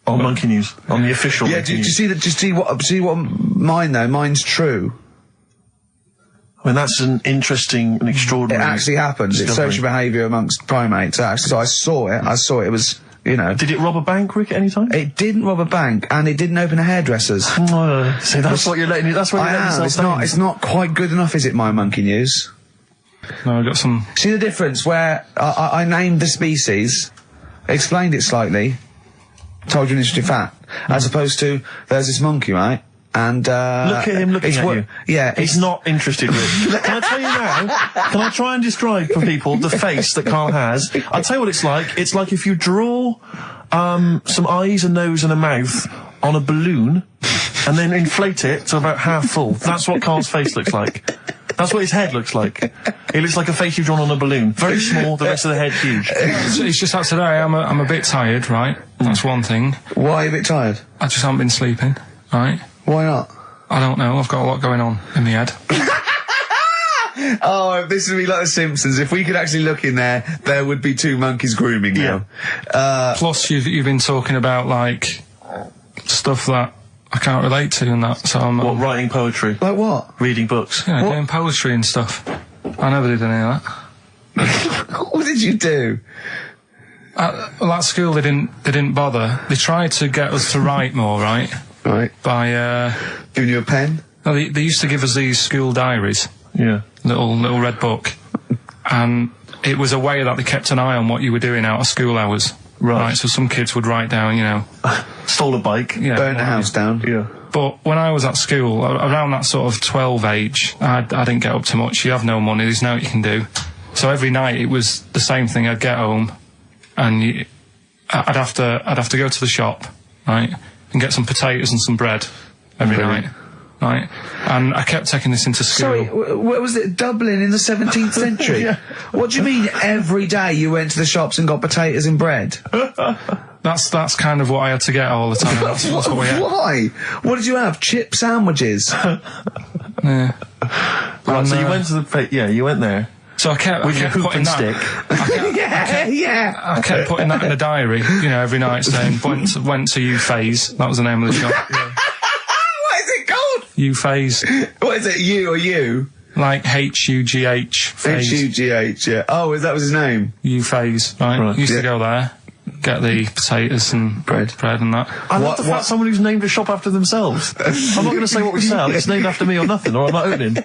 On Monkey News, on the official. Yeah, do you see what mine though? Mine's true. I mean, that's an interesting and extraordinary. It actually happens. It's social behaviour amongst primates. Actually, so I saw it. It was, you know. Did it rob a bank, Rick, at any time? It didn't rob a bank, and it didn't open a hairdresser's. See, that's what you're letting. That's what you're letting yourself down. It's not quite good enough, is it? My Monkey News. No, I got some. See the difference where I named the species, explained it slightly, told you an interesting fact, as opposed to there's this monkey, right? And look at him looking at you. Yeah, he's not interested, Rick. Can I tell you now? Can I try and describe for people the face that Carl has? I'll tell you what it's like. It's like if you draw some eyes, a nose, and a mouth on a balloon, and then inflate it to about half full. That's what Carl's face looks like. That's what his head looks like. It looks like a face you've drawn on a balloon. Very small, the rest of the head huge. It's just that today I'm a bit tired, right? That's one thing. Why are you a bit tired? I just haven't been sleeping, right? Why not? I don't know. I've got a lot going on in the head. Oh, this would be like The Simpsons. If we could actually look in there would be two monkeys grooming now. Plus, you've been talking about, like, stuff that I can't relate to and that, so I'm... What, writing poetry? Like what? Reading books? Yeah, doing poetry and stuff. I never did any of that. What did you do? Well, at school they didn't bother. They tried to get us to write more, right? Right. By, giving you a pen? No, they used to give us these school diaries. Yeah. Little red book. And it was a way that they kept an eye on what you were doing out of school hours. Right. So some kids would write down, you know... Stole a bike. Yeah. Burnt a house down. Yeah. But when I was at school, around that sort of 12 age, I didn't get up to much. You have no money, there's no what you can do. So every night it was the same thing. I'd get home, and I'd have to go to the shop, right? and get some potatoes and some bread every night. Right, and I kept taking this into school. Sorry, what was it? Dublin in the 17th century? Yeah. What do you mean every day you went to the shops and got potatoes and bread? That's kind of what I had to get all the time. That's what we had. Why? What did you have? Chip sandwiches? Yeah. Right, so you went to the... you went there. So I kept putting that. Yeah. I kept putting that in the diary, you know, every night, saying went to Gervais. That was the name of the shop. Yeah. What is it called? Gervais. What is it? You or you? Like H-U-G-H. H-U-G-H, yeah. Oh, that was his name? Gervais, right? Used to go there, get the potatoes and bread and that. I love the fact someone who's named a shop after themselves. I'm not going to say what we sell. It's named after me or nothing, or I'm not owning.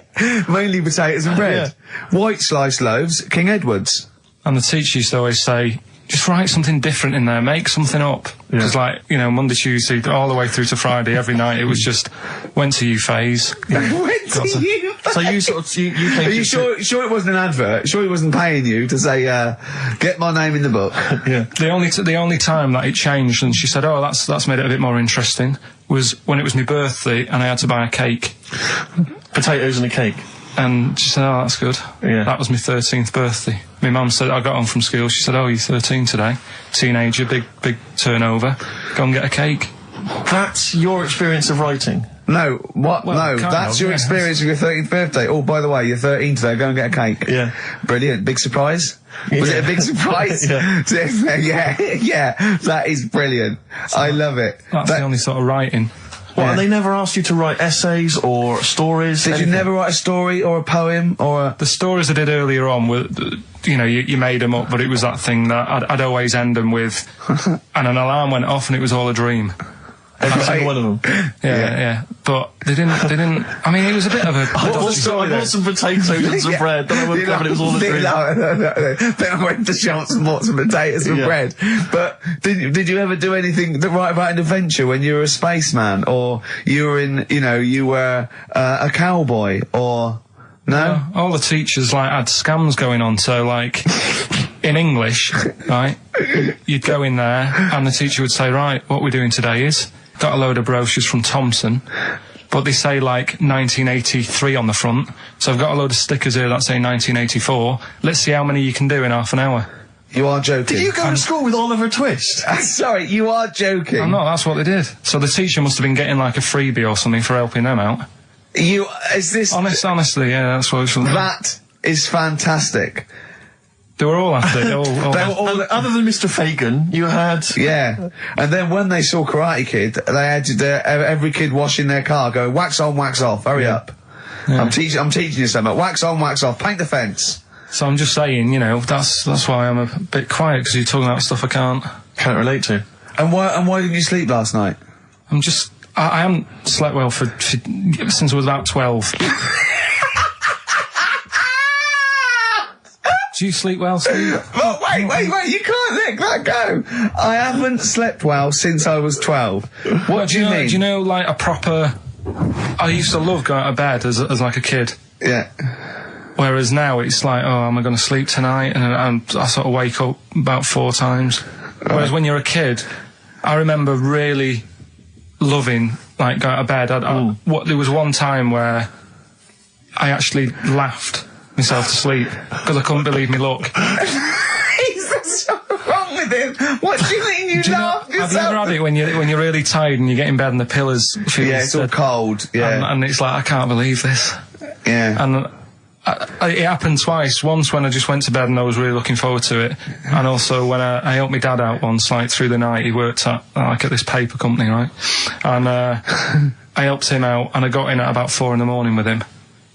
Mainly potatoes and bread. White sliced loaves, King Edward's. And the teacher used to always say, just write something different in there, make something up. Because, like, you know, Monday, Tuesday, all the way through to Friday, every night, it was just, went to Gervais. Went to Gervais? So you sort of, you came Are you sure it wasn't an advert? Sure he wasn't paying you to say, get my name in the book? Yeah. The only time that it changed, and she said, oh, that's made it a bit more interesting, was when it was my birthday and I had to buy a cake. Potatoes and a cake. And she said, oh, that's good. Yeah. That was my 13th birthday. My mum said, I got home from school, she said, oh, you're 13 today. Teenager, big turnover. Go and get a cake. That's your experience of writing? No, what? Well, no, that's your experience of your 13th birthday. Oh, by the way, you're 13 today, go and get a cake. Yeah. Brilliant. Big surprise? Was it a big surprise? yeah, that is brilliant. I love it. That's the only sort of writing. Well, and they never asked you to write essays or stories? Did you never write a story or a poem or The stories I did earlier on were, you know, you made them up, but it was that thing that I'd always end them with, and an alarm went off and it was all a dream. Every single one of them. Yeah. But they didn't. I mean, it was a bit of a. I bought some potatoes and some bread. Then I woke up and it was all a dream. No. Then I went to shops and bought some potatoes and bread. But did you ever do anything that write about an adventure when you were a spaceman, or you were you were a cowboy, or no? All the teachers had scams going on. So in English, right? You'd go in there and the teacher would say, right, what we're doing today is. Got a load of brochures from Thomson, but they say 1983 on the front. So I've got a load of stickers here that say 1984. Let's see how many you can do in half an hour. You are joking. Did you go to school with Oliver Twist? Sorry, you are joking. I'm not, that's what they did. So the teacher must have been getting a freebie or something for helping them out. Honestly, yeah, that's what it was. That is fantastic. They were all at it. They were all, other than Mr. Fagan, you had... Yeah. And then when they saw Karate Kid, they had every kid washing their car going, wax on, wax off, hurry up. Yeah. I'm teaching you something. Wax on, wax off, paint the fence. So I'm just saying, that's why I'm a bit quiet, because you're talking about stuff I can't relate to. And why didn't you sleep last night? I haven't slept well since I was about 12. Do you sleep well, Steve? Well, wait, you can't let that go. I haven't slept well since I was 12. What do you mean? Do you know, a proper... I used to love going to bed as a kid. Yeah. Whereas now it's oh, am I going to sleep tonight? And I sort of wake up about 4 times. Whereas when you're a kid, I remember really loving, going to bed. There was one time where I actually laughed myself to sleep because I couldn't believe me luck. Is something wrong with him? What do you mean you laughed yourself? Have you ever had it when you're really tired and you get in bed and the pillows feel it's all cold, yeah. And it's I can't believe this. Yeah. And it happened twice. Once when I just went to bed and I was really looking forward to it, and also when I helped my dad out once, through the night. He worked at at this paper company, right? And I helped him out, and I got in at about 4 a.m. with him.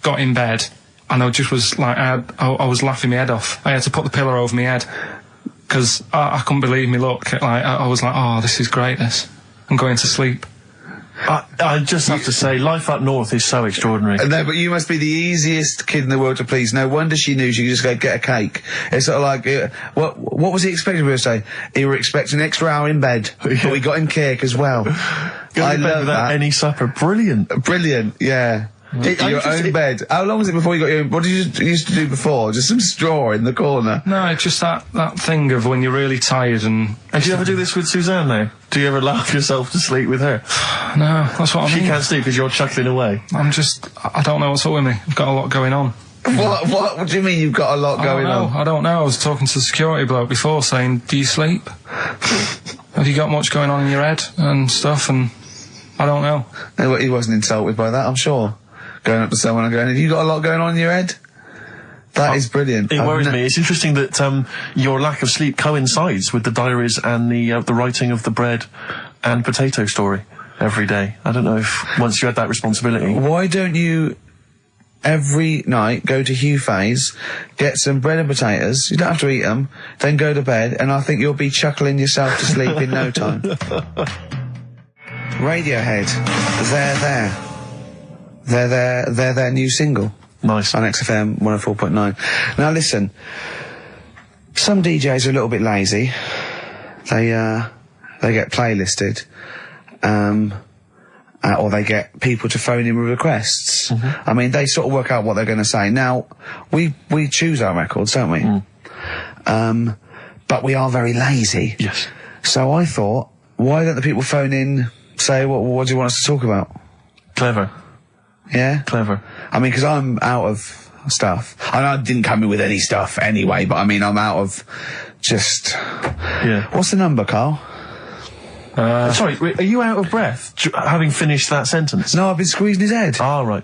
Got in bed. And I just was I was laughing my head off. I had to put the pillow over my head because I couldn't believe me luck. I was oh, this is great, this. I'm going to sleep. I just have to say, life up north is so extraordinary. No, but you must be the easiest kid in the world to please. No wonder she knew she could just go get a cake. It's sort of what was he expecting to say? He were expecting an extra hour in bed, but we got him cake as well. I love that. Any supper, brilliant. Brilliant, yeah. Your own bed. How long was it before you got your own? What did you used to do before? Just some straw in the corner? No, it's just that thing of when you're really tired and... And do you ever do this with Suzanne now? Do you ever laugh yourself to sleep with her? No, that's what I mean. She can't sleep because you're chuckling away. I don't know what's up with me. I've got a lot going on. What do you mean you've got a lot going on? I don't know. I was talking to the security bloke before saying, do you sleep? Have you got much going on in your head and stuff? And I don't know. No, he wasn't insulted by that, I'm sure. Going up to someone and going, have you got a lot going on in your head? That is brilliant. It worries me. It's interesting that your lack of sleep coincides with the diaries and the writing of the bread and potato story every day. I don't know if once you had that responsibility. Why don't you every night go to Hugh Faye's, get some bread and potatoes, you don't have to eat them, then go to bed, and I think you'll be chuckling yourself to sleep in no time. Radiohead, they're their new single. Nice. On XFM 104.9. Now listen, some DJs are a little bit lazy. They get playlisted, or they get people to phone in with requests. Mm-hmm. I mean, they sort of work out what they're going to say. Now, we choose our records, don't we? Mm. But we are very lazy. Yes. So I thought, why don't the people phone in, say, what do you want us to talk about? Clever. Yeah? Clever. I mean, because I'm out of stuff. And I didn't come in with any stuff anyway, but I mean, I'm out of just... Yeah. What's the number, Carl? Sorry, are you out of breath having finished that sentence? No, I've been squeezing his head. Ah, right.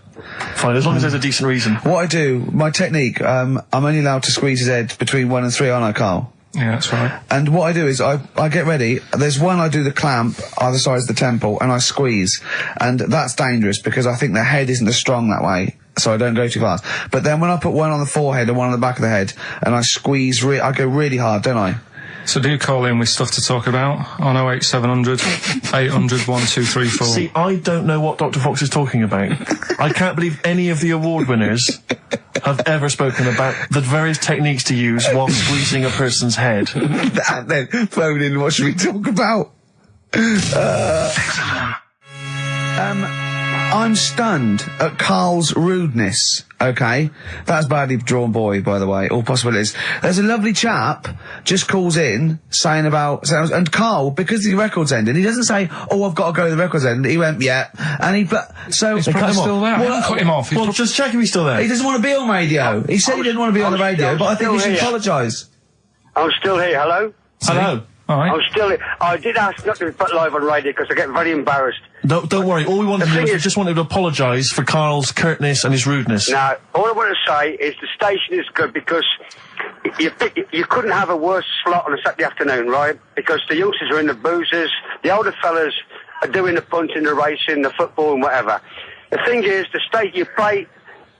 Fine, as long as there's a decent reason. What I do, my technique, I'm only allowed to squeeze his head between 1 and 3, aren't I, Carl? Yeah, that's right. And what I do is I get ready. There's one I do the clamp either side of the temple and I squeeze. And that's dangerous because I think the head isn't as strong that way. So I don't go too fast. But then when I put one on the forehead and one on the back of the head and I squeeze, I go really hard, don't I? So do call in with stuff to talk about on 08700 800 1234. See, I don't know what Dr. Fox is talking about. I can't believe any of the award winners have ever spoken about the various techniques to use while squeezing a person's head. And then phone in, what should we talk about? I'm stunned at Carl's rudeness, okay? That's badly drawn boy, by the way, all possibilities. There's a lovely chap just calls in saying about... And Carl, because the record's ended, he doesn't say, oh, I've got to go to the record's end. He went, yeah. And he... So... He's probably still there. Well, cut him off. Well, just check if he's still there. He doesn't want to be on radio. He said he didn't want to be on the radio, but I think he should apologise. I'm still here. Hello? Hello. All right. I'm still here. I did ask not to be put live on radio because I get very embarrassed. Don't worry. All we wanted to do was we just wanted to apologise for Carl's curtness and his rudeness. Now, all I want to say is the station is good because you couldn't have a worse slot on a Saturday afternoon, right? Because the youngsters are in the boozers, the older fellas are doing the punting, the racing, the football and whatever. The thing is, the state you play,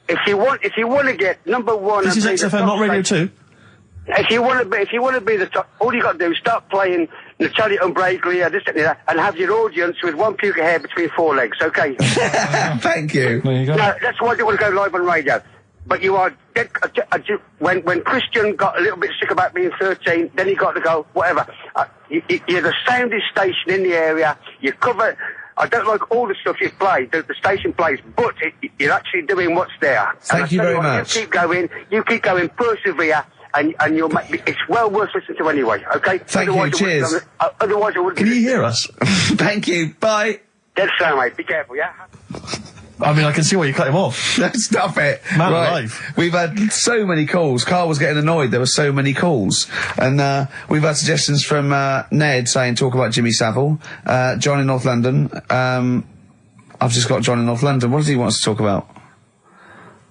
if you want to get number one... This is XFM, not Radio 2. If you want to be the top, all you got to do is start playing Natalia Umbraglia, this and that, and have your audience with one puke of hair between four legs, okay? Thank you. There you go. No, that's why I don't want to go live on radio. But you are dead, when Christian got a little bit sick about being 13, then he got to go, whatever. You're the soundest station in the area. You cover... I don't like all the stuff you play, the station plays, but you're actually doing what's there. Thank you very much. You keep going, persevere. And you'll make it's well worth listening to anyway, okay? Thank you, cheers. Otherwise I wouldn't... Can you hear us? Thank you, bye. Dead sound, mate. Be careful, yeah? I mean, I can see why you cut him off. Stop it. Man alive. We've had so many calls. Carl was getting annoyed. There were so many calls. And we've had suggestions from Ned saying talk about Jimmy Savile. John in North London. I've just got John in North London. What does he want us to talk about?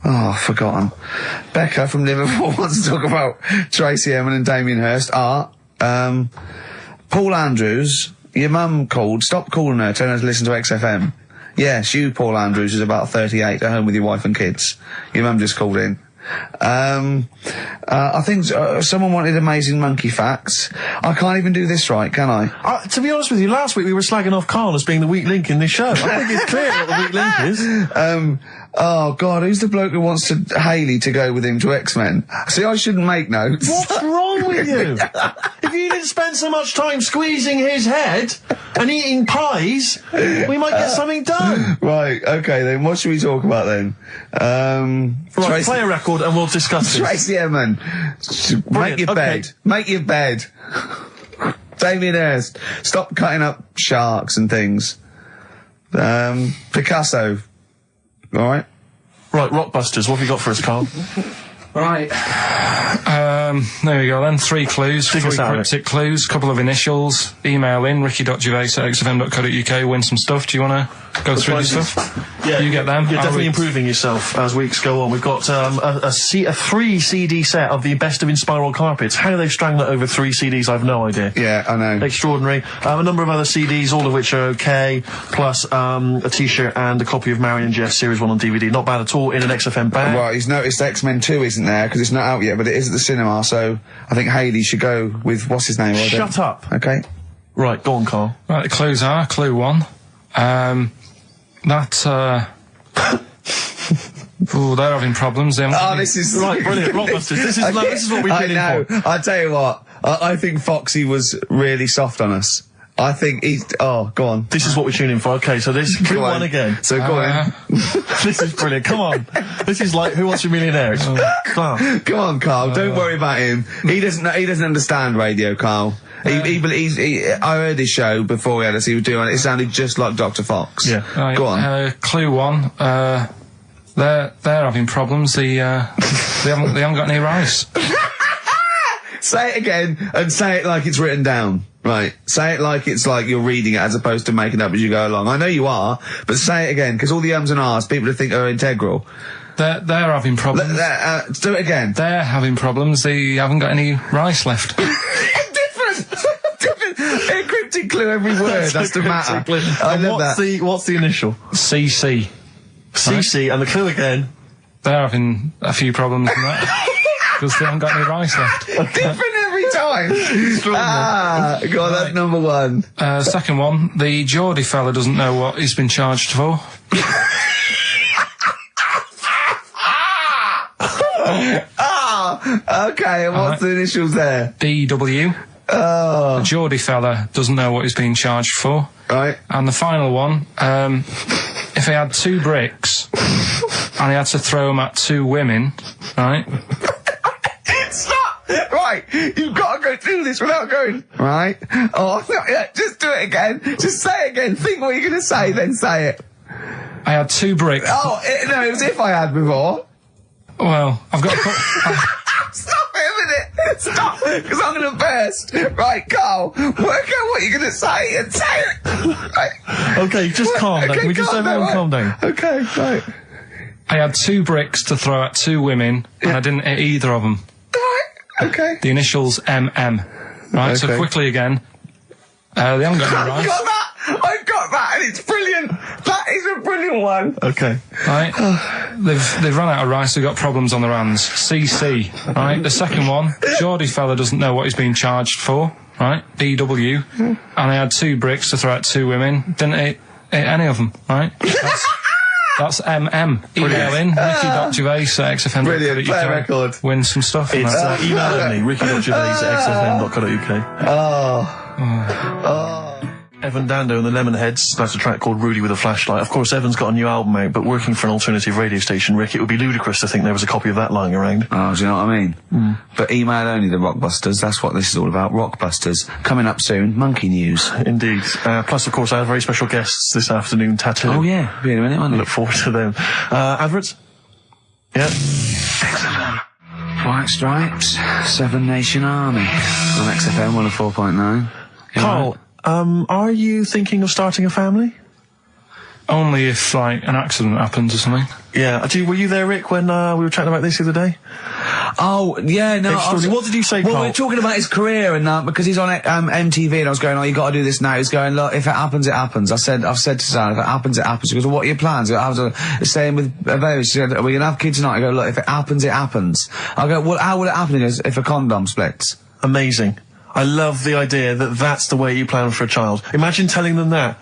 Oh, forgotten. Becca from Liverpool wants to talk about Tracy Emin and Damien Hirst. Art. Paul Andrews, your mum called. Stop calling her. Tell her to listen to XFM. Yes, you, Paul Andrews, is about 38, at home with your wife and kids. Your mum just called in. I think someone wanted amazing monkey facts. I can't even do this right, can I? To be honest with you, last week we were slagging off Carl as being the weak link in this show. I think it's clear what the weak link is. Oh, God, who's the bloke who wants Hayley to go with him to X-Men? See, I shouldn't make notes. What's wrong with you? If you didn't spend so much time squeezing his head, and eating pies, we might get something done. Right, okay, then what should we talk about then? Right, play a record and we'll discuss this. Tracy Emin, make your bed. Okay. Make your bed. Damien Hirst, stop cutting up sharks and things. Picasso, alright? Right, Rockbusters, what have you got for us, Carl? Right. There we go then. 3 clues, 3 cryptic clues, couple of initials. Email in, ricky.gervais@xfm.co.uk, win some stuff. Do you want to go through the stuff? Yeah. You get them. You're definitely improving yourself as weeks go on. We've got a 3 CD set of the best of Inspiral Carpets. How they've strung that over 3 CDs, I've no idea. Yeah, I know. Extraordinary. A number of other CDs, all of which are okay, plus a T-shirt and a copy of Marion Jeff Series 1 on DVD. Not bad at all, in an XFM bag. Right, he's noticed X-Men 2 isn't there, because it's not out yet, but it is at the cinema, so I think Hayley should go with, what's his name? Shut up. Okay. Right, go on, Carl. Right, the clues are, clue 1. Oh, they're having problems. This is right, brilliant. Rockbusters. This is what we've been in for. I tell you what, I think Foxy was really soft on us. I think he's... Oh, go on. This is what we're tuning for. Okay, so this clue 1 again. So go on. This is brilliant. Come on. This is like Who Wants to Be a Millionaire? It's class. Come on, Carl. Don't worry about him. He doesn't understand radio, Carl. I heard his show before we had us. He was doing it. It sounded just like Dr. Fox. Yeah. Right, go on. Clue 1. They're having problems. They haven't got any rice. Say it again and say it like it's written down. Right. Say it like it's like you're reading it as opposed to making it up as you go along. I know you are, but say it again, because all the ums and ahs people think are integral. They're having problems. Do it again. They're having problems. They haven't got any rice left. Different. A cryptic clue every word. That's the matter. I love that. What's the initial? CC. CC, and the clue again. They're having a few problems in that. Because they haven't got any rice left. Different every time. Go on, that's number 1. Second one, the Geordie fella doesn't know what he's been charged for. Okay, and what's the initials there? DW. The Geordie fella doesn't know what he's being charged for. Right. And the final one, if he had 2 bricks and he had to throw them at 2 women, right? Stop! Right, you've got to go through this without going, right? Oh, yeah, just do it again. Just say it again. Think what you're going to say, then say it. I had 2 bricks. Oh, no, it was if I had before. Well, I've got to put... Stop it a minute. Stop, because I'm going to burst. Right, Carl, work out what you're going to say and say it. Right. Okay, just calm down. Can we just everyone calm down? Okay, right. I had 2 bricks to throw at 2 women, and I didn't hit either of them. Okay. The initials MM. Right, so quickly again. They haven't got any rice. I've got that, and it's brilliant. That is a brilliant one. Okay. Right. They've run out of rice, they've got problems on their hands. CC. Right. The second one, Geordie fella doesn't know what he's being charged for. Right. DW. And I had 2 bricks to throw at 2 women. Didn't hit any of them. Right. That's MM. Email in, ricky.gervais@xfm.co.uk. Brilliant, play a record. Win some stuff. It's email only, ricky.gervais@xfm.co.uk. Evan Dando and the Lemonheads. That's a track called Rudy with a Flashlight. Of course, Evan's got a new album out, but working for an alternative radio station, Rick, it would be ludicrous to think there was a copy of that lying around. Oh, do you know what I mean? But email only the Rockbusters. That's what this is all about. Rockbusters. Coming up soon. Monkey news. Indeed. Plus, of course, I have very special guests this afternoon, Tattoo. Oh, yeah. Be in a minute, won't I look forward to them. Adverts? Yeah. XFM. White Stripes. 7 Nation Army. On XFM 104.9. Carl, are you thinking of starting a family? Only if, like, an accident happens or something. Yeah. Were you there, Rick, when we were chatting about this the other day? Oh, yeah, no. What did you say, Carl? Well, we were talking about his career and that, because he's on MTV, and I was going, oh, you got to do this now. He's going, look, if it happens, it happens. I've said to Sam, if it happens, it happens. He goes, well, what are your plans? I was saying with Gervais, she said, are we going to have kids tonight? I go, look, if it happens, it happens. I go, well, how will it happen? He goes, if a condom splits. Amazing. I love the idea that that's the way you plan for a child. Imagine telling them that.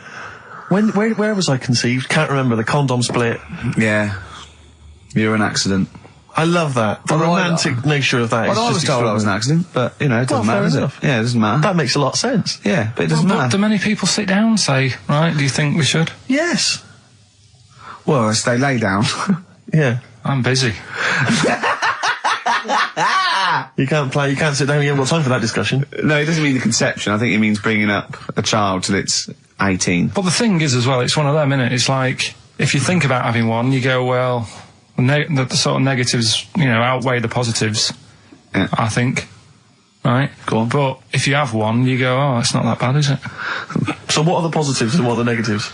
Where was I conceived? Can't remember. The condom split. Yeah. You're an accident. I love that. The romantic nature of that is I was just told I was an accident, but, you know, it doesn't matter, does it? Yeah, it doesn't matter. That makes a lot of sense. Yeah, but it doesn't matter. Do many people sit down and say, right, do you think we should? Yes. Well, they lay down. Yeah. I'm busy. You can't sit down, you haven't got time for that discussion. No, it doesn't mean the conception. I think it means bringing up a child till it's 18. But the thing is as well, it's one of them, innit? It's like, if you think about having one, you go, well, the sort of negatives, you know, outweigh the positives, Yeah. I think. Right? Go on. But if you have one, you go, oh, it's not that bad, is it? So what are the positives and what are the negatives?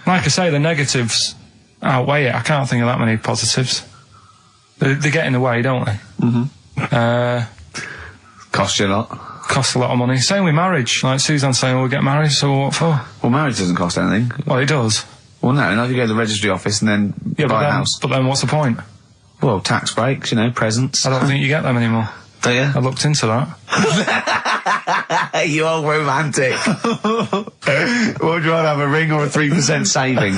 Like I say, the negatives outweigh it. I can't think of that many positives. They get in the way, don't they? Cost you a lot. Cost a lot of money. Same with marriage. Like Suzanne's saying, we'll get married, so what for? Well, marriage doesn't cost anything. Well, it does. Well, no, if you go to the registry office and then buy a house. But then what's the point? Well, tax breaks, you know, presents. I don't think you get them anymore. Do you? I looked into that. You old romantic. What would you rather have, a ring or a 3% saving?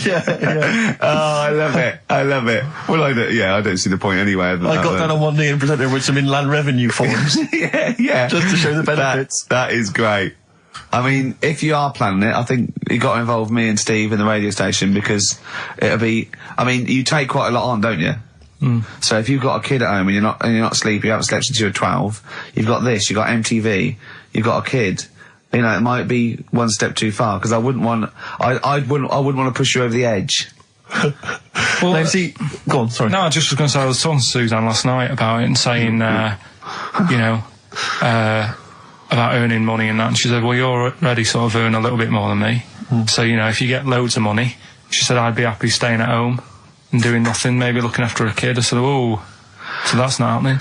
Yeah. Oh, I love it. I love it. Well, I don't see the point anyway. I got down on one knee and presented with some inland revenue forms. yeah. Just to show the benefits. That is great. I mean, if you are planning it, I think you got to involve me and Steve in the radio station, because it'll be, I mean, you take quite a lot on, don't you? So if you've got a kid at home and you're not sleepy, you haven't slept since you were 12, you've got this, you've got MTV, you've got a kid, you know, it might be one step too far, because I wouldn't want to push you over the edge. Well, go on, sorry. No, I just was going to say, I was talking to Suzanne last night about it and saying, you know, about earning money and that, and she said, well, you're already sort of earn a little bit more than me, so, you know, if you get loads of money, she said, I'd be happy staying at home and doing nothing, maybe looking after a kid. I said, oh, so that's not happening.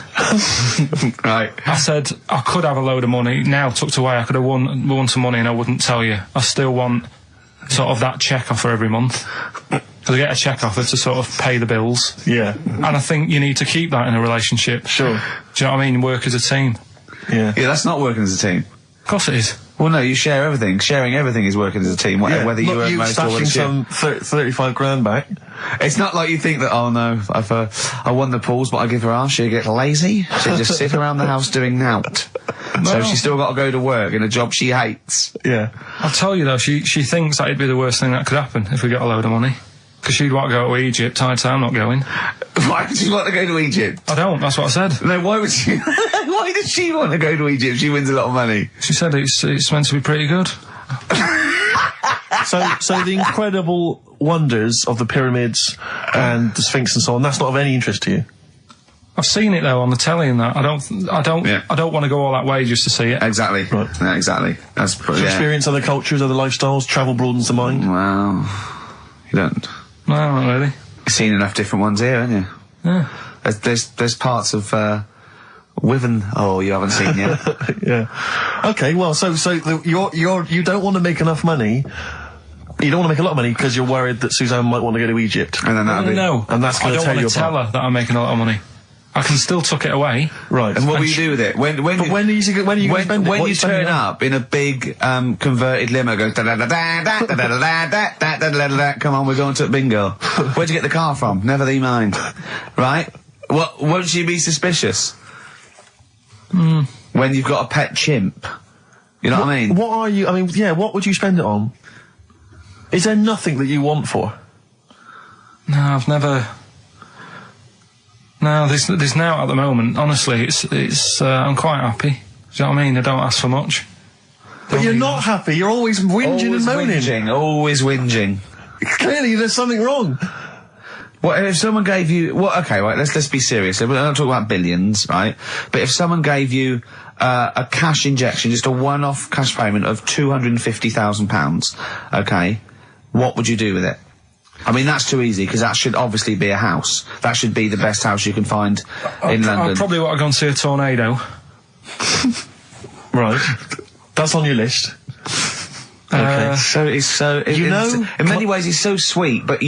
Right. I said, I could have a load of money now tucked away, I could have won some money and I wouldn't tell you. I still want sort of that check offer every month. Because I get a check offer to sort of pay the bills. Yeah. And I think you need to keep that in a relationship. Sure. Do you know what I mean? Work as a team. Yeah. Yeah, that's not working as a team. Of course it is. Well, no, you share everything. Sharing everything is working as a team, whether you earn most or whether some 35 grand back. It's not like you think that, oh no, I won the pools, but I give her half, she'll get lazy. She'll just sit around the house doing nout. So she's still got to go to work in a job she hates. Yeah. I'll tell you though, she thinks that it'd be the worst thing that could happen if we got a load of money. Because she'd want to go to Egypt, I'm not going. Why would she want to go to Egypt? I don't, that's what I said. No, why would she? Why does she want to go to Egypt? She wins a lot of money. She said it's meant to be pretty good. So the incredible wonders of the pyramids and the Sphinx and so on, that's not of any interest to you? I've seen it though on the telly and that. I don't want to go all that way just to see it. Exactly. Right. Yeah, exactly. That's To experience other cultures, other lifestyles, travel broadens the mind. Wow. You don't. No, not really. You've seen enough different ones here, haven't you? Yeah. There's parts of Wiven. Oh, you haven't seen yet. Yeah. Okay. Well, you don't want to make enough money. You don't want to make a lot of money because you're worried that Suzanne might want to go to Egypt. And then No. And that's going to tear you apart. I don't want to tell her that I'm making a lot of money. I can still tuck it away. Right. And what will you do with it? When are you going to spend it? When you turn up in a big converted limo, goes da da da da da da da da da da da da da. Come on, we're going to bingo. Where'd you get the car from? Never thee mind. Right? Won't you be suspicious? When you've got a pet chimp. You know what I mean? What are you? I mean, yeah. What would you spend it on? Is there nothing that you want for? No, I've never. No, there's now at the moment. Honestly, it's I'm quite happy. Do you know what I mean? I don't ask for much. But you're not happy. You're always whinging and moaning. Always whinging. Clearly, there's something wrong. What if someone gave you? Okay, right. Let's be serious. We're not talking about billions, right? But if someone gave you a cash injection, just a one-off cash payment of £250,000, okay, what would you do with it? I mean, that's too easy, because that should obviously be a house. That should be the best house you can find in London. I probably want to go and see a tornado. Right. That's on your list. Okay. In many ways he's so sweet, but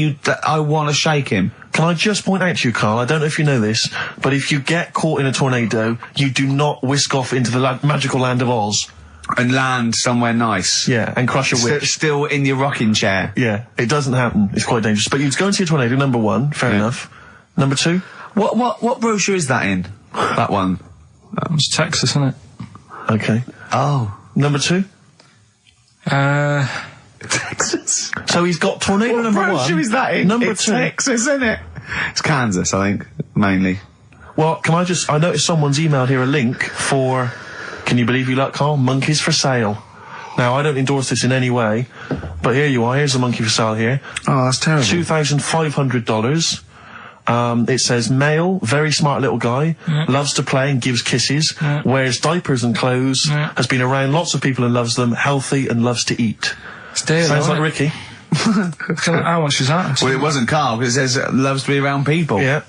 I want to shake him. Can I just point out to you, Carl, I don't know if you know this, but if you get caught in a tornado, you do not whisk off into the magical land of Oz. and land somewhere nice. Yeah, and crush a witch. Still in your rocking chair. Yeah, it doesn't happen. It's quite dangerous. But you'd go and see a tornado, number one, fair enough. Number two? What brochure is that in? That one? It's Texas, isn't it? Okay. Oh. Number two? Texas. So he's got tornado number one. What brochure is that in? Number it's two. Texas, isn't it? It's Kansas, I think, mainly. Well, I noticed someone's emailed here a link for, can you believe you luck, Carl? Monkeys for sale. Now, I don't endorse this in any way, but here you are. Here's a monkey for sale here. Oh, that's terrible. $2,500. It says male, very smart little guy, loves to play and gives kisses, wears diapers and clothes, has been around lots of people and loves them, healthy and loves to eat. Sounds like Ricky. How much is that? Well, it wasn't Carl, because it says loves to be around people. Yeah.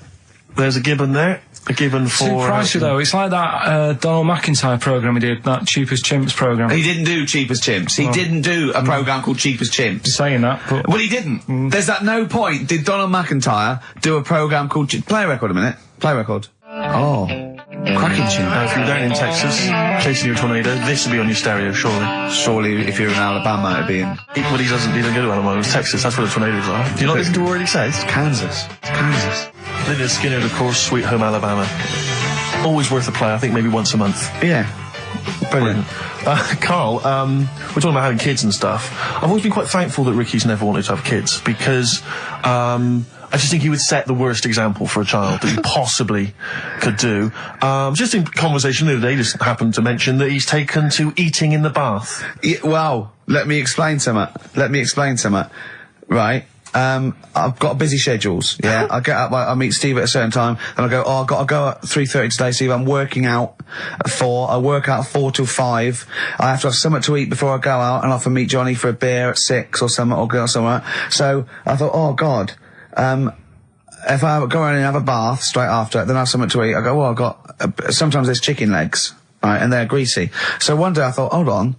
There's a gibbon there. A gibbon for... Too pricey, though. It's like that Donald McIntyre programme he did, that Cheapest Chimps programme. He didn't do Cheapest Chimps. He didn't do a programme called Cheapest Chimps. You're saying that, but... Well, he didn't. There's at no point did Donald McIntyre do a programme called... Play a record a minute. Play a record. Oh. Cracking tune. Now, if you're down in Texas, chasing your tornado, this will be on your stereo, surely. Surely, if you're in Alabama, it'd be in... Well, he doesn't go to Alabama. It's Texas. That's where the tornadoes are. Do you not listen to what he says? Kansas. It's Kansas. Lynyrd Skynyrd, of course, Sweet Home Alabama. Always worth a play, I think maybe once a month. Yeah. Brilliant. Carl, we're talking about having kids and stuff. I've always been quite thankful that Ricky's never wanted to have kids, because I just think he would set the worst example for a child that he possibly could do. Just in conversation the other day, he just happened to mention that he's taken to eating in the bath. Yeah, well, let me explain something. Right. I've got busy schedules, yeah. I get up, I meet Steve at a certain time, and I go, I've got to go at 3:30 today, Steve. I'm working out at 4. I work out 4 till 5. I have to have something to eat before I go out, and I often meet Johnny for a beer at 6 or something, or go somewhere. So I thought, oh God, if I go around and have a bath straight after, then I have something to eat. I go, well, I've got, sometimes there's chicken legs, right, and they're greasy. So one day I thought, hold on,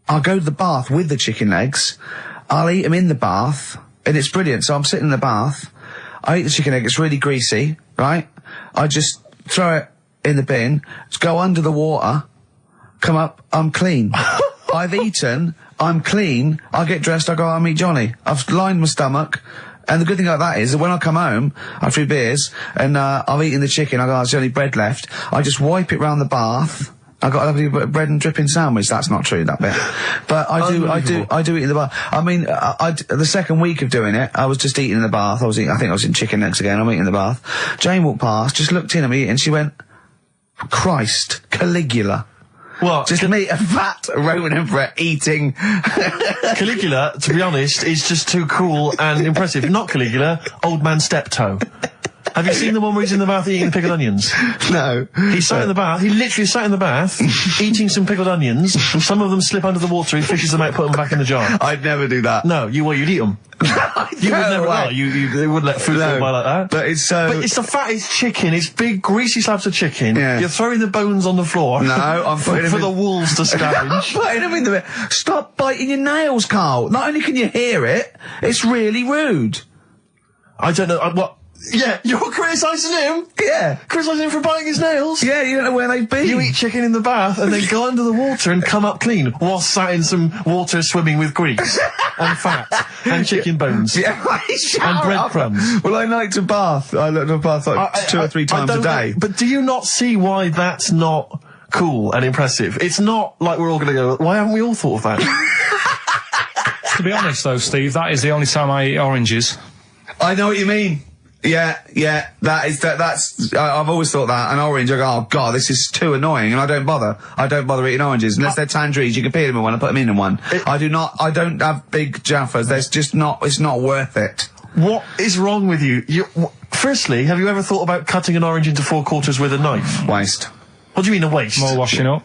I'll go to the bath with the chicken legs, I'll eat them in the bath, and it's brilliant. So I'm sitting in the bath, I eat the chicken egg, it's really greasy, right? I just throw it in the bin, just go under the water, come up, I'm clean. I've eaten, I'm clean, I get dressed, I go out and meet Johnny. I've lined my stomach, and the good thing about that is that when I come home, after 3 beers, and I've eaten the chicken, I go, there's only bread left, I just wipe it round the bath. I got a lovely bread and dripping sandwich. That's not true, that bit. But I do eat in the bath. I mean, the second week of doing it, I was just eating in the bath. I think I was in chicken legs again. I'm eating in the bath. Jane walked past, just looked in at me, and she went, Christ, Caligula. What? Just me, a fat Roman emperor eating. Caligula, to be honest, is just too cool and impressive. Not Caligula, Old Man Steptoe. Have you seen the one where he's in the bath eating the pickled onions? No. He sat in the bath, he literally sat in the bath, eating some pickled onions, some of them slip under the water, he fishes them out, put them back in the jar. I'd never do that. No, you'd eat them. You would never, well, they wouldn't let food go by like that. But it's so... But it's the fattest chicken, it's big, greasy slabs of chicken. Yeah. You're throwing the bones on the floor. No, I'm putting them for the wolves to scavenge. Putting them in the... Stop biting your nails, Carl. Not only can you hear it, it's really rude. I don't know, what... Yeah, you're criticising him? Yeah. Criticising him for biting his nails? Yeah, you don't know where they've been. You eat chicken in the bath and then go under the water and come up clean whilst sat in some water swimming with grease and fat and chicken bones. Yeah, and breadcrumbs. Well, I like to bath. I like to bath like 2 or 3 times a day. But do you not see why that's not cool and impressive? It's not like we're all going to go, why haven't we all thought of that? To be honest, though, Steve, that is the only time I eat oranges. I know what you mean. Yeah, that's, I've always thought that, an orange, I go, oh God, this is too annoying, and I don't bother eating oranges, unless they're tangerines, you can peel them in one and put them in one. I don't have big jaffas, it's not worth it. What is wrong with you? Firstly, have you ever thought about cutting an orange into 4 quarters with a knife? Waste. What do you mean a waste? More washing up.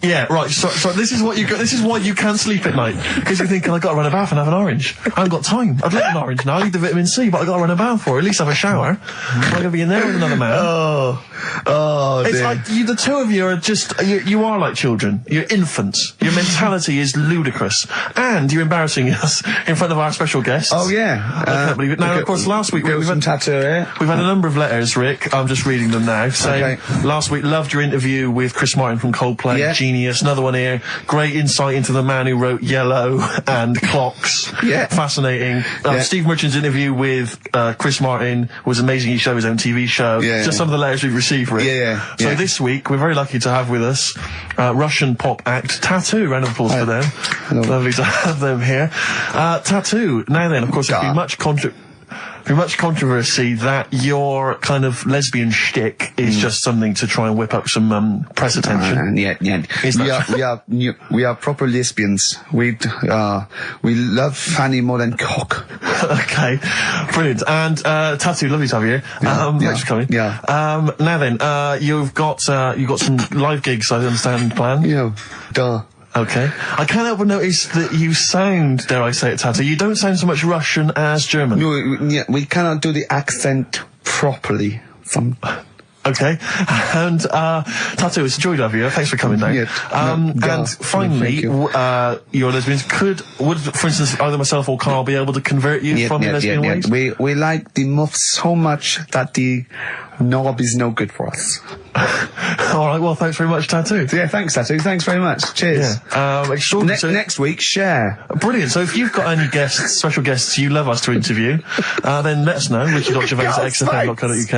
Yeah, right, so this is why you can't sleep at night. Because you're thinking, I've got to run a bath and have an orange. I haven't got time. I'd like an orange now, I need the vitamin C, but I've got to run a bath for it, at least have a shower. I'm going to be in there with another man. Oh, it's dear. like, the two of you are just, you are like children. You're infants. Your mentality is ludicrous. And you're embarrassing us in front of our special guests. Oh, yeah. I can't believe it. Now, of course, last week we've had tattoo here. We've had a number of letters, Rick. I'm just reading them now. Saying, last week, loved your interview with Chris Martin from Coldplay. Yeah. genius. Another one here. Great insight into the man who wrote Yellow and Clocks. Yeah. Fascinating. Steve Merchant's interview with Chris Martin was amazing. He showed his own TV show. Yeah. Just some of the letters we've received for it. So this week, we're very lucky to have with us Russian pop act Tattoo. Round of applause for them. Lovely to have them here. Tattoo. Now then, of course, there's been much controversy that your kind of lesbian shtick is just something to try and whip up some press attention. We are proper lesbians. We love fanny more than cock. Okay, brilliant. And Tattoo, lovely to have you here. Thanks for coming. Now then, you've got some live gigs, I understand, planned. Okay. I can't help but notice that you sound, dare I say it, Tattoo, you don't sound so much Russian as German. No, we cannot do the accent properly. Okay. And, Tattoo, it's a joy to have you. Thanks for coming down. And finally, your lesbians would, for instance, either myself or Karl be able to convert you from your lesbian ways? We like the muff so much that the knob is no good for us. All right, well, thanks very much, Tattoo. Yeah, thanks, Tattoo. Thanks very much. Cheers. Next week, share. Brilliant. So if you've got any guests, special guests you love us to interview, then let us know. Ricky.Gervais@xfm.co.uk.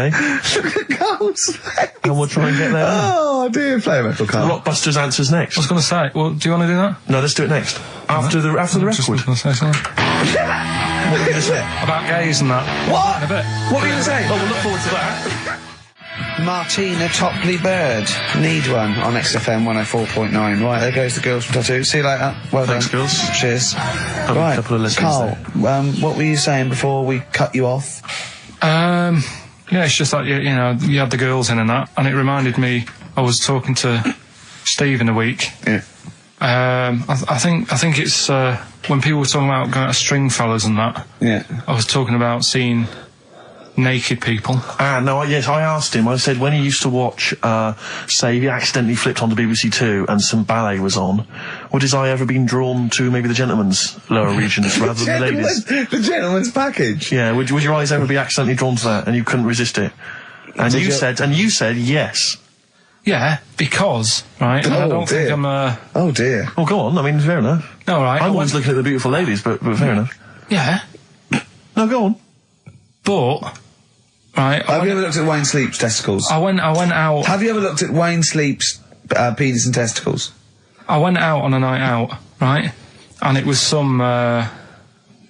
And we'll try and get there. Oh, dear. Play a metal card. Rockbusters answers next. I was going to say, well, do you want to do that? No, let's do it next. After the record. Just going to say something. What were you going to say? About gays and that. What? In a bit. What were you going to say? Oh, we'll look forward to that. Martina Topley Bird. Need one on XFM 104.9. Right, there goes the girls from Tattoo. See you later. Well Thanks, done. girls. Cheers. Right, a couple of listeners Carl, what were you saying before we cut you off? Yeah, it's just like, you know, you had the girls in and that, and it reminded me, I was talking to Steve in a week. Yeah. I think it's, when people were talking about going to Stringfellas and that, I was talking about seeing naked people. Yes, I asked him, I said, when he used to watch, say, he accidentally flipped onto BBC Two and some ballet was on, would his eye ever been drawn to maybe the gentleman's lower regions rather than the ladies'? The gentleman's package? Yeah, would your eyes ever be accidentally drawn to that and you couldn't resist it? And you said yes. Yeah, because, right, I don't think I'm Oh dear. Oh, go on, I mean, fair enough. No, right. I'm always looking at the beautiful ladies, but fair enough. Yeah. No, go on. But, right. Have you ever looked at Wayne Sleep's testicles? I went out. Have you ever looked at Wayne Sleep's penis and testicles? I went out on a night out, right? And it was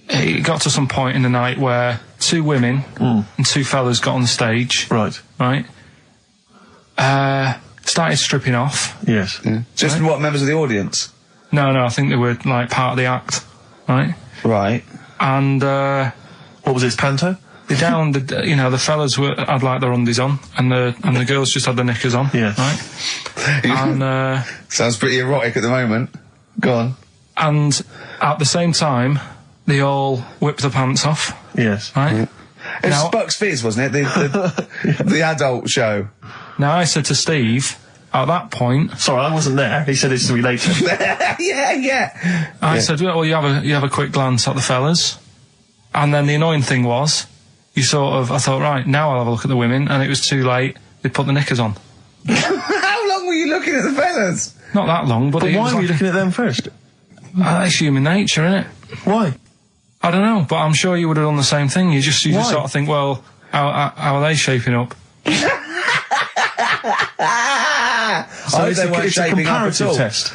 it got to some point in the night where two women and two fellas got on the stage. Right. Started stripping off. Yes. Yeah. Just what, members of the audience? No, I think they were like part of the act, right? Right. And what was this, panto? the fellas had like their undies on, and the girls just had their knickers on. Yes. Right. And sounds pretty erotic at the moment. Go on. And at the same time, they all whipped their pants off. Yes. Right. It was Bucks Fizz, wasn't it? The adult show. Now I said to Steve at that point. Sorry, I wasn't there. He said it's to be later. yeah. I said, well, you have a quick glance at the fellas, and then the annoying thing was, I thought, right, now I'll have a look at the women, and it was too late. They put the knickers on. How long were you looking at the fellas? Not that long, but why were you looking at them first? It's human nature, isn't it? Why? I don't know, but I'm sure you would have done the same thing. You just sort of think, well, how are they shaping up? So it's a comparative test.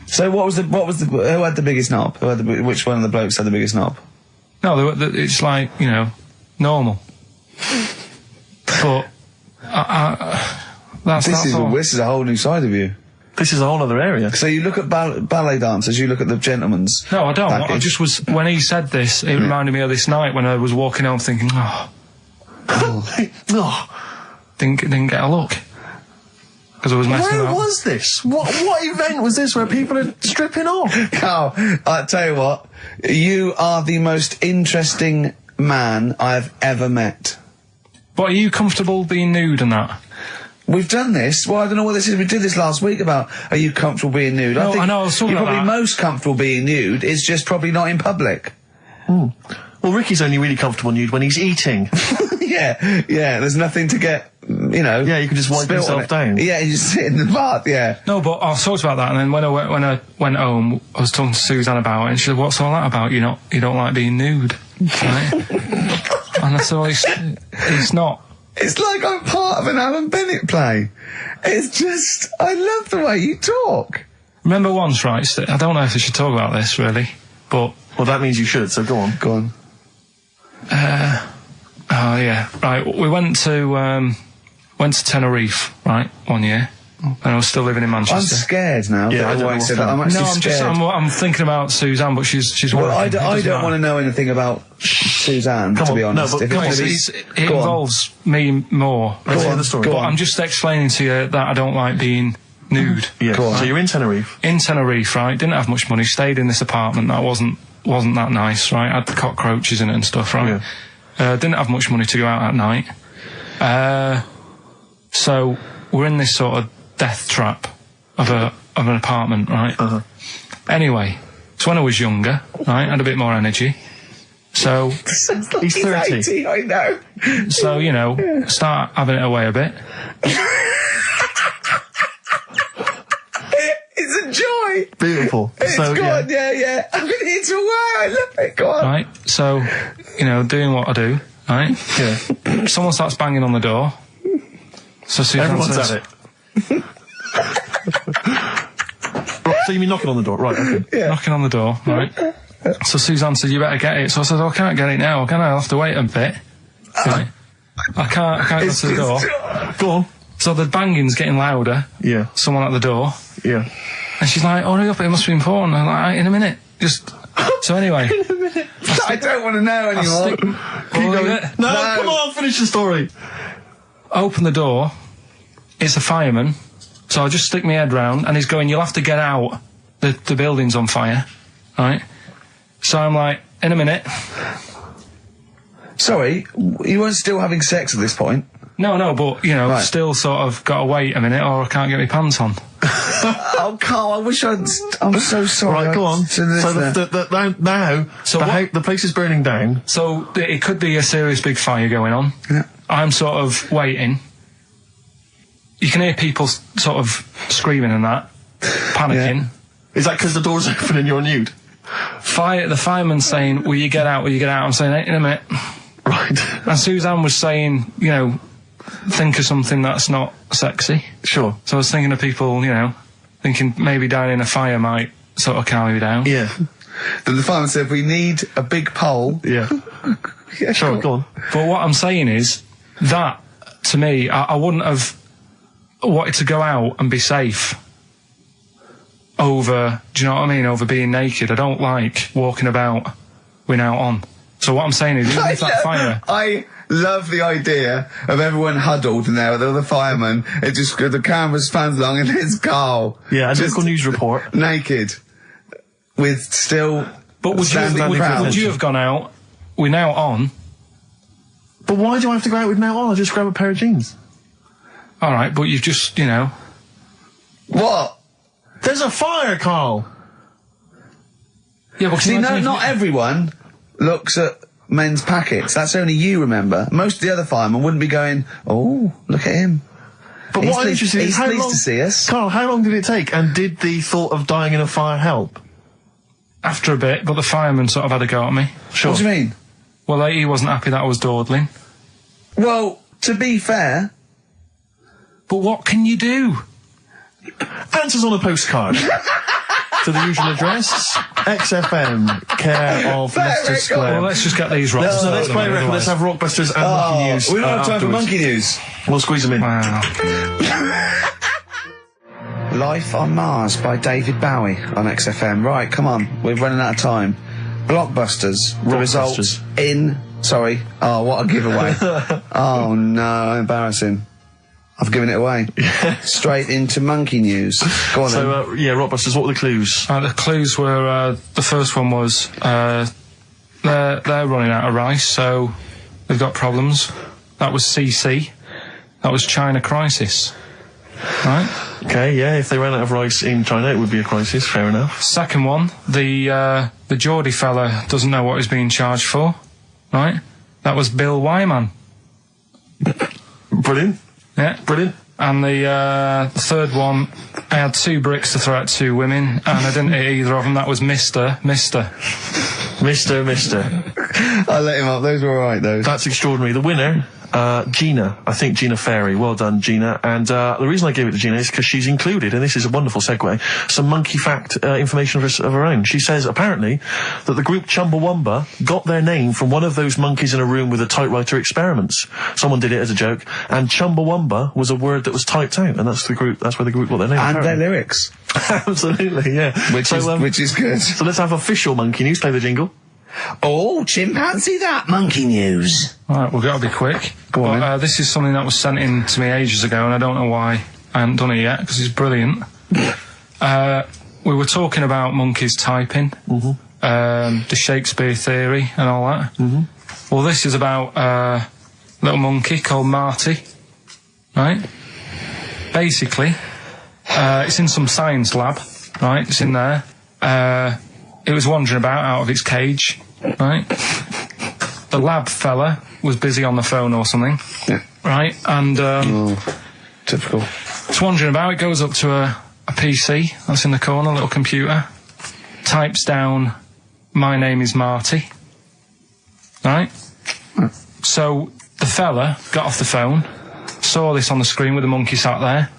So who had the biggest knob? Which one of the blokes had the biggest knob? No, it's like, normal. But this is a whole new side of you. This is a whole other area. So you look at ballet dancers, you look at the gentleman's. No, I don't. package. I just was, when he said this, it reminded me of this night when I was walking home thinking, didn't get a look. Because I was messing Where up. was this? What event was this where people are stripping off? Carl, I tell you what, you are the most interesting man I've ever met. But are you comfortable being nude and that? We've done this. Well, I don't know what this is. We did this last week about, are you comfortable being nude? No, I know, I was talking you're about probably that. most comfortable being nude. It's just probably not in public. Well, Ricky's only really comfortable nude when he's eating. Yeah, there's nothing to get you know. Yeah, you could just wipe spilt on yourself it. down. Yeah, you just sit in the bath, yeah. No, but I talked about that, and then when I went home, I was talking to Suzanne about it, and she said, "What's all that about? You don't like being nude, right?" And I said, "Well, it's not." It's like I'm part of an Alan Bennett play. It's just, I love the way you talk. Remember once, right? I don't know if I should talk about this really, but Well, that means you should. So go on. Go on. oh yeah, right. We went to Tenerife, right, one year, and I was still living in I'm Manchester. scared now. Yeah, that I don't White know said what's that. I'm actually No, scared. I'm thinking about Suzanne, but she's Well, working. I don't want to know anything about Suzanne, Come to be on, no, honest. but If come on, it's- It Go on. involves me more. Let's hear the story. Go But on. I'm just explaining to you that I don't like being nude. Yeah. Go on. So you're in Tenerife. In Tenerife, right? Didn't have much money. Stayed in this apartment that wasn't that nice, right? Had cockroaches in it and stuff, right? Didn't have much money to go out at night. So we're in this sort of death trap of an apartment, right? Anyway, so when I was younger, right, had a bit more energy. So He's 30. 80, I know. So, you know, start having it away a bit. It's a joy. Beautiful. It's So, good, yeah. I'm going to eat a while. I love it. Go on. Right? So, you know, doing what I do, right? Yeah. Someone starts banging on the door. So Suzanne Everyone's says, at it. Right, so you mean knocking on the door? Right, okay. knocking on the door, right? So Suzanne said, "You better get it." So I said, "Oh, I can't get it now. Can I? I'll have to wait a bit." Right? I can't go to the door. Go on. So the banging's getting louder. Yeah. Someone at the door. Yeah. And she's like, "Hurry up, it must be important." I'm like, "In a minute." Just... So anyway. I don't want to know anymore. No, come on, finish the story. Open the door. It's a fireman. So I just stick my head round, and he's going, "You'll have to get out. The building's on fire." Right? So I'm like, "In a minute." Sorry, you weren't still having sex at this point? No, but, you know, Right. still sort of got to wait a minute or I can't get my pants on. Oh, Carl, I wish I'm so sorry. Right, go on. So now, So the place is burning down. So it could be a serious big fire going on. Yeah. I'm sort of waiting. You can hear people sort of screaming and that, panicking. Is that because the door's open and you're nude? The fireman's saying, "Will you get out? Will you get out?" I'm saying, "In a minute." Right. And Suzanne was saying, you know, think of something that's not sexy. Sure. So I was thinking of people, you know, thinking maybe dying in a fire might sort of calm me down. Yeah. Then the fireman said, "We need a big pole." Yeah. Yeah, Sure, go on. But what I'm saying is that, to me, I wouldn't have wanted to go out and be safe over, do you know what I mean, over being naked. I don't like walking about without on. So what I'm saying is, even if that fire... I love the idea of everyone huddled in there with all the firemen. It just, the camera spans along and it's Carl. Yeah, a just local news report. naked. With still... But would you have gone out without on? But why do I have to go out with now on? I'll just grab a pair of jeans. All right, but you've just, you know... What? There's a fire, Carl! Yeah, but See, not everyone looks at men's packets. That's only you, remember. Most of the other firemen wouldn't be going, "Oh, look at him." But He's what I'm pleased- interested in is he's how pleased long... to see us. Carl, how long did it take? And did the thought of dying in a fire help? After a bit, but the fireman sort of had a go at me. Sure. What do you mean? Well, he wasn't happy that I was dawdling. Well, to be fair... But what can you do? Answers on a postcard. To the usual address, XFM, care of Leicester Square. Well, let's just get these right. So let's play a record. Let's have Rockbusters and Monkey News. We don't have time for afterwards. monkey news. We'll squeeze them in. Wow. Life on Mars by David Bowie on XFM. Right, come on, we're running out of time. Blockbusters. The results in... Sorry. Oh, what a giveaway. Oh, no, embarrassing. I've given it away. Straight into monkey news. Go on So, yeah, Rockbusters, what were the clues? The clues were, the first one was, they're running out of rice, so they've got problems. That was CC. That was China crisis. Right? Okay, yeah, if they ran out of rice in China, it would be a crisis, fair enough. Second one, the Geordie fella doesn't know what he's being charged for. Right? That was Bill Wyman. Brilliant. Yeah. Brilliant. And the third one, I had 2 bricks to throw at 2 women, and I didn't hit either of them. That was Mr. I let him up. Those were all right, those. That's extraordinary. The winner, Gina. I think Gina Ferry. Well done, Gina. And the reason I gave it to Gina is because she's included, and this is a wonderful segue, some monkey fact information of her own. She says, apparently, that the group Chumbawamba got their name from one of those monkeys in a room with a typewriter experiments. Someone did it as a joke, and Chumbawamba was a word that was typed out, and that's where the group got their name. And apparently. their lyrics. Absolutely, yeah. Which is good. So let's have official monkey news. Play the jingle. Oh, chimpanzee that monkey news. Right, we've got to be quick. Go on, This is something that was sent in to me ages ago, and I don't know why I haven't done it yet, because it's brilliant. We were talking about monkeys typing, the Shakespeare theory and all that. Well, this is about a little monkey called Marty, right? Basically, it's in some science lab, right? It's in there. It was wandering about out of its cage, right? The lab fella was busy on the phone or something, right? And typical. It's wandering about. It goes up to a PC that's in the corner, a little computer, types down, "My name is Marty," right? So the fella got off the phone, saw this on the screen with the monkey sat there,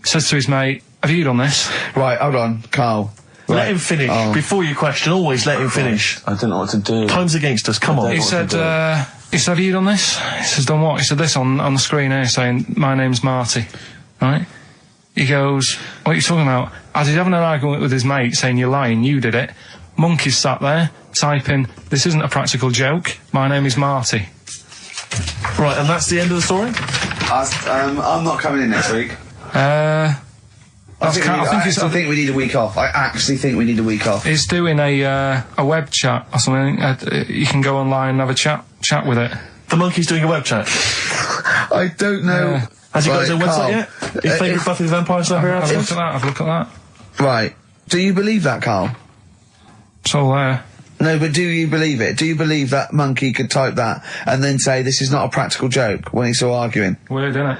says to his mate, "Have you done this?" Right, hold on, Carl. Let him finish. Before you question, always let him finish. I don't know what to do. Time's against us, come on. He said, "Have you done this?" He says, "Done what?" He said, "This on the screen here saying, 'My name's Marty,' right?" He goes, "What are you talking about?" As he's having an argument with his mate saying, "You're lying, you did it," monkey's sat there typing, "This isn't a practical joke, my name is Marty." Right, and that's the end of the story? I'm not coming in next week. I think we need a week off. I actually think we need a week off. It's doing a web chat or something. You can go online and have a chat with it. The monkey's doing a web chat? I don't know. Has he got his own website yet? His favourite Buffy the Vampire Slayer? Have a look at that. Right. Do you believe that, Carl? It's all there. No, but do you believe it? Do you believe that monkey could type that and then say this is not a practical joke when he's still arguing? Weird, isn't it?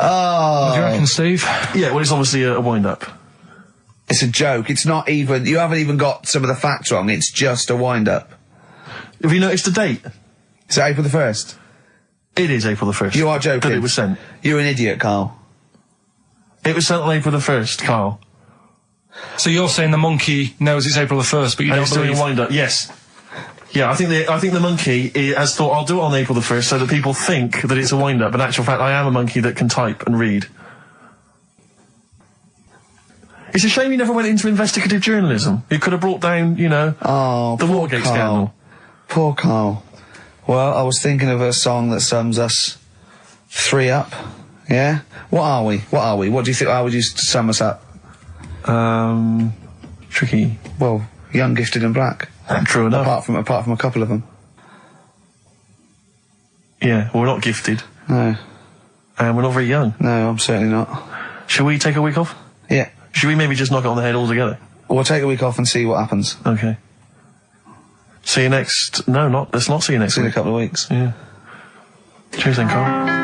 Oh. What do you reckon, Steve? Yeah, well, it's obviously a wind-up. It's a joke. It's not even... You haven't even got some of the facts wrong. It's just a wind-up. Have you noticed the date? Is it April the 1st? It is April the 1st. You are joking. That it was sent. You're an idiot, Carl. It was sent on April the 1st, Carl. So you're saying the monkey knows it's April the 1st, but you don't believe... doing a wind-up, yes. Yeah, I think the monkey has thought, I'll do it on April the 1st so that people think that it's a wind-up. In actual fact, I am a monkey that can type and read. It's a shame you never went into investigative journalism. You could have brought down, the Watergate scandal. Poor Carl. Well, I was thinking of a song that sums us 3 up. Yeah? What are we? What do you think? How would you sum us up? Tricky. Well, young, gifted and black. True enough. Apart from a couple of them. Yeah, well, we're not gifted. No. And we're not very young. No, I'm certainly not. Shall we take a week off? Yeah. Should we maybe just knock it on the head altogether? We'll take a week off and see what happens. Okay. See you next... No, let's not see you next week. See you in a couple of weeks. Yeah. Cheers then, Carl.